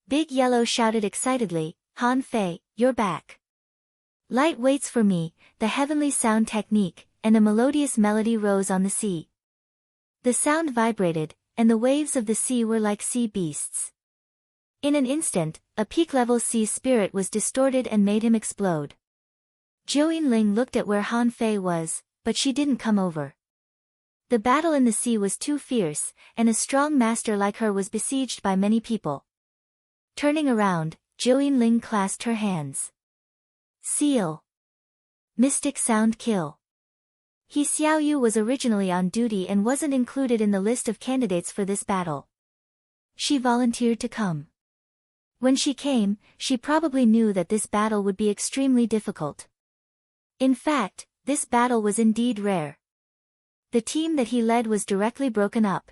Big Yellow shouted excitedly, Han Fei, you're back. Light waits for me, the heavenly sound technique, and a melodious melody rose on the sea. The sound vibrated, and the waves of the sea were like sea beasts. In an instant, a peak-level sea spirit was distorted and made him explode. Zhou Yinling looked at where Han Fei was, but she didn't come over. The battle in the sea was too fierce, and a strong master like her was besieged by many people. Turning around, Zhou Yinling clasped her hands. Seal. Mystic Sound Kill. He Xiaoyu was originally on duty and wasn't included in the list of candidates for this battle. She volunteered to come. When she came, she probably knew that this battle would be extremely difficult. In fact, this battle was indeed rare. The team that he led was directly broken up.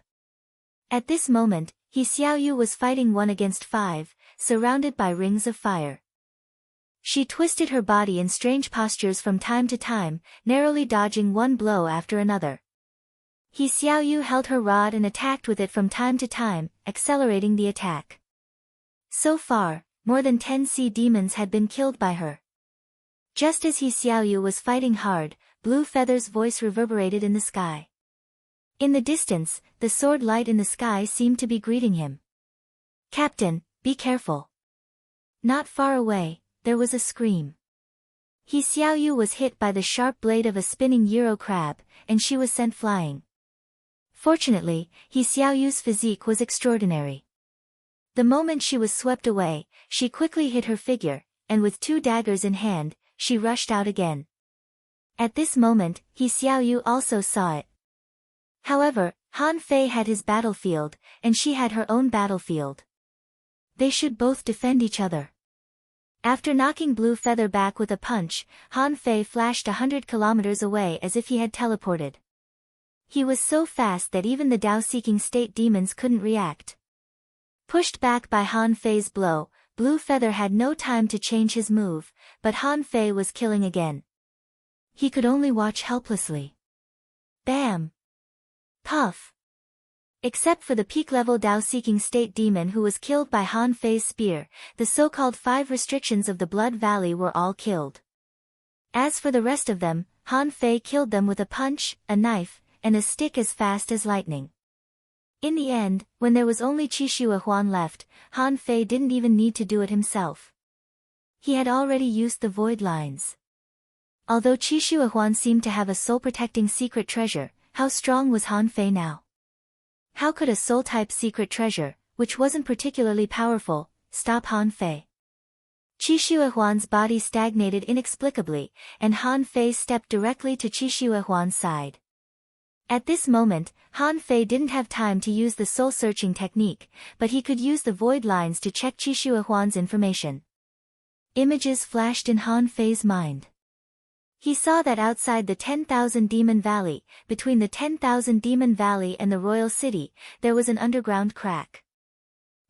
At this moment, He Xiaoyu was fighting 1 against 5, surrounded by rings of fire. She twisted her body in strange postures from time to time, narrowly dodging one blow after another. He Xiaoyu held her rod and attacked with it from time to time, accelerating the attack. So far, more than 10 sea demons had been killed by her. Just as He Xiaoyu was fighting hard, Blue Feather's voice reverberated in the sky. In the distance, the sword light in the sky seemed to be greeting him. "Captain, be careful." Not far away, there was a scream. He Xiaoyu was hit by the sharp blade of a spinning Euro crab, and she was sent flying. Fortunately, He Xiaoyu's physique was extraordinary. The moment she was swept away, she quickly hid her figure, and with 2 daggers in hand, she rushed out again. At this moment, He Xiaoyu also saw it. However, Han Fei had his battlefield, and she had her own battlefield. They should both defend each other. After knocking Blue Feather back with a punch, Han Fei flashed 100 kilometers away as if he had teleported. He was so fast that even the Dao-seeking state demons couldn't react. Pushed back by Han Fei's blow, Blue Feather had no time to change his move, but Han Fei was killing again. He could only watch helplessly. Bam! Puff! Except for the peak-level Dao-seeking state demon who was killed by Han Fei's spear, the so-called 5 restrictions of the Blood Valley were all killed. As for the rest of them, Han Fei killed them with a punch, a knife, and a stick as fast as lightning. In the end, when there was only Qixue Huan left, Han Fei didn't even need to do it himself. He had already used the void lines. Although Qixue Huan seemed to have a soul-protecting secret treasure, how strong was Han Fei now? How could a soul-type secret treasure, which wasn't particularly powerful, stop Han Fei? Qixue Huan's body stagnated inexplicably, and Han Fei stepped directly to Qixue Huan's side. At this moment, Han Fei didn't have time to use the soul-searching technique, but he could use the void lines to check Qixue Huan's information. Images flashed in Han Fei's mind. He saw that outside the 10,000 Demon Valley, between the 10,000 Demon Valley and the Royal City, there was an underground crack.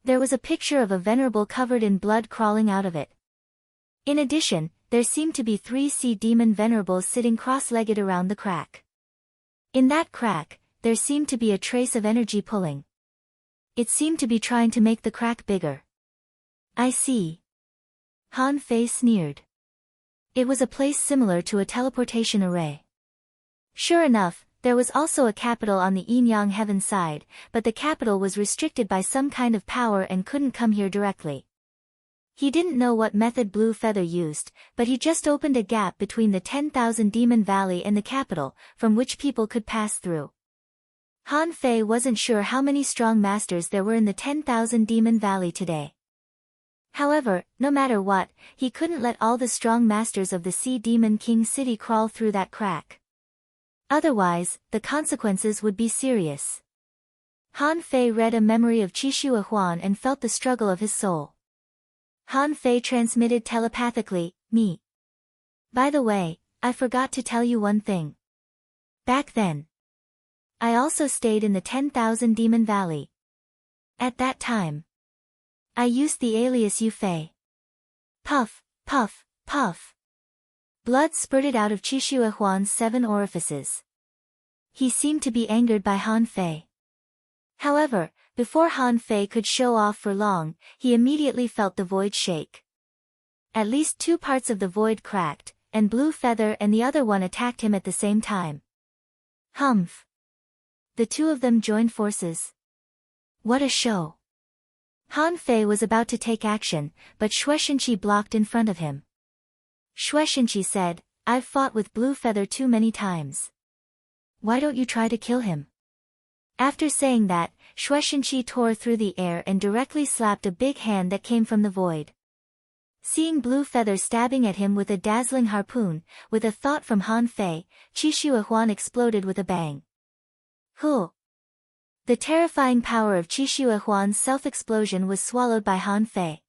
There was a picture of a venerable covered in blood crawling out of it. In addition, there seemed to be 3 sea demon venerables sitting cross-legged around the crack. In that crack, there seemed to be a trace of energy pulling. It seemed to be trying to make the crack bigger. "I see." Han Fei sneered. It was a place similar to a teleportation array. Sure enough, there was also a capital on the Yin-Yang Heaven side, but the capital was restricted by some kind of power and couldn't come here directly. He didn't know what method Blue Feather used, but he just opened a gap between the 10,000 Demon Valley and the capital, from which people could pass through. Han Fei wasn't sure how many strong masters there were in the 10,000 Demon Valley today. However, no matter what, he couldn't let all the strong masters of the Sea Demon King City crawl through that crack. Otherwise, the consequences would be serious. Han Fei read a memory of Qixue Huan and felt the struggle of his soul. Han Fei transmitted telepathically, "Me. By the way, I forgot to tell you one thing. Back then, I also stayed in the 10,000 Demon Valley. At that time, I used the alias Yu Fei." Puff, puff, puff. Blood spurted out of Qixue Huan's 7 orifices. He seemed to be angered by Han Fei. However, before Han Fei could show off for long, he immediately felt the void shake. At least 2 parts of the void cracked, and Blue Feather and the other one attacked him at the same time. Humph! The 2 of them joined forces. What a show! Han Fei was about to take action, but Shueishenqi blocked in front of him. Shueishenqi said, "I've fought with Blue Feather too many times. Why don't you try to kill him?" After saying that, Shueishenqi tore through the air and directly slapped a big hand that came from the void. Seeing Blue Feather stabbing at him with a dazzling harpoon, with a thought from Han Fei, Qixue Huan exploded with a bang. Huh! The terrifying power of Qixue Huan's self-explosion was swallowed by Han Fei.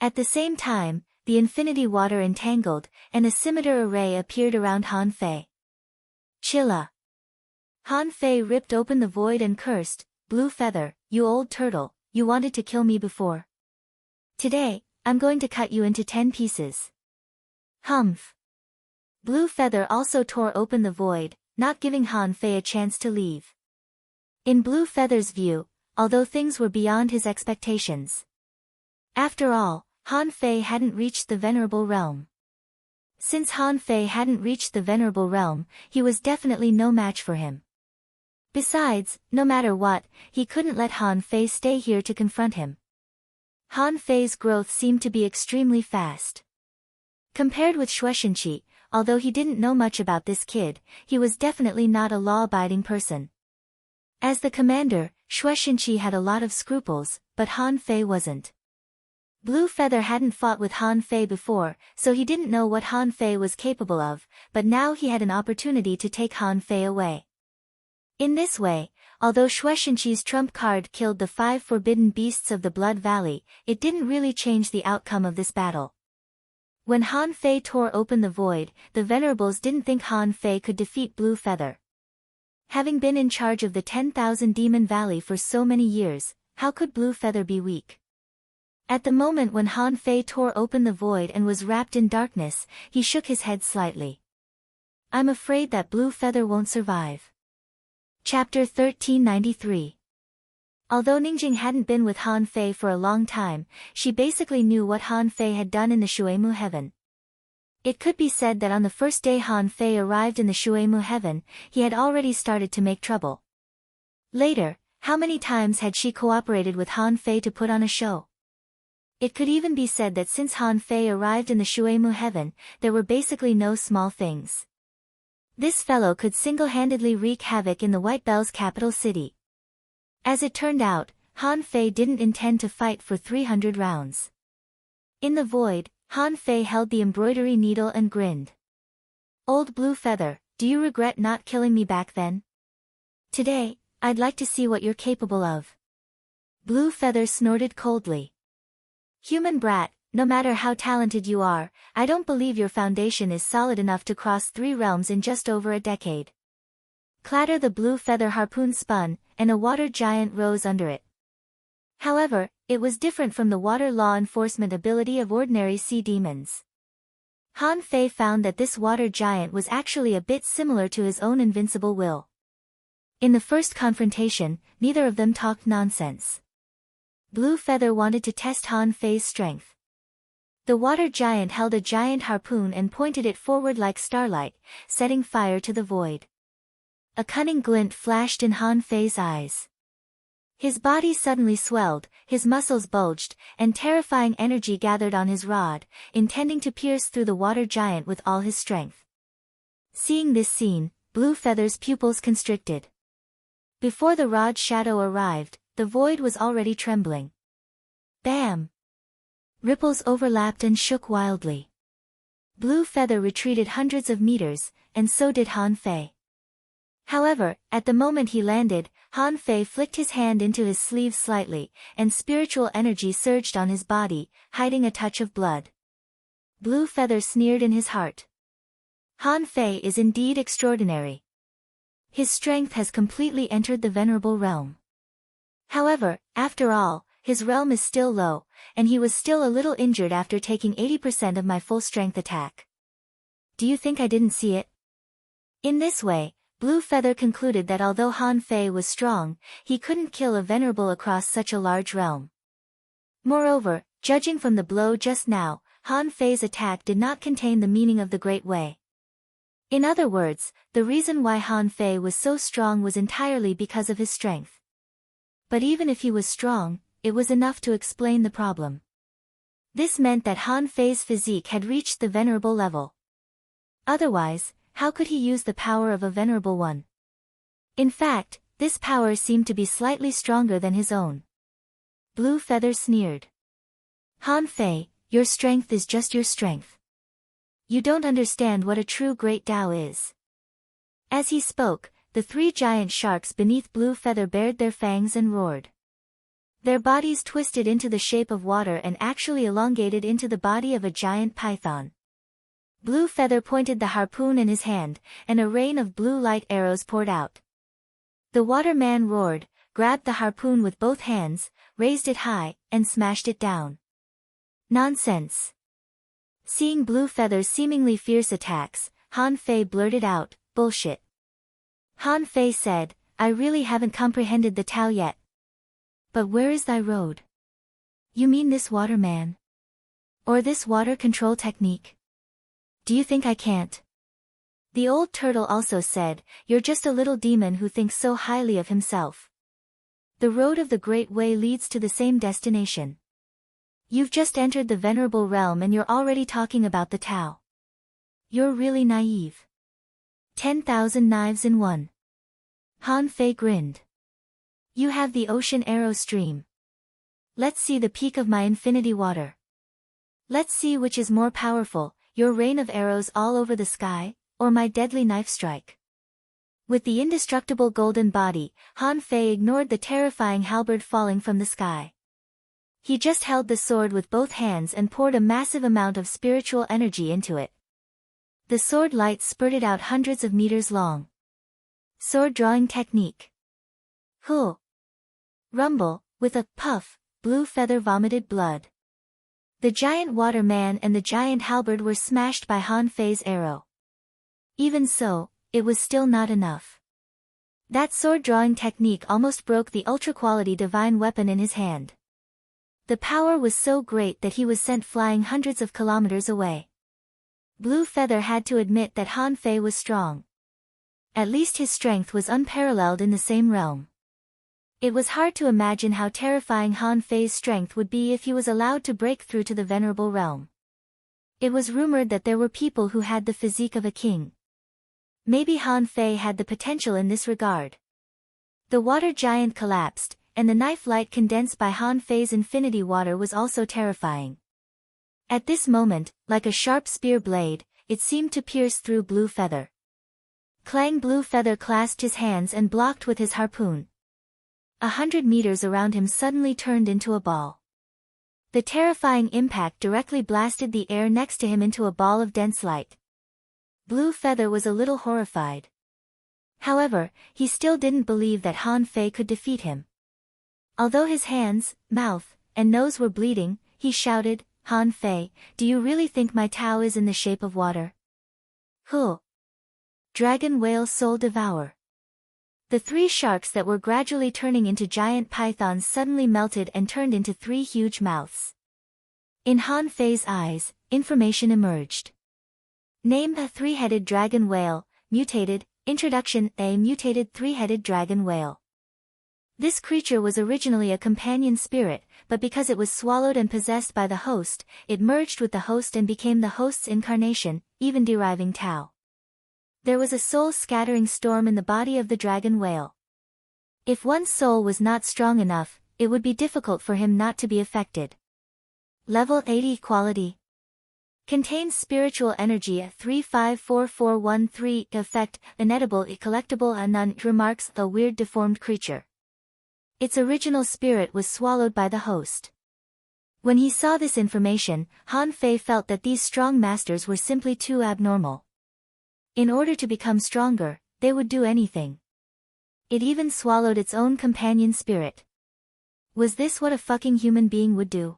At the same time, the infinity water entangled, and a scimitar array appeared around Han Fei. Chilla. Han Fei ripped open the void and cursed, "Blue Feather, you old turtle, you wanted to kill me before. Today, I'm going to cut you into 10 pieces." Humph. Blue Feather also tore open the void, not giving Han Fei a chance to leave. In Blue Feather's view, although things were beyond his expectations. After all, Han Fei hadn't reached the Venerable Realm. Since Han Fei hadn't reached the Venerable Realm, he was definitely no match for him. Besides, no matter what, he couldn't let Han Fei stay here to confront him. Han Fei's growth seemed to be extremely fast. Compared with Shueishenqi, although he didn't know much about this kid, he was definitely not a law-abiding person. As the commander, Shueishenqi had a lot of scruples, but Han Fei wasn't. Blue Feather hadn't fought with Han Fei before, so he didn't know what Han Fei was capable of, but now he had an opportunity to take Han Fei away. In this way, although Shueishenqi's trump card killed the 5 forbidden beasts of the Blood Valley, it didn't really change the outcome of this battle. When Han Fei tore open the void, the Venerables didn't think Han Fei could defeat Blue Feather. Having been in charge of the 10,000 Demon Valley for so many years, how could Blue Feather be weak? At the moment when Han Fei tore open the void and was wrapped in darkness, he shook his head slightly. "I'm afraid that Blue Feather won't survive." Chapter 1393. Although Ningjing hadn't been with Han Fei for a long time, she basically knew what Han Fei had done in the Shuemu Heaven. It could be said that on the first day Han Fei arrived in the Shuemu Heaven, he had already started to make trouble. Later, how many times had she cooperated with Han Fei to put on a show? It could even be said that since Han Fei arrived in the Shuemu Heaven, there were basically no small things. This fellow could single-handedly wreak havoc in the White Bell's capital city. As it turned out, Han Fei didn't intend to fight for 300 rounds. In the void, Han Fei held the embroidery needle and grinned. "Old Blue Feather, do you regret not killing me back then? Today, I'd like to see what you're capable of." Blue Feather snorted coldly. "Human brat, no matter how talented you are, I don't believe your foundation is solid enough to cross 3 realms in just over a decade." Clatter, the Blue Feather harpoon spun, and a water giant rose under it. However, it was different from the water law enforcement ability of ordinary sea demons. Han Fei found that this water giant was actually a bit similar to his own invincible will. In the first confrontation, neither of them talked nonsense. Blue Feather wanted to test Han Fei's strength. The water giant held a giant harpoon and pointed it forward like starlight, setting fire to the void. A cunning glint flashed in Han Fei's eyes. His body suddenly swelled, his muscles bulged, and terrifying energy gathered on his rod, intending to pierce through the water giant with all his strength. Seeing this scene, Blue Feather's pupils constricted. Before the rod's shadow arrived, the void was already trembling. Bam! Ripples overlapped and shook wildly. Blue Feather retreated hundreds of meters, and so did Han Fei. However, at the moment he landed, Han Fei flicked his hand into his sleeve slightly, and spiritual energy surged on his body, hiding a touch of blood. Blue Feather sneered in his heart. Han Fei is indeed extraordinary. His strength has completely entered the Venerable Realm. However, after all, his realm is still low, and he was still a little injured after taking 80% of my full strength attack. Do you think I didn't see it? In this way, Blue Feather concluded that although Han Fei was strong, he couldn't kill a venerable across such a large realm. Moreover, judging from the blow just now, Han Fei's attack did not contain the meaning of the Great Way. In other words, the reason why Han Fei was so strong was entirely because of his strength. But even if he was strong, it was enough to explain the problem. This meant that Han Fei's physique had reached the venerable level. Otherwise, how could he use the power of a venerable one? In fact, this power seemed to be slightly stronger than his own. Blue Feather sneered. Han Fei, your strength is just your strength. You don't understand what a true great Tao is. As he spoke, the 3 giant sharks beneath Blue Feather bared their fangs and roared. Their bodies twisted into the shape of water and actually elongated into the body of a giant python. Blue Feather pointed the harpoon in his hand, and a rain of blue light arrows poured out. The waterman roared, grabbed the harpoon with both hands, raised it high, and smashed it down. Nonsense. Seeing Blue Feather's seemingly fierce attacks, Han Fei blurted out, bullshit. Han Fei said, I really haven't comprehended the Tao yet. But where is thy road? You mean this waterman? Or this water control technique? Do you think I can't? The old turtle also said, you're just a little demon who thinks so highly of himself. The road of the Great Way leads to the same destination. You've just entered the venerable realm and you're already talking about the Tao. You're really naive. 10,000 knives in one. Han Fei grinned. You have the ocean arrow stream. Let's see the peak of my infinity water. Let's see which is more powerful, your rain of arrows all over the sky, or my deadly knife strike. With the indestructible golden body, Han Fei ignored the terrifying halberd falling from the sky. He just held the sword with both hands and poured a massive amount of spiritual energy into it. The sword light spurted out hundreds of meters long. Sword drawing technique. Huh. Rumble, with a puff, Blue Feather vomited blood. The giant waterman and the giant halberd were smashed by Han Fei's arrow. Even so, it was still not enough. That sword-drawing technique almost broke the ultra-quality divine weapon in his hand. The power was so great that he was sent flying hundreds of kilometers away. Blue Feather had to admit that Han Fei was strong. At least his strength was unparalleled in the same realm. It was hard to imagine how terrifying Han Fei's strength would be if he was allowed to break through to the venerable realm. It was rumored that there were people who had the physique of a king. Maybe Han Fei had the potential in this regard. The water giant collapsed, and the knife light condensed by Han Fei's infinity water was also terrifying. At this moment, like a sharp spear blade, it seemed to pierce through Blue Feather. Clang! Blue Feather clasped his hands and blocked with his harpoon. 100 meters around him suddenly turned into a ball. The terrifying impact directly blasted the air next to him into a ball of dense light. Blue Feather was a little horrified. However, he still didn't believe that Han Fei could defeat him. Although his hands, mouth, and nose were bleeding, he shouted, Han Fei, do you really think my Tao is in the shape of water? Huh. Dragon Whale Soul Devour. The three sharks that were gradually turning into giant pythons suddenly melted and turned into three huge mouths. In Han Fei's eyes, information emerged. Name: a three-headed dragon whale, mutated, introduction: a mutated three-headed dragon whale. This creature was originally a companion spirit, but because it was swallowed and possessed by the host, it merged with the host and became the host's incarnation, even deriving Tao. There was a soul-scattering storm in the body of the dragon whale. If one's soul was not strong enough, it would be difficult for him not to be affected. Level 80 Quality. Contains spiritual energy. 354413 Effect: inedible, collectible, none. Remarks: a weird deformed creature. Its original spirit was swallowed by the host. When he saw this information, Han Fei felt that these strong masters were simply too abnormal. In order to become stronger, they would do anything. It even swallowed its own companion spirit. Was this what a fucking human being would do?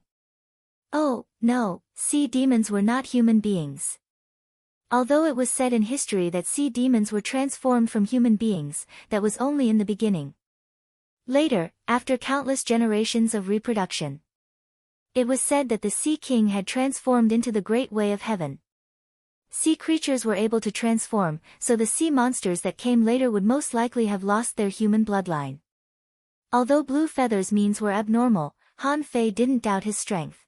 Oh, no, sea demons were not human beings. Although it was said in history that sea demons were transformed from human beings, that was only in the beginning. Later, after countless generations of reproduction, it was said that the Sea King had transformed into the Great Way of Heaven. Sea creatures were able to transform, so the sea monsters that came later would most likely have lost their human bloodline. Although Blue Feather's means were abnormal, Han Fei didn't doubt his strength.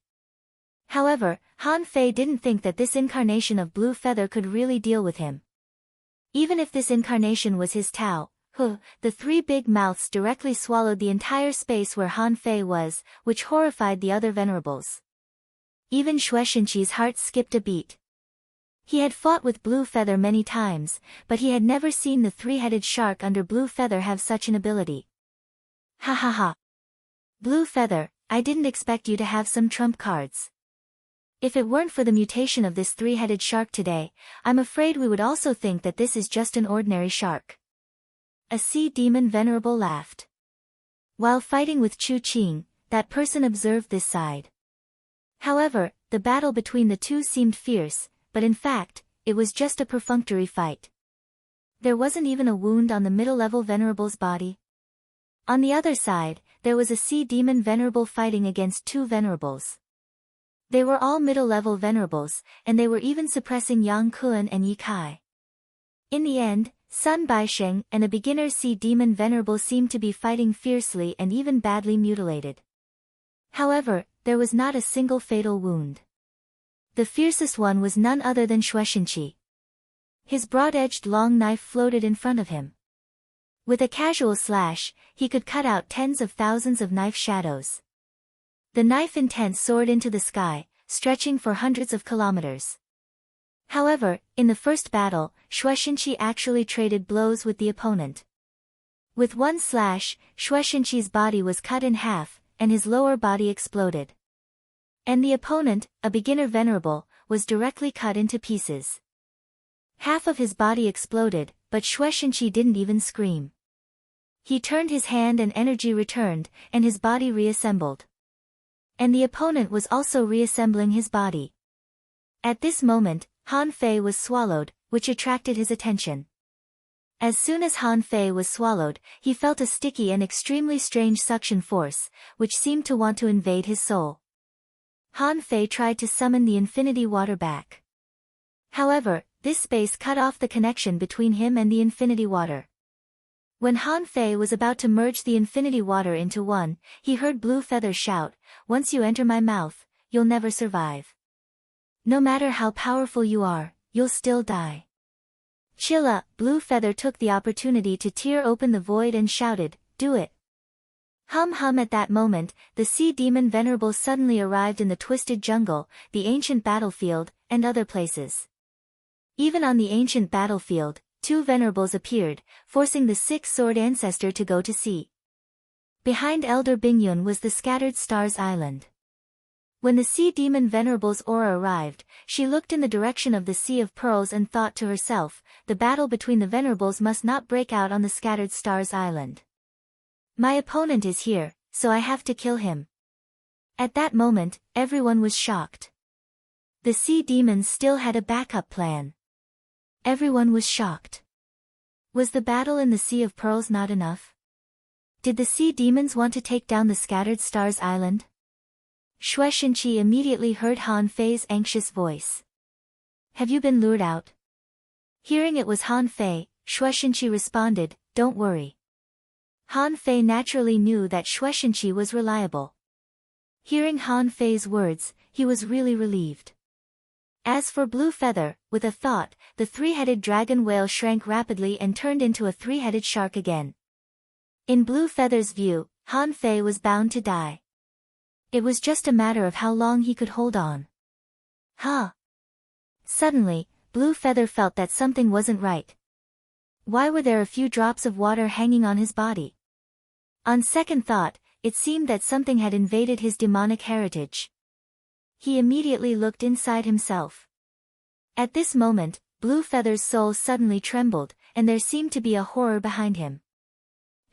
However, Han Fei didn't think that this incarnation of Blue Feather could really deal with him. Even if this incarnation was his Tao, the three big mouths directly swallowed the entire space where Han Fei was, which horrified the other venerables. Even Xuexinqi's heart skipped a beat. He had fought with Blue Feather many times, but he had never seen the three-headed shark under Blue Feather have such an ability. Ha ha ha. Blue Feather, I didn't expect you to have some trump cards. If it weren't for the mutation of this three-headed shark today, I'm afraid we would also think that this is just an ordinary shark. A sea demon venerable laughed. While fighting with Chu Qing, that person observed this side. However, the battle between the two seemed fierce, but in fact, it was just a perfunctory fight. There wasn't even a wound on the middle-level venerable's body. On the other side, there was a sea demon venerable fighting against two venerables. They were all middle-level venerables, and they were even suppressing Yang Kuan and Yi Kai. In the end, Sun Baisheng and a beginner sea demon venerable seemed to be fighting fiercely and even badly mutilated. However, there was not a single fatal wound. The fiercest one was none other than Shueishenqi. His broad-edged long knife floated in front of him. With a casual slash, he could cut out tens of thousands of knife shadows. The knife intent soared into the sky, stretching for hundreds of kilometers. However, in the first battle, Shueishenqi actually traded blows with the opponent. With one slash, Shueishenqi's body was cut in half, and his lower body exploded. And the opponent, a beginner venerable, was directly cut into pieces. Half of his body exploded, but Shueishenqi didn't even scream. He turned his hand and energy returned, and his body reassembled. And the opponent was also reassembling his body. At this moment, Han Fei was swallowed, which attracted his attention. As soon as Han Fei was swallowed, he felt a sticky and extremely strange suction force, which seemed to want to invade his soul. Han Fei tried to summon the infinity water back. However, this space cut off the connection between him and the infinity water. When Han Fei was about to merge the infinity water into one, he heard Blue Feather shout, "Once you enter my mouth, you'll never survive. No matter how powerful you are, you'll still die." Chilla, Blue Feather took the opportunity to tear open the void and shouted, "Do it." Hum. At that moment, the sea demon venerable suddenly arrived in the twisted jungle, the ancient battlefield, and other places. Even on the ancient battlefield, two venerables appeared, forcing the six-sword ancestor to go to sea. Behind Elder Bingyun was the Scattered Stars Island. When the sea demon venerable's aura arrived, she looked in the direction of the Sea of Pearls and thought to herself, the battle between the venerables must not break out on the Scattered Stars Island. My opponent is here, so I have to kill him. At that moment, everyone was shocked. The sea demons still had a backup plan. Everyone was shocked. Was the battle in the Sea of Pearls not enough? Did the sea demons want to take down the Scattered Stars Island? Shueishenqi immediately heard Han Fei's anxious voice. "Have you been lured out?" Hearing it was Han Fei, Shueishenqi responded, "Don't worry." Han Fei naturally knew that Shueishenqi was reliable. Hearing Han Fei's words, he was really relieved. As for Blue Feather, with a thought, the three-headed dragon whale shrank rapidly and turned into a three-headed shark again. In Blue Feather's view, Han Fei was bound to die. It was just a matter of how long he could hold on. Suddenly, Blue Feather felt that something wasn't right. Why were there a few drops of water hanging on his body? On second thought, it seemed that something had invaded his demonic heritage. He immediately looked inside himself. At this moment, Blue Feather's soul suddenly trembled, and there seemed to be a horror behind him.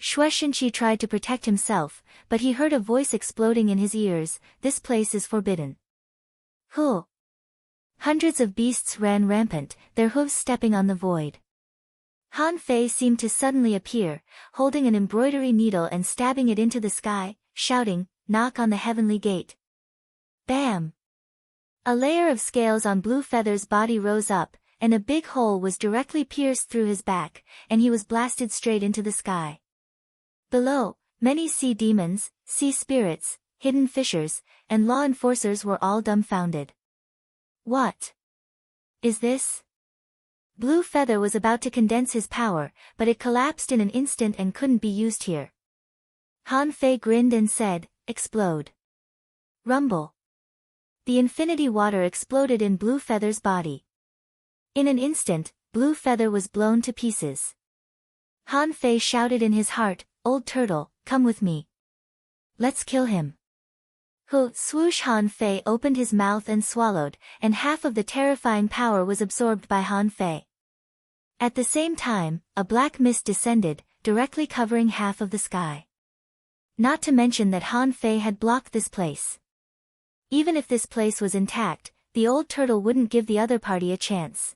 Shueishenqi tried to protect himself, but he heard a voice exploding in his ears, "This place is forbidden." Huh! Hundreds of beasts ran rampant, their hooves stepping on the void. Han Fei seemed to suddenly appear, holding an embroidery needle and stabbing it into the sky, shouting, "Knock on the heavenly gate." Bam! A layer of scales on Blue Feather's body rose up, and a big hole was directly pierced through his back, and he was blasted straight into the sky. Below, many sea demons, sea spirits, hidden fishers, and law enforcers were all dumbfounded. What is this? Blue Feather was about to condense his power, but it collapsed in an instant and couldn't be used here. Han Fei grinned and said, "Explode." Rumble. The infinity water exploded in Blue Feather's body. In an instant, Blue Feather was blown to pieces. Han Fei shouted in his heart, "Old turtle, come with me." Let's kill him. Swoosh! Han Fei opened his mouth and swallowed, and half of the terrifying power was absorbed by Han Fei. At the same time, a black mist descended, directly covering half of the sky. Not to mention that Han Fei had blocked this place. Even if this place was intact, the old turtle wouldn't give the other party a chance.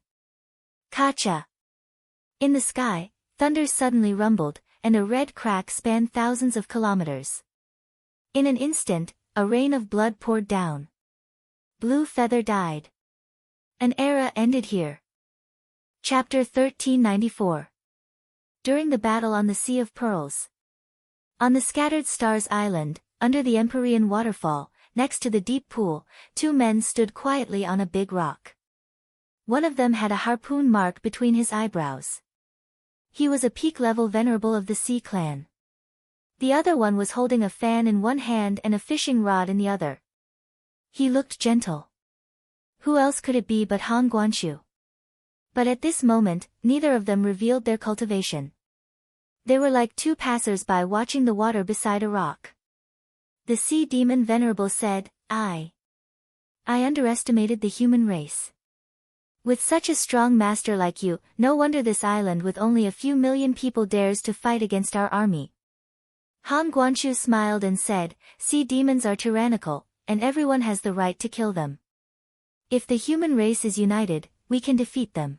Kacha! In the sky, thunder suddenly rumbled, and a red crack spanned thousands of kilometers. In an instant, a rain of blood poured down. Blue Feather died. An era ended here. Chapter 1394. During the battle on the Sea of Pearls. On the Scattered Stars Island, under the Empyrean waterfall, next to the deep pool, two men stood quietly on a big rock. One of them had a harpoon mark between his eyebrows. He was a peak-level venerable of the Sea clan. The other one was holding a fan in one hand and a fishing rod in the other. He looked gentle. Who else could it be but Han Guanshu? But at this moment, neither of them revealed their cultivation. They were like two passers-by watching the water beside a rock. The Sea Demon Venerable said, I underestimated the human race. With such a strong master like you, no wonder this island with only a few million people dares to fight against our army. Han Guanshu smiled and said, Sea demons are tyrannical, and everyone has the right to kill them. If the human race is united, we can defeat them.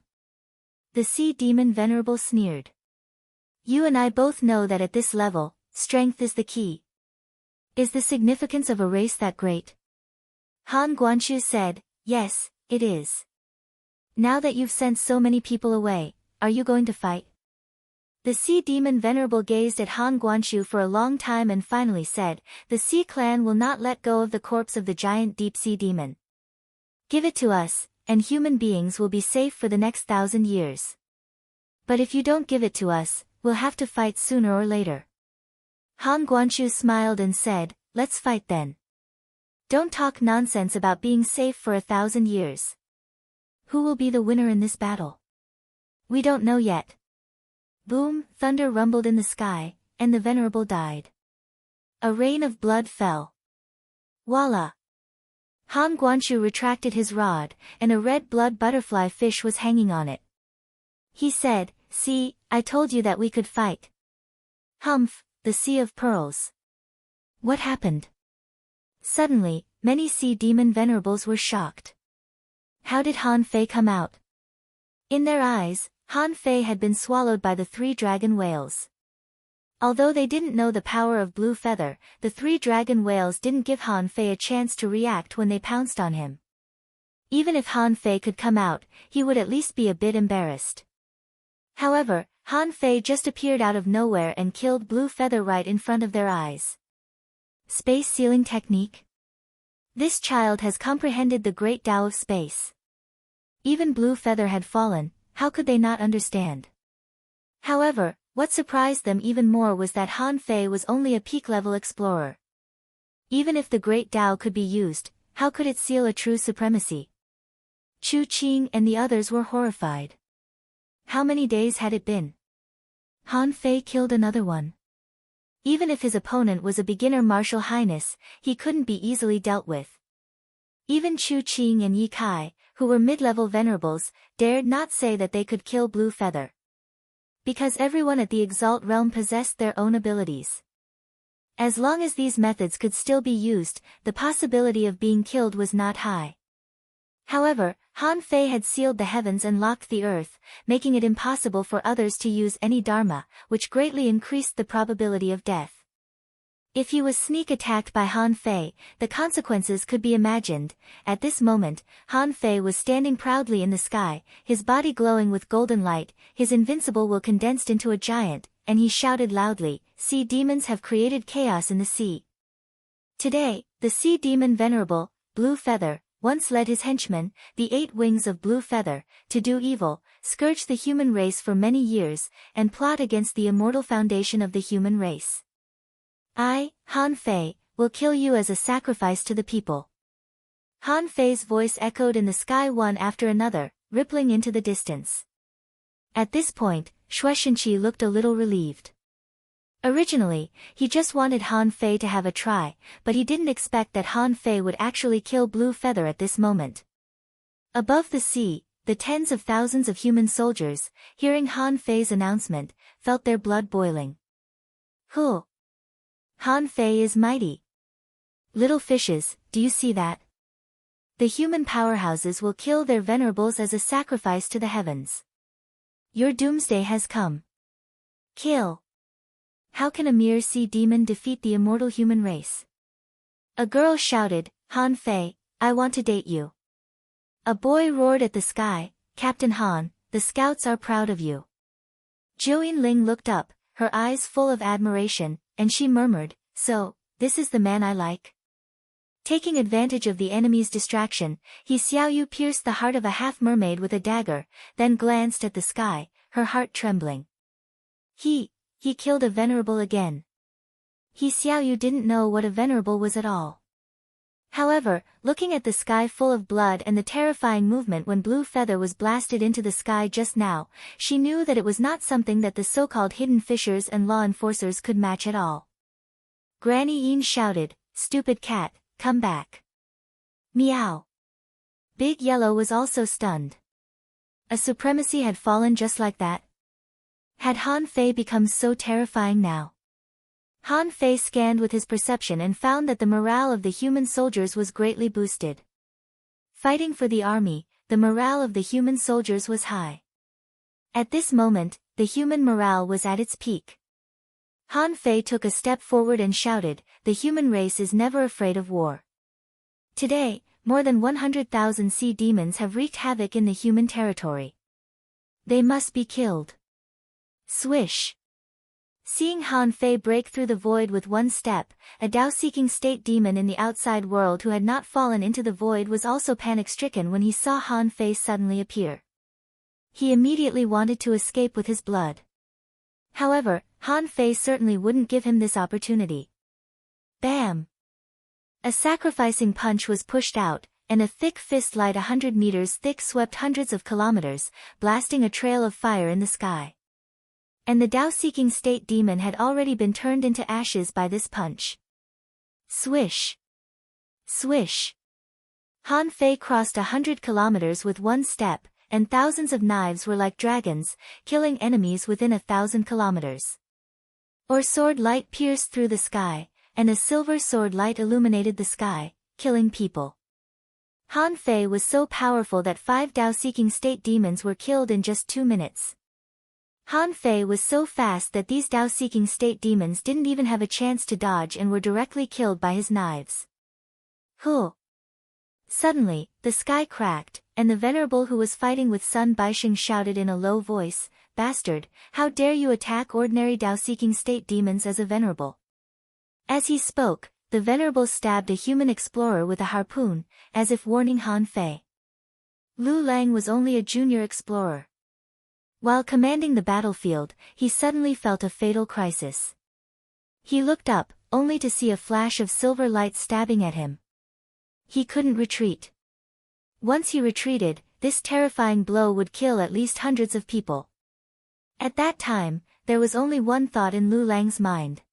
The Sea Demon Venerable sneered. You and I both know that at this level, strength is the key. Is the significance of a race that great? Han Guanshu said, yes, it is. Now that you've sent so many people away, are you going to fight? The Sea Demon Venerable gazed at Han Guanshu for a long time and finally said, the Sea Clan will not let go of the corpse of the giant deep-sea demon. Give it to us, and human beings will be safe for the next 1,000 years. But if you don't give it to us, we'll have to fight sooner or later. Han Guanshu smiled and said, let's fight then. Don't talk nonsense about being safe for 1,000 years. Who will be the winner in this battle? We don't know yet. Boom! Thunder rumbled in the sky, and the Venerable died. A rain of blood fell. Voila! Han Guanshu retracted his rod, and a red blood butterfly fish was hanging on it. He said, see, I told you that we could fight. Humph, the Sea of Pearls. What happened? Suddenly, many Sea Demon Venerables were shocked. How did Han Fei come out? In their eyes, Han Fei had been swallowed by the 3 dragon whales. Although they didn't know the power of Blue Feather, the 3 dragon whales didn't give Han Fei a chance to react when they pounced on him. Even if Han Fei could come out, he would at least be a bit embarrassed. However, Han Fei just appeared out of nowhere and killed Blue Feather right in front of their eyes. Space sealing technique? This child has comprehended the great Tao of space. Even Blue Feather had fallen, how could they not understand? However, what surprised them even more was that Han Fei was only a peak-level explorer. Even if the great Tao could be used, how could it seal a true supremacy? Chu Qing and the others were horrified. How many days had it been? Han Fei killed another one. Even if his opponent was a beginner martial highness, he couldn't be easily dealt with. Even Chu Qing and Yi Kai, who were mid-level venerables, dared not say that they could kill Blue Feather. Because everyone at the Exalt realm possessed their own abilities. As long as these methods could still be used, the possibility of being killed was not high. However, Han Fei had sealed the heavens and locked the earth, making it impossible for others to use any dharma, which greatly increased the probability of death. If he was sneak attacked by Han Fei, the consequences could be imagined. At this moment, Han Fei was standing proudly in the sky, his body glowing with golden light, his invincible will condensed into a giant, and he shouted loudly, Sea demons have created chaos in the sea. Today, the Sea Demon Venerable, Blue Feather, once led his henchmen, the 8 wings of Blue Feather, to do evil, scourge the human race for many years, and plot against the immortal foundation of the human race. I, Han Fei, will kill you as a sacrifice to the people. Han Fei's voice echoed in the sky one after another, rippling into the distance. At this point, Shueishenqi looked a little relieved. Originally, he just wanted Han Fei to have a try, but he didn't expect that Han Fei would actually kill Blue Feather at this moment. Above the sea, the tens of thousands of human soldiers, hearing Han Fei's announcement, felt their blood boiling. Huh! Han Fei is mighty. Little fishes, do you see that? The human powerhouses will kill their venerables as a sacrifice to the heavens. Your doomsday has come. Kill. How can a mere sea demon defeat the immortal human race? A girl shouted, Han Fei, I want to date you. A boy roared at the sky, Captain Han, the scouts are proud of you. Zhou Yinling looked up, her eyes full of admiration, and she murmured, so, this is the man I like? Taking advantage of the enemy's distraction, he Xiaoyu pierced the heart of a half-mermaid with a dagger, then glanced at the sky, her heart trembling. He killed a venerable again. He Xiaoyu didn't know what a venerable was at all. However, looking at the sky full of blood and the terrifying movement when Blue Feather was blasted into the sky just now, she knew that it was not something that the so-called hidden fishers and law enforcers could match at all. Granny Yin shouted, stupid cat, come back. Meow. Big Yellow was also stunned. A supremacy had fallen just like that. Had Han Fei become so terrifying now? Han Fei scanned with his perception and found that the morale of the human soldiers was greatly boosted. Fighting for the army, the morale of the human soldiers was high. At this moment, the human morale was at its peak. Han Fei took a step forward and shouted, the human race is never afraid of war. Today, more than 100,000 sea demons have wreaked havoc in the human territory. They must be killed. Swish. Seeing Han Fei break through the void with one step, a Tao-seeking state demon in the outside world who had not fallen into the void was also panic-stricken when he saw Han Fei suddenly appear. He immediately wanted to escape with his blood. However, Han Fei certainly wouldn't give him this opportunity. Bam! A sacrificing punch was pushed out, and a thick fist light 100 meters thick swept hundreds of kilometers, blasting a trail of fire in the sky. And the Tao-seeking state demon had already been turned into ashes by this punch. Swish! Swish! Han Fei crossed 100 kilometers with one step, and thousands of knives were like dragons, killing enemies within 1,000 kilometers. Or sword light pierced through the sky, and a silver sword light illuminated the sky, killing people. Han Fei was so powerful that 5 Tao-seeking state demons were killed in just 2 minutes. Han Fei was so fast that these Tao-seeking state demons didn't even have a chance to dodge and were directly killed by his knives. Huh! Suddenly, the sky cracked, and the venerable who was fighting with Sun Baixing shouted in a low voice, Bastard, how dare you attack ordinary Tao-seeking state demons as a venerable? As he spoke, the venerable stabbed a human explorer with a harpoon, as if warning Han Fei. Lu Lang was only a junior explorer. While commanding the battlefield, he suddenly felt a fatal crisis. He looked up, only to see a flash of silver light stabbing at him. He couldn't retreat. Once he retreated, this terrifying blow would kill at least hundreds of people. At that time, there was only one thought in Lu Lang's mind.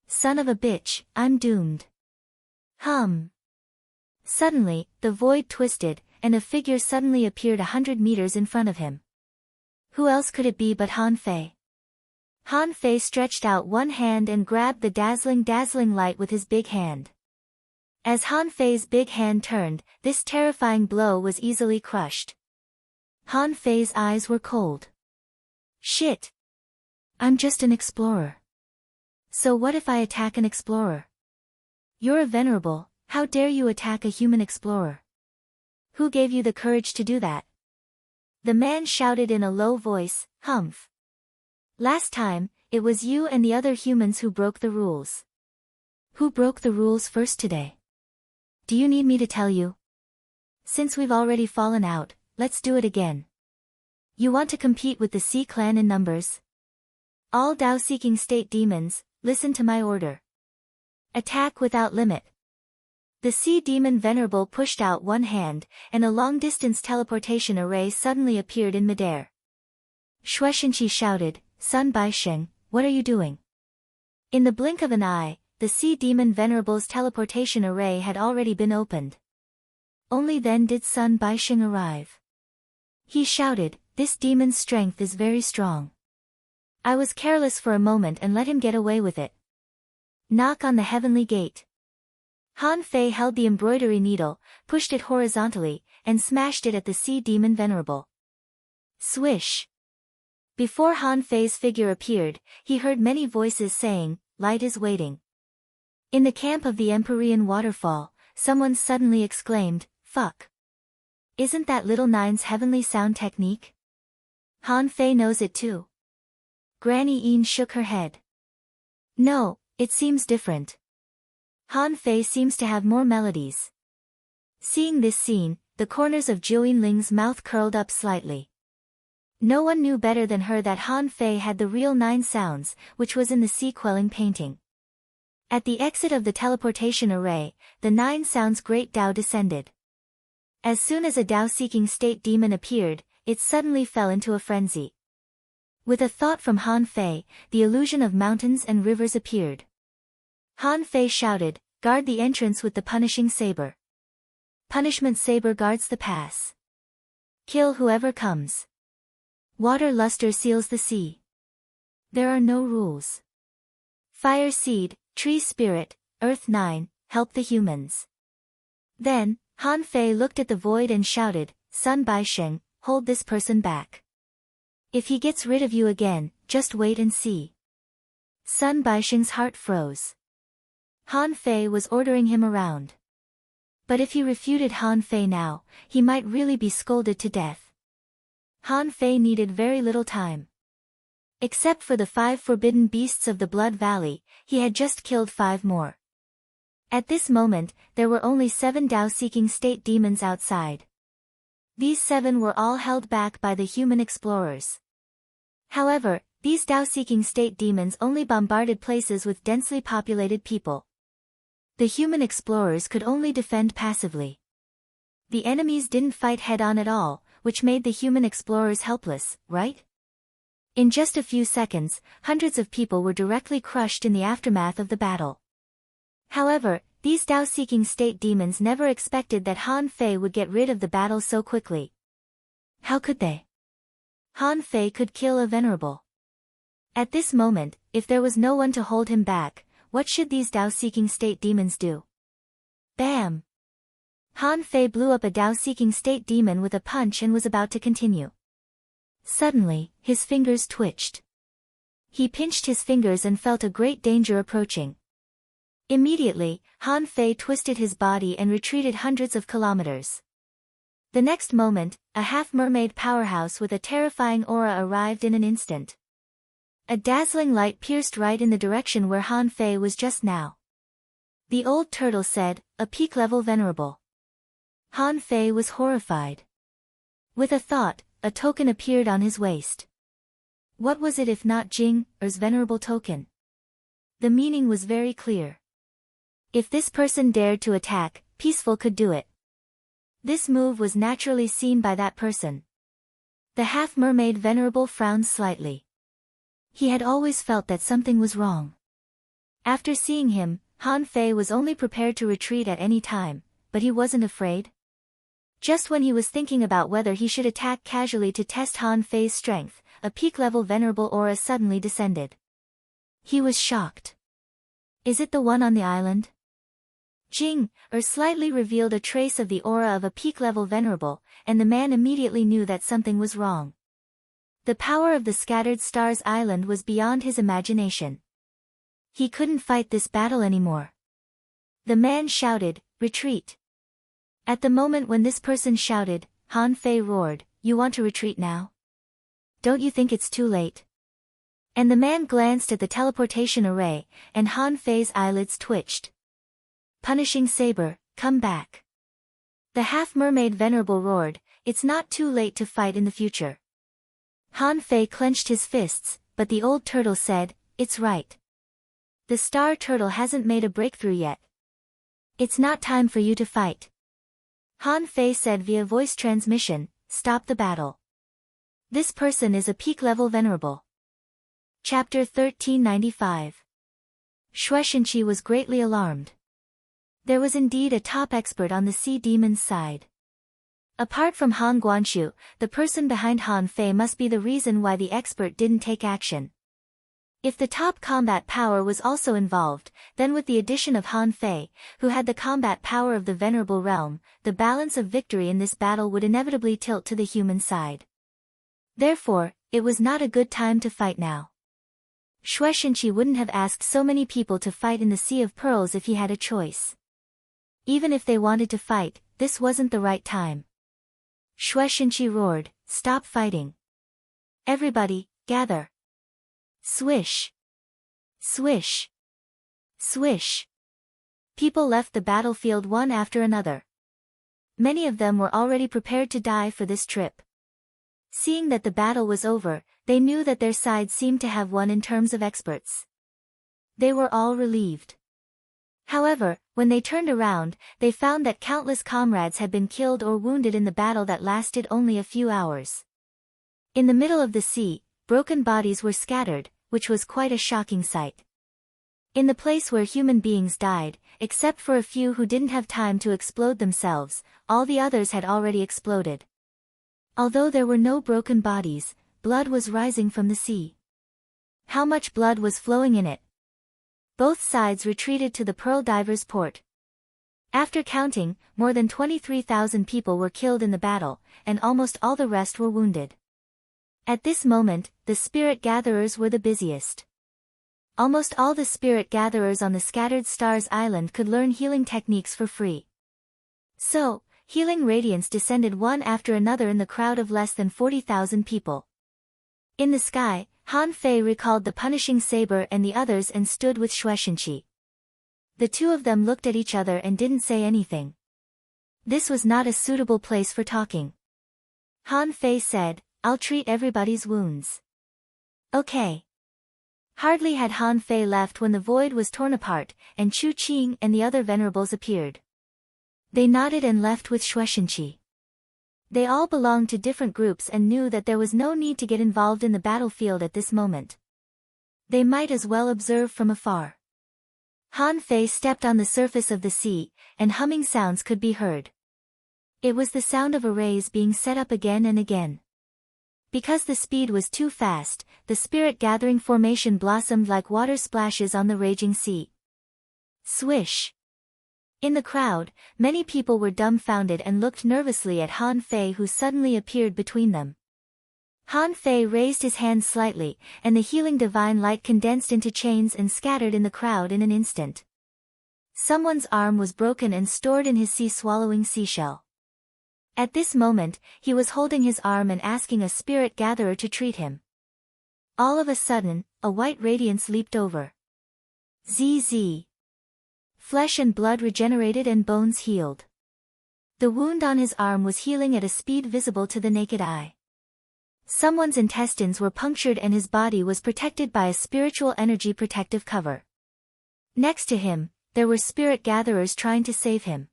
Son of a bitch, I'm doomed. Suddenly, the void twisted, and a figure suddenly appeared 100 meters in front of him. Who else could it be but Han Fei? Han Fei stretched out one hand and grabbed the dazzling light with his big hand. As Han Fei's big hand turned, this terrifying blow was easily crushed. Han Fei's eyes were cold. Shit! I'm just an explorer. So what if I attack an explorer? You're a venerable, how dare you attack a human explorer? Who gave you the courage to do that? The man shouted in a low voice, Humph. Last time, it was you and the other humans who broke the rules. Who broke the rules first today? Do you need me to tell you? Since we've already fallen out, let's do it again. You want to compete with the Sea Clan in numbers? All Tao-seeking state demons, listen to my order. Attack without limit. The sea demon venerable pushed out one hand, and a long-distance teleportation array suddenly appeared in midair. Shueishenqi shouted, Sun Baixing, what are you doing? In the blink of an eye, the sea demon Venerable's teleportation array had already been opened. Only then did Sun Baixing arrive. He shouted, "This demon's strength is very strong. I was careless for a moment and let him get away with it. Knock on the heavenly gate." Han Fei held the embroidery needle, pushed it horizontally, and smashed it at the sea demon Venerable. Swish! Before Han Fei's figure appeared, he heard many voices saying, "Light is waiting." In the camp of the Empyrean waterfall, someone suddenly exclaimed, "Fuck! Isn't that Little Nine's heavenly sound technique? Han Fei knows it too." Granny Een shook her head. "No, it seems different. Han Fei seems to have more melodies." Seeing this scene, the corners of Zhou Yinling's mouth curled up slightly. No one knew better than her that Han Fei had the real 9 sounds, which was in the sea-quelling painting. At the exit of the teleportation array, the 9 sounds great Tao descended. As soon as a Tao-seeking state demon appeared, it suddenly fell into a frenzy. With a thought from Han Fei, the illusion of mountains and rivers appeared. Han Fei shouted, "Guard the entrance with the punishing saber. Punishment saber guards the pass. Kill whoever comes. Water luster seals the sea. There are no rules. Fire seed, tree spirit, earth 9, help the humans." Then, Han Fei looked at the void and shouted, "Sun Baixing, hold this person back. If he gets rid of you again, just wait and see." Sun Baixing's heart froze. Han Fei was ordering him around. But if he refuted Han Fei now, he might really be scolded to death. Han Fei needed very little time. Except for the 5 forbidden beasts of the Blood Valley, he had just killed 5 more. At this moment, there were only 7 Tao-seeking state demons outside. These 7 were all held back by the human explorers. However, these Tao-seeking state demons only bombarded places with densely populated people. The human explorers could only defend passively. The enemies didn't fight head-on at all, which made the human explorers helpless, right? In just a few seconds, hundreds of people were directly crushed in the aftermath of the battle. However, these Tao-seeking state demons never expected that Han Fei would get rid of the battle so quickly. How could they? Han Fei could kill a Venerable. At this moment, if there was no one to hold him back, what should these Tao-seeking state demons do? Bam! Han Fei blew up a Tao-seeking state demon with a punch and was about to continue. Suddenly, his fingers twitched. He pinched his fingers and felt a great danger approaching. Immediately, Han Fei twisted his body and retreated hundreds of kilometers. The next moment, a half-mermaid powerhouse with a terrifying aura arrived in an instant. A dazzling light pierced right in the direction where Han Fei was just now. The old turtle said, "A peak-level Venerable." Han Fei was horrified. With a thought, a token appeared on his waist. What was it if not Jing, Er's venerable token? The meaning was very clear. If this person dared to attack, Peaceful could do it. This move was naturally seen by that person. The half-mermaid Venerable frowned slightly. He had always felt that something was wrong. After seeing him, Han Fei was only prepared to retreat at any time, but he wasn't afraid. Just when he was thinking about whether he should attack casually to test Han Fei's strength, a peak-level Venerable aura suddenly descended. He was shocked. Is it the one on the island? Jing, slightly revealed a trace of the aura of a peak-level Venerable, and the man immediately knew that something was wrong. The power of the Scattered Stars Island was beyond his imagination. He couldn't fight this battle anymore. The man shouted, "Retreat!" At the moment when this person shouted, Han Fei roared, "You want to retreat now? Don't you think it's too late?" And the man glanced at the teleportation array, and Han Fei's eyelids twitched. "Punishing saber, come back." The half-mermaid Venerable roared, "It's not too late to fight in the future." Han Fei clenched his fists, but the old turtle said, "It's right. The star turtle hasn't made a breakthrough yet. It's not time for you to fight." Han Fei said via voice transmission, "Stop the battle. This person is a peak-level Venerable." Chapter 1395. Shueishenqi was greatly alarmed. There was indeed a top expert on the sea demon's side. Apart from Han Guanshu, the person behind Han Fei must be the reason why the expert didn't take action. If the top combat power was also involved, then with the addition of Han Fei, who had the combat power of the Venerable Realm, the balance of victory in this battle would inevitably tilt to the human side. Therefore, it was not a good time to fight now. Shueishenqi wouldn't have asked so many people to fight in the Sea of Pearls if he had a choice. Even if they wanted to fight, this wasn't the right time. Shueishenqi roared, "Stop fighting! Everybody, gather!" Swish! Swish! Swish! People left the battlefield one after another. Many of them were already prepared to die for this trip. Seeing that the battle was over, they knew that their side seemed to have won in terms of experts. They were all relieved. However, when they turned around, they found that countless comrades had been killed or wounded in the battle that lasted only a few hours. In the middle of the sea, broken bodies were scattered, which was quite a shocking sight. In the place where human beings died, except for a few who didn't have time to explode themselves, all the others had already exploded. Although there were no broken bodies, blood was rising from the sea. How much blood was flowing in it? Both sides retreated to the Pearl Divers Port. After counting, more than 23,000 people were killed in the battle, and almost all the rest were wounded. At this moment, the spirit gatherers were the busiest. Almost all the spirit gatherers on the Scattered Stars Island could learn healing techniques for free. So, healing radiance descended one after another in the crowd of less than 40,000 people. In the sky, Han Fei recalled the punishing saber and the others and stood with Shueishenqi. The two of them looked at each other and didn't say anything. This was not a suitable place for talking. Han Fei said, "I'll treat everybody's wounds." Okay. Hardly had Han Fei left when the void was torn apart, and Chu Qing and the other venerables appeared. They nodded and left with Shueishenqi. They all belonged to different groups and knew that there was no need to get involved in the battlefield at this moment. They might as well observe from afar. Han Fei stepped on the surface of the sea, and humming sounds could be heard. It was the sound of arrays being set up again and again. Because the speed was too fast, the spirit-gathering formation blossomed like water splashes on the raging sea. Swish! In the crowd, many people were dumbfounded and looked nervously at Han Fei, who suddenly appeared between them. Han Fei raised his hand slightly, and the healing divine light condensed into chains and scattered in the crowd in an instant. Someone's arm was broken and stored in his sea-swallowing seashell. At this moment, he was holding his arm and asking a spirit gatherer to treat him. All of a sudden, a white radiance leaped over. ZZ. Flesh and blood regenerated and bones healed. The wound on his arm was healing at a speed visible to the naked eye. Someone's intestines were punctured and his body was protected by a spiritual energy protective cover. Next to him, there were spirit gatherers trying to save him.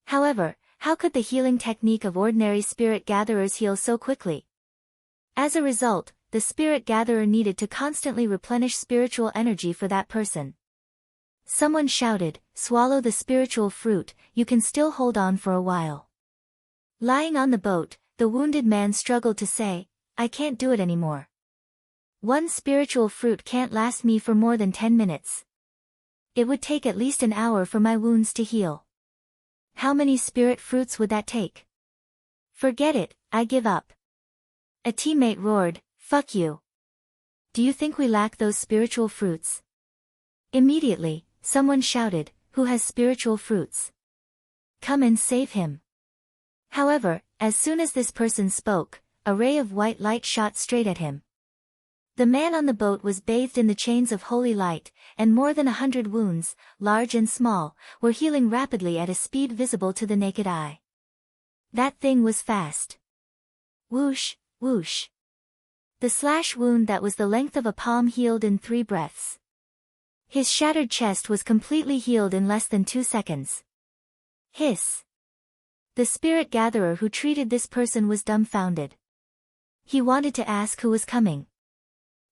However, how could the healing technique of ordinary spirit gatherers heal so quickly? As a result, the spirit gatherer needed to constantly replenish spiritual energy for that person. Someone shouted, "Swallow the spiritual fruit, you can still hold on for a while." Lying on the boat, the wounded man struggled to say, "I can't do it anymore. One spiritual fruit can't last me for more than 10 minutes. It would take at least an hour for my wounds to heal. How many spirit fruits would that take? Forget it, I give up." A teammate roared, "Fuck you. Do you think we lack those spiritual fruits?" Immediately, someone shouted, "Who has spiritual fruits? Come and save him." However, as soon as this person spoke, a ray of white light shot straight at him. The man on the boat was bathed in the chains of holy light, and more than 100 wounds, large and small, were healing rapidly at a speed visible to the naked eye. That thing was fast. Whoosh, whoosh. The slash wound that was the length of a palm healed in 3 breaths. His shattered chest was completely healed in less than 2 seconds. Hiss. The spirit gatherer who treated this person was dumbfounded. He wanted to ask who was coming.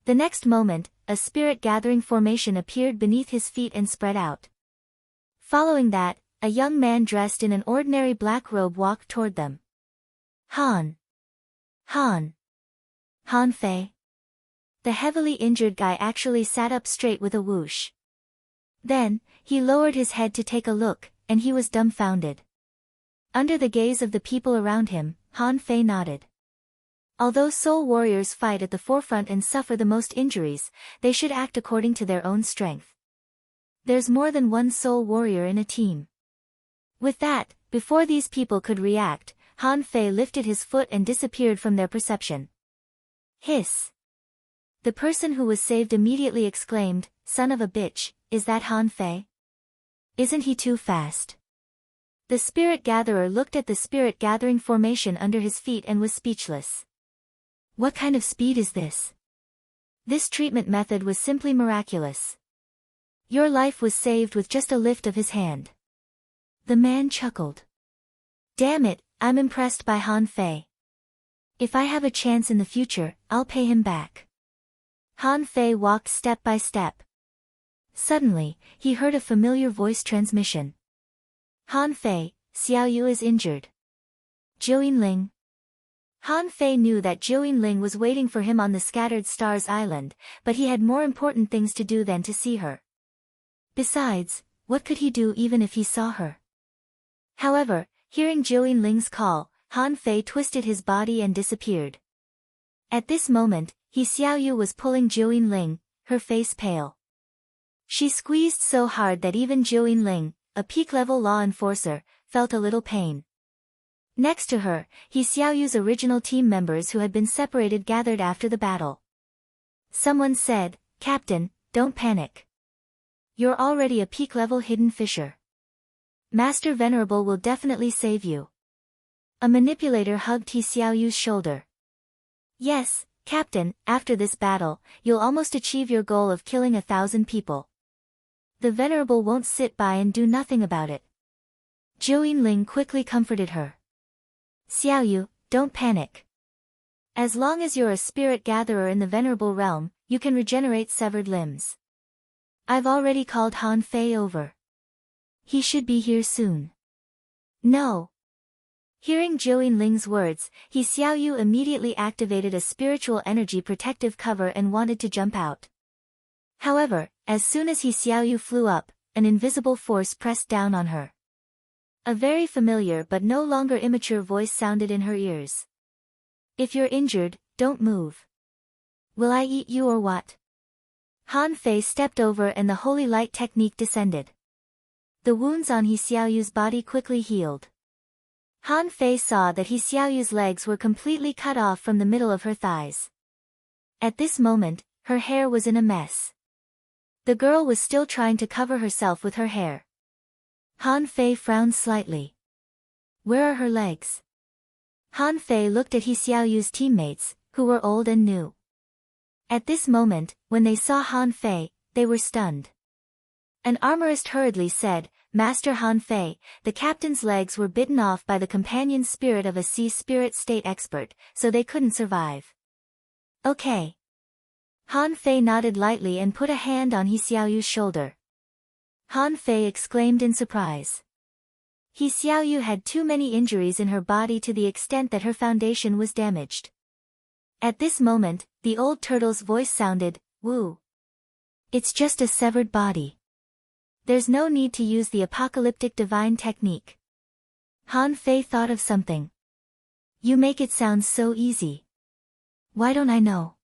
The next moment, a spirit-gathering formation appeared beneath his feet and spread out. Following that, a young man dressed in an ordinary black robe walked toward them. Han. Han. Han Fei. The heavily injured guy actually sat up straight with a whoosh. Then, he lowered his head to take a look, and he was dumbfounded. Under the gaze of the people around him, Han Fei nodded. Although soul warriors fight at the forefront and suffer the most injuries, they should act according to their own strength. There's more than one soul warrior in a team. With that, before these people could react, Han Fei lifted his foot and disappeared from their perception. Hiss. The person who was saved immediately exclaimed, "Son of a bitch, is that Han Fei? Isn't he too fast?" The spirit gatherer looked at the spirit gathering formation under his feet and was speechless. What kind of speed is this? This treatment method was simply miraculous. Your life was saved with just a lift of his hand. The man chuckled. Damn it, I'm impressed by Han Fei. If I have a chance in the future, I'll pay him back. Han Fei walked step by step. Suddenly, he heard a familiar voice transmission. Han Fei, Xiao Yu is injured. Zhou Yinling. Han Fei knew that Zhou Yinling was waiting for him on the Scattered Stars Island, but he had more important things to do than to see her. Besides, what could he do even if he saw her? However, hearing Zhou Yinling's call, Han Fei twisted his body and disappeared. At this moment, Xiao Yu was pulling Zhou Yinling, her face pale. She squeezed so hard that even Zhou Yinling, a peak-level law enforcer, felt a little pain. Next to her, Xiao Yu's original team members who had been separated gathered after the battle. Someone said, "Captain, don't panic. You're already a peak-level hidden fisher. Master Venerable will definitely save you." A manipulator hugged Xiao Yu's shoulder. "Yes, Captain, after this battle, you'll almost achieve your goal of killing 1,000 people. The Venerable won't sit by and do nothing about it." Zhou Yinling quickly comforted her. "Xiao Yu, don't panic. As long as you're a spirit gatherer in the Venerable realm, you can regenerate severed limbs. I've already called Han Fei over. He should be here soon." "No." Hearing Zhou Yinling's words, Xiao Yu immediately activated a spiritual energy protective cover and wanted to jump out. However, as soon as Xiao Yu flew up, an invisible force pressed down on her. A very familiar but no longer immature voice sounded in her ears. "If you're injured, don't move. Will I eat you or what?" Han Fei stepped over and the holy light technique descended. The wounds on Xiao Yu's body quickly healed. Han Fei saw that Xiao Yu's legs were completely cut off from the middle of her thighs. At this moment, her hair was in a mess. The girl was still trying to cover herself with her hair. Han Fei frowned slightly. "Where are her legs?" Han Fei looked at Xiao Yu's teammates, who were old and new. At this moment, when they saw Han Fei, they were stunned. An armorist hurriedly said, "Master Han Fei, the captain's legs were bitten off by the companion spirit of a sea spirit state expert, so they couldn't survive." "Okay." Han Fei nodded lightly and put a hand on Xiao Yu's shoulder. Han Fei exclaimed in surprise. Xiao Yu had too many injuries in her body to the extent that her foundation was damaged. At this moment, the old turtle's voice sounded, "Woo. It's just a severed body. There's no need to use the apocalyptic divine technique." Han Fei thought of something. "You make it sound so easy. Why don't I know?"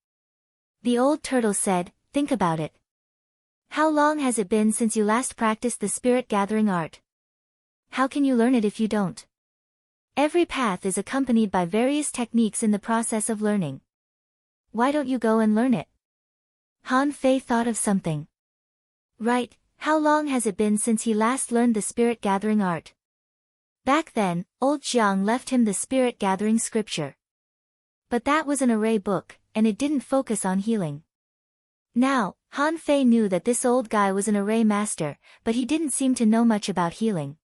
The old turtle said, "Think about it. How long has it been since you last practiced the spirit gathering art? How can you learn it if you don't? Every path is accompanied by various techniques in the process of learning. Why don't you go and learn it?" Han Fei thought of something. "Right. How long has it been since he last learned the spirit gathering art?" Back then, old Jiang left him the spirit gathering scripture. But that was an array book, and it didn't focus on healing. Now, Han Fei knew that this old guy was an array master, but he didn't seem to know much about healing.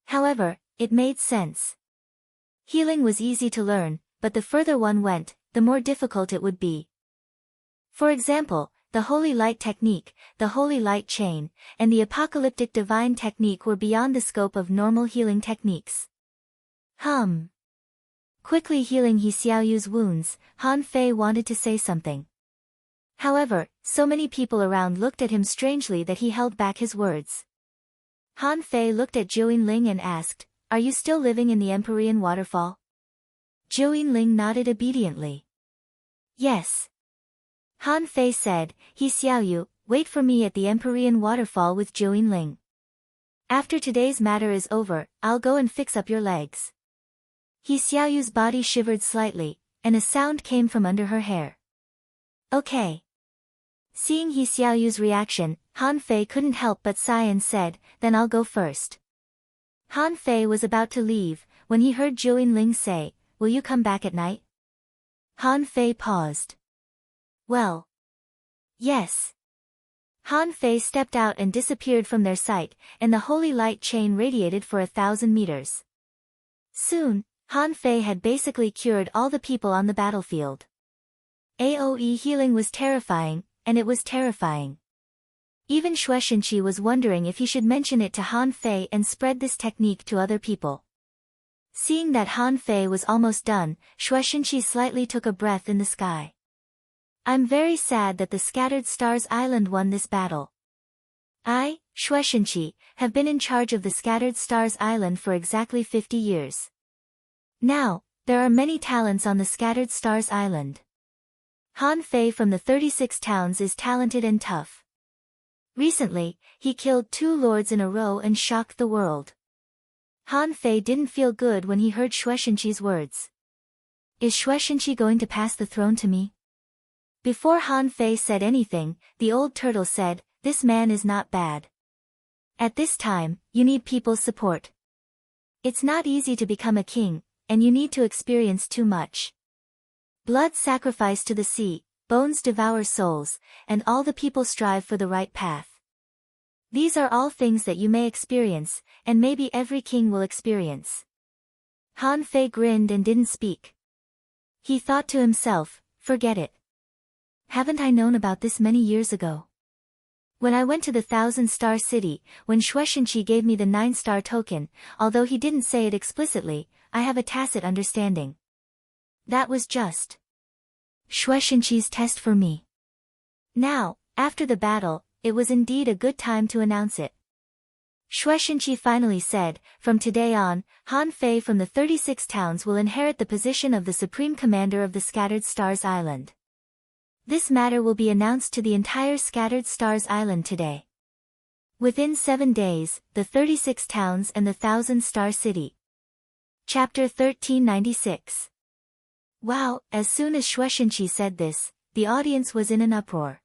However, it made sense. Healing was easy to learn, but the further one went, the more difficult it would be. For example, the Holy Light Technique, the Holy Light Chain, and the Apocalyptic Divine Technique were beyond the scope of normal healing techniques. Quickly healing He Xiaoyu's wounds, Han Fei wanted to say something. However, so many people around looked at him strangely that he held back his words. Han Fei looked at Zhou Yinling and asked, "Are you still living in the Empyrean waterfall?" Zhou Yinling nodded obediently. "Yes." Han Fei said, "He Xiaoyu, wait for me at the Empyrean waterfall with Zhou Yinling. After today's matter is over, I'll go and fix up your legs." He Xiaoyu's body shivered slightly, and a sound came from under her hair. "Okay." Seeing He Xiaoyu's reaction, Han Fei couldn't help but sigh and said, "Then I'll go first." Han Fei was about to leave, when he heard Zhou Yinling say, "Will you come back at night?" Han Fei paused. "Well. Yes." Han Fei stepped out and disappeared from their sight, and the holy light chain radiated for 1,000 meters. Soon, Han Fei had basically cured all the people on the battlefield. AoE healing was terrifying, and it was terrifying. Even Shueishenqi was wondering if he should mention it to Han Fei and spread this technique to other people. Seeing that Han Fei was almost done, Shueishenqi slightly took a breath in the sky. "I'm very sad that the Scattered Stars Island won this battle. I, Shueishenqi, have been in charge of the Scattered Stars Island for exactly 50 years. Now, there are many talents on the Scattered Stars Island. Han Fei from the 36 towns is talented and tough. Recently, he killed 2 lords in a row and shocked the world." Han Fei didn't feel good when he heard Shueishenqi's words. "Is Shueishenqi going to pass the throne to me?" Before Han Fei said anything, the old turtle said, "This man is not bad. At this time, you need people's support. It's not easy to become a king, and you need to experience too much. Blood sacrificed to the sea, bones devour souls, and all the people strive for the right path. These are all things that you may experience, and maybe every king will experience." Han Fei grinned and didn't speak. He thought to himself, "Forget it. Haven't I known about this many years ago? When I went to the 1,000-star city, when Shueishenqi gave me the 9-star token, although he didn't say it explicitly, I have a tacit understanding. That was just Shueishenqi's test for me. Now, after the battle, it was indeed a good time to announce it." Shueishenqi finally said, "From today on, Han Fei from the 36 towns will inherit the position of the Supreme Commander of the Scattered Stars Island. This matter will be announced to the entire Scattered Stars Island today. Within 7 days, the 36 towns and the 1,000-star city." Chapter 1396. Wow! As soon as Shueishenqi said this, the audience was in an uproar.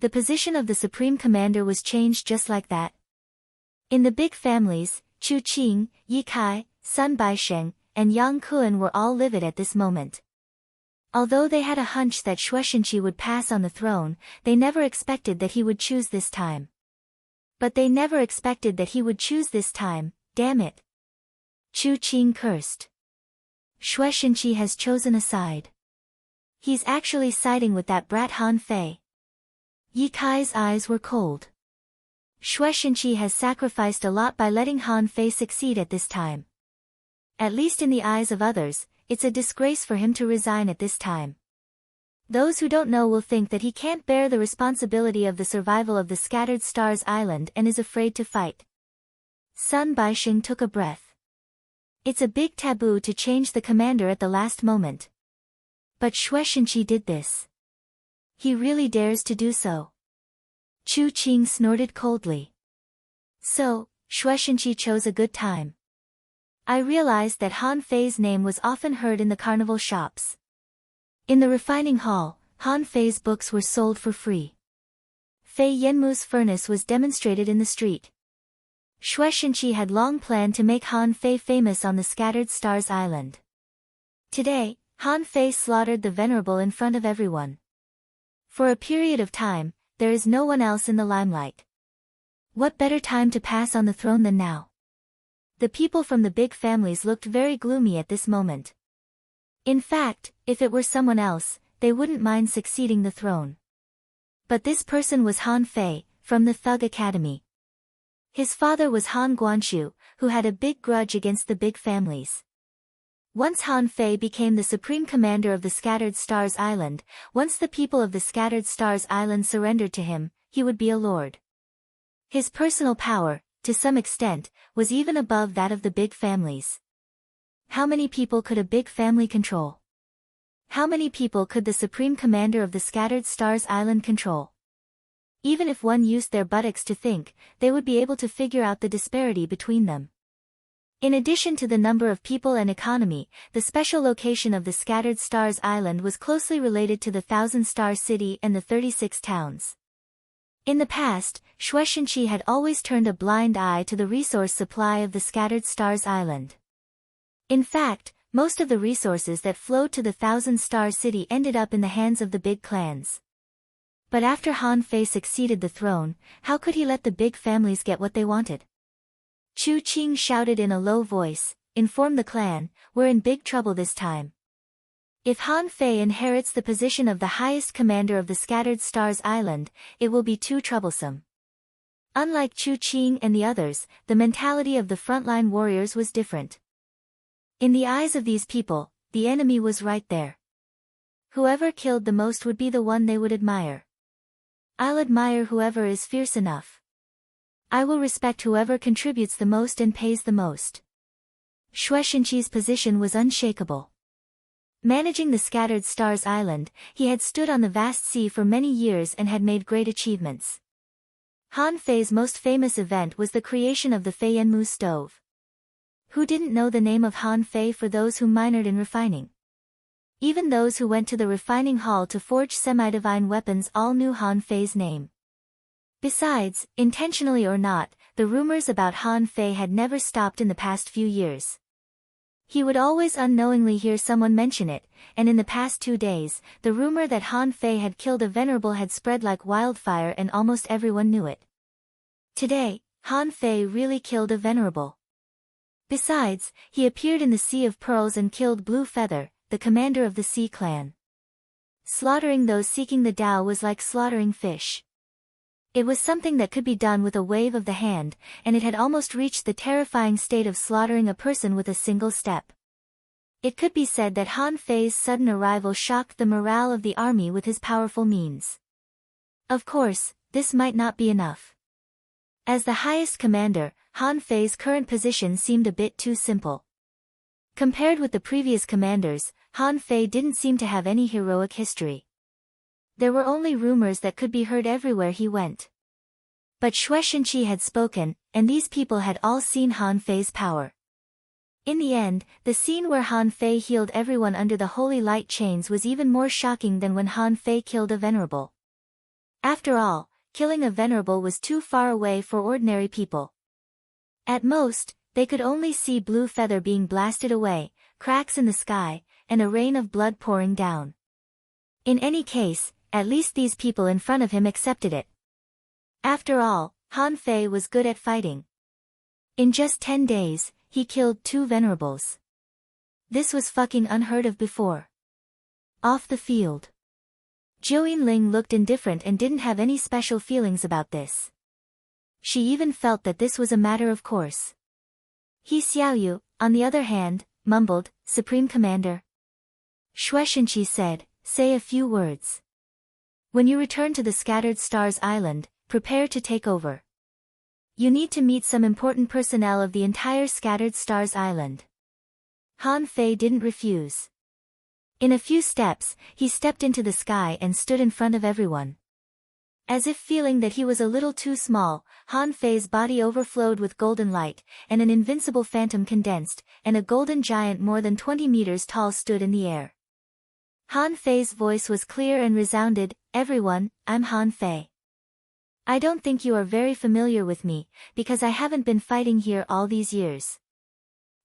The position of the Supreme Commander was changed just like that. In the big families, Chu Qing, Yi Kai, Sun Baisheng, and Yang Kuan were all livid at this moment. Although they had a hunch that Shueishenqi would pass on the throne, they never expected that he would choose this time. But they never expected that he would choose this time, damn it. Chu Qing cursed. Shueishenqi has chosen a side. He's actually siding with that brat Han Fei. Yi Kai's eyes were cold. Shueishenqi has sacrificed a lot by letting Han Fei succeed at this time. At least in the eyes of others, it's a disgrace for him to resign at this time. Those who don't know will think that he can't bear the responsibility of the survival of the Scattered Stars Island and is afraid to fight. Sun Baisheng took a breath. It's a big taboo to change the commander at the last moment. But Shueishenqi did this. He really dares to do so. Chu Qing snorted coldly. So, Shueishenqi chose a good time. I realized that Han Fei's name was often heard in the carnival shops. In the refining hall, Han Fei's books were sold for free. Fei Yanmu's furnace was demonstrated in the street. Shueishenqi had long planned to make Han Fei famous on the Scattered Stars Island. Today, Han Fei slaughtered the Venerable in front of everyone. For a period of time, there is no one else in the limelight. What better time to pass on the throne than now? The people from the big families looked very gloomy at this moment. In fact, if it were someone else, they wouldn't mind succeeding the throne. But this person was Han Fei, from the Thug Academy. His father was Han Guanshu, who had a big grudge against the big families. Once Han Fei became the supreme commander of the Scattered Stars Island, once the people of the Scattered Stars Island surrendered to him, he would be a lord. His personal power, to some extent, was even above that of the big families. How many people could a big family control? How many people could the supreme commander of the Scattered Stars Island control? Even if one used their buttocks to think, they would be able to figure out the disparity between them. In addition to the number of people and economy, the special location of the Scattered Stars Island was closely related to the Thousand-Star City and the 36 towns. In the past, Shueishenqi had always turned a blind eye to the resource supply of the Scattered Stars Island. In fact, most of the resources that flowed to the Thousand-Star City ended up in the hands of the big clans. But after Han Fei succeeded the throne, how could he let the big families get what they wanted? Chu Qing shouted in a low voice, "Inform the clan, we're in big trouble this time. If Han Fei inherits the position of the highest commander of the Scattered Stars Island, it will be too troublesome." Unlike Chu Qing and the others, the mentality of the frontline warriors was different. In the eyes of these people, the enemy was right there. Whoever killed the most would be the one they would admire. I'll admire whoever is fierce enough. I will respect whoever contributes the most and pays the most. Shueishenqi's position was unshakable. Managing the Scattered Stars Island, he had stood on the vast sea for many years and had made great achievements. Han Fei's most famous event was the creation of the Feiyanmu stove. Who didn't know the name of Han Fei for those who minored in refining? Even those who went to the refining hall to forge semi-divine weapons all knew Han Fei's name. Besides, intentionally or not, the rumors about Han Fei had never stopped in the past few years. He would always unknowingly hear someone mention it, and in the past 2 days, the rumor that Han Fei had killed a venerable had spread like wildfire and almost everyone knew it. Today, Han Fei really killed a venerable. Besides, he appeared in the Sea of Pearls and killed Blue Feather, the commander of the Sea Clan. Slaughtering those seeking the Tao was like slaughtering fish. It was something that could be done with a wave of the hand, and it had almost reached the terrifying state of slaughtering a person with a single step. It could be said that Han Fei's sudden arrival shocked the morale of the army with his powerful means. Of course, this might not be enough. As the highest commander, Han Fei's current position seemed a bit too simple. Compared with the previous commanders, Han Fei didn't seem to have any heroic history. There were only rumors that could be heard everywhere he went. But Shueishenqi had spoken, and these people had all seen Han Fei's power. In the end, the scene where Han Fei healed everyone under the holy light chains was even more shocking than when Han Fei killed a venerable. After all, killing a venerable was too far away for ordinary people. At most, they could only see Blue Feather being blasted away, cracks in the sky, and a rain of blood pouring down. In any case, at least these people in front of him accepted it. After all, Han Fei was good at fighting. In just 10 days, he killed 2 venerables. This was fucking unheard of before. Off the field. Zhou Yinling looked indifferent and didn't have any special feelings about this. She even felt that this was a matter of course. He Xiaoyu, on the other hand, mumbled, "Supreme Commander." Shueishenqi said, "Say a few words. When you return to the Scattered Stars Island, prepare to take over. You need to meet some important personnel of the entire Scattered Stars Island." Han Fei didn't refuse. In a few steps, he stepped into the sky and stood in front of everyone. As if feeling that he was a little too small, Han Fei's body overflowed with golden light, and an invincible phantom condensed, and a golden giant more than 20 meters tall stood in the air. Han Fei's voice was clear and resounded, "Everyone, I'm Han Fei. I don't think you are very familiar with me, because I haven't been fighting here all these years.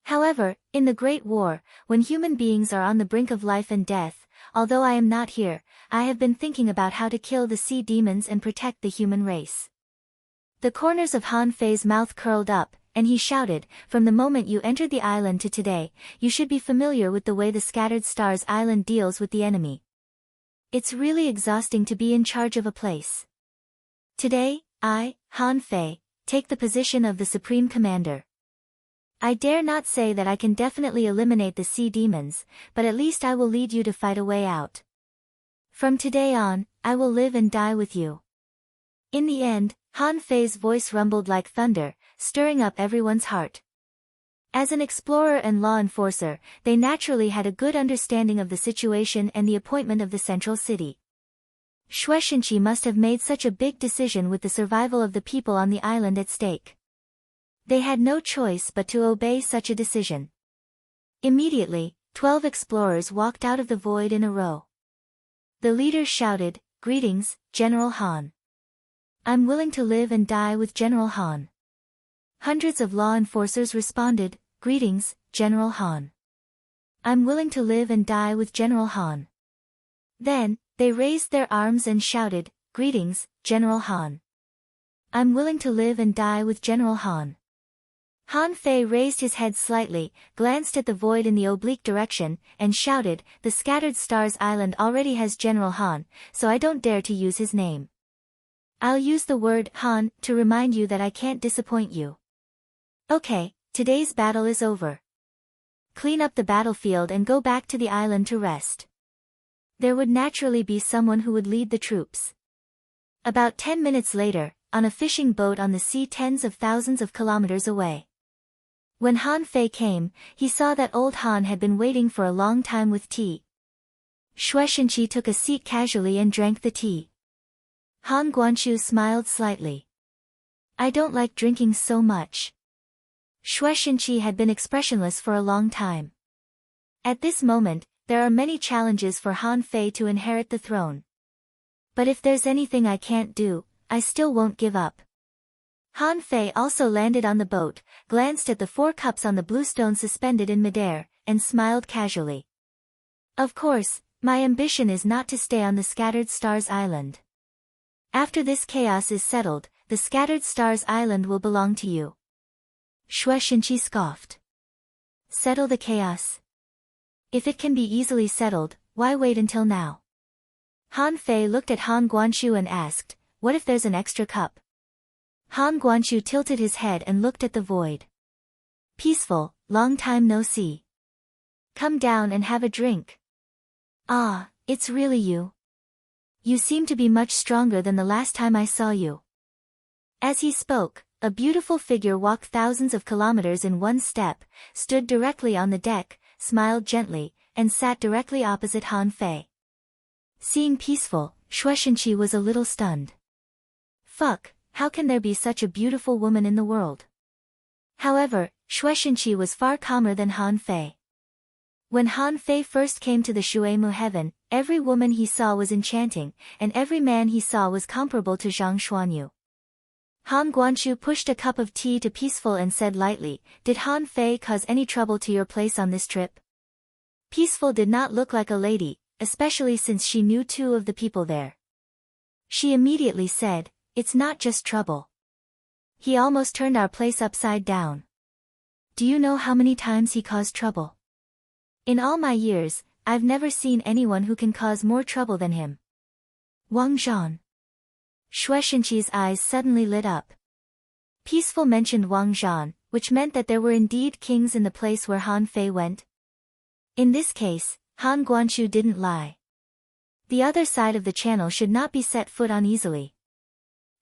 However, in the Great War, when human beings are on the brink of life and death, although I am not here, I have been thinking about how to kill the sea demons and protect the human race." The corners of Han Fei's mouth curled up, and he shouted, "From the moment you entered the island to today, you should be familiar with the way the Scattered Stars Island deals with the enemy. It's really exhausting to be in charge of a place. Today, I, Han Fei, take the position of the Supreme Commander. I dare not say that I can definitely eliminate the sea demons, but at least I will lead you to fight a way out. From today on, I will live and die with you. In the end, Han Fei's voice rumbled like thunder, stirring up everyone's heart. As an explorer and law enforcer, they naturally had a good understanding of the situation and the appointment of the central city. Shueishenqi must have made such a big decision with the survival of the people on the island at stake. They had no choice but to obey such a decision. Immediately, 12 explorers walked out of the void in a row. The leaders shouted, "Greetings, General Han. I'm willing to live and die with General Han." Hundreds of law enforcers responded, "Greetings, General Han. I'm willing to live and die with General Han." Then, they raised their arms and shouted, "Greetings, General Han. I'm willing to live and die with General Han." Han Fei raised his head slightly, glanced at the void in the oblique direction, and shouted, "The Scattered Stars Island already has General Han, so I don't dare to use his name. I'll use the word Han to remind you that I can't disappoint you. Okay, today's battle is over. Clean up the battlefield and go back to the island to rest." There would naturally be someone who would lead the troops. About 10 minutes later, on a fishing boat on the sea tens of thousands of kilometers away. When Han Fei came, he saw that old Han had been waiting for a long time with tea. Shueishenqi took a seat casually and drank the tea. Han Guanshu smiled slightly. "I don't like drinking so much." Shueishenqi had been expressionless for a long time. At this moment, there are many challenges for Han Fei to inherit the throne. But if there's anything I can't do, I still won't give up. Han Fei also landed on the boat, glanced at the 4 cups on the bluestone suspended in midair, and smiled casually. "Of course, my ambition is not to stay on the Scattered Stars Island. After this chaos is settled, the Scattered Stars Island will belong to you." Shueishenqi scoffed. "Settle the chaos? If it can be easily settled, why wait until now?" Han Fei looked at Han Guanshu and asked, "What if there's an extra cup?" Han Guanshu tilted his head and looked at the void. "Peaceful, long time no see. Come down and have a drink." "Ah, it's really you. You seem to be much stronger than the last time I saw you." As he spoke, a beautiful figure walked thousands of kilometers in one step, stood directly on the deck, smiled gently, and sat directly opposite Han Fei. Seeing Peaceful, Shueishenqi was a little stunned. Fuck, how can there be such a beautiful woman in the world? However, Shueishenqi was far calmer than Han Fei. When Han Fei first came to the Shuemu heaven, every woman he saw was enchanting, and every man he saw was comparable to Zhang Xuanyu. Han Guanshu pushed a cup of tea to Peaceful and said lightly, "Did Han Fei cause any trouble to your place on this trip?" Peaceful did not look like a lady, especially since she knew 2 of the people there. She immediately said, "It's not just trouble. He almost turned our place upside down. Do you know how many times he caused trouble? In all my years, I've never seen anyone who can cause more trouble than him." Wang Zhan. Shueishenqi's eyes suddenly lit up. Peaceful mentioned Wang Zhan, which meant that there were indeed kings in the place where Han Fei went. In this case, Han Guanshu didn't lie. The other side of the channel should not be set foot on easily.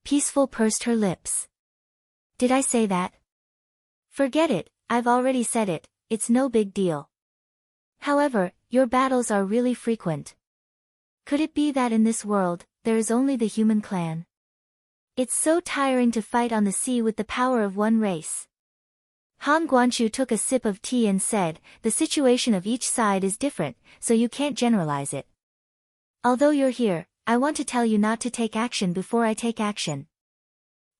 Peaceful pursed her lips. "Did I say that?" "Forget it, I've already said it, it's no big deal. However, your battles are really frequent. Could it be that in this world, there is only the human clan? It's so tiring to fight on the sea with the power of one race." Han Guanshu took a sip of tea and said, "The situation of each side is different, so you can't generalize it. Although you're here, I want to tell you not to take action before I take action."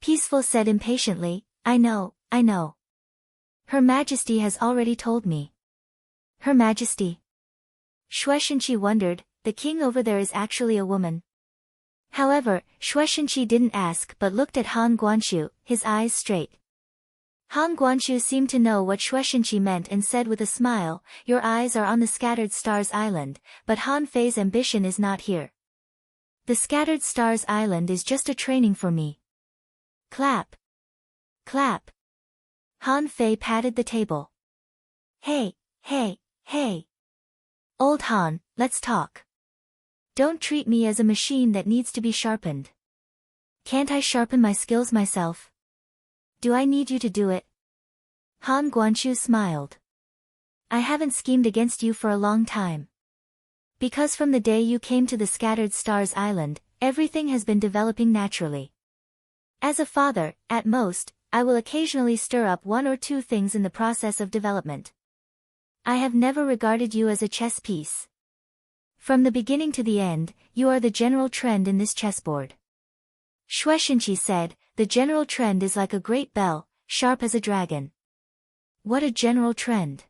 Peaceful said impatiently, I know. Her Majesty has already told me." Her Majesty? Shueishenqi wondered, the king over there is actually a woman. However, Shueishenqi didn't ask but looked at Han Guanshu, his eyes straight. Han Guanshu seemed to know what Shueishenqi meant and said with a smile, "Your eyes are on the Scattered Stars Island, but Han Fei's ambition is not here. The Scattered Stars Island is just a training for me. Clap. Clap. Han Fei patted the table. Hey, hey, hey. Old Han, let's talk. Don't treat me as a machine that needs to be sharpened. Can't I sharpen my skills myself? Do I need you to do it? Han Guangqiu smiled. I haven't schemed against you for a long time. Because from the day you came to the Scattered Stars Island, everything has been developing naturally. As a father, at most, I will occasionally stir up one or two things in the process of development. I have never regarded you as a chess piece. From the beginning to the end, you are the general trend in this chessboard. Shueishenqi said, the general trend is like a great bell, sharp as a dragon. What a general trend.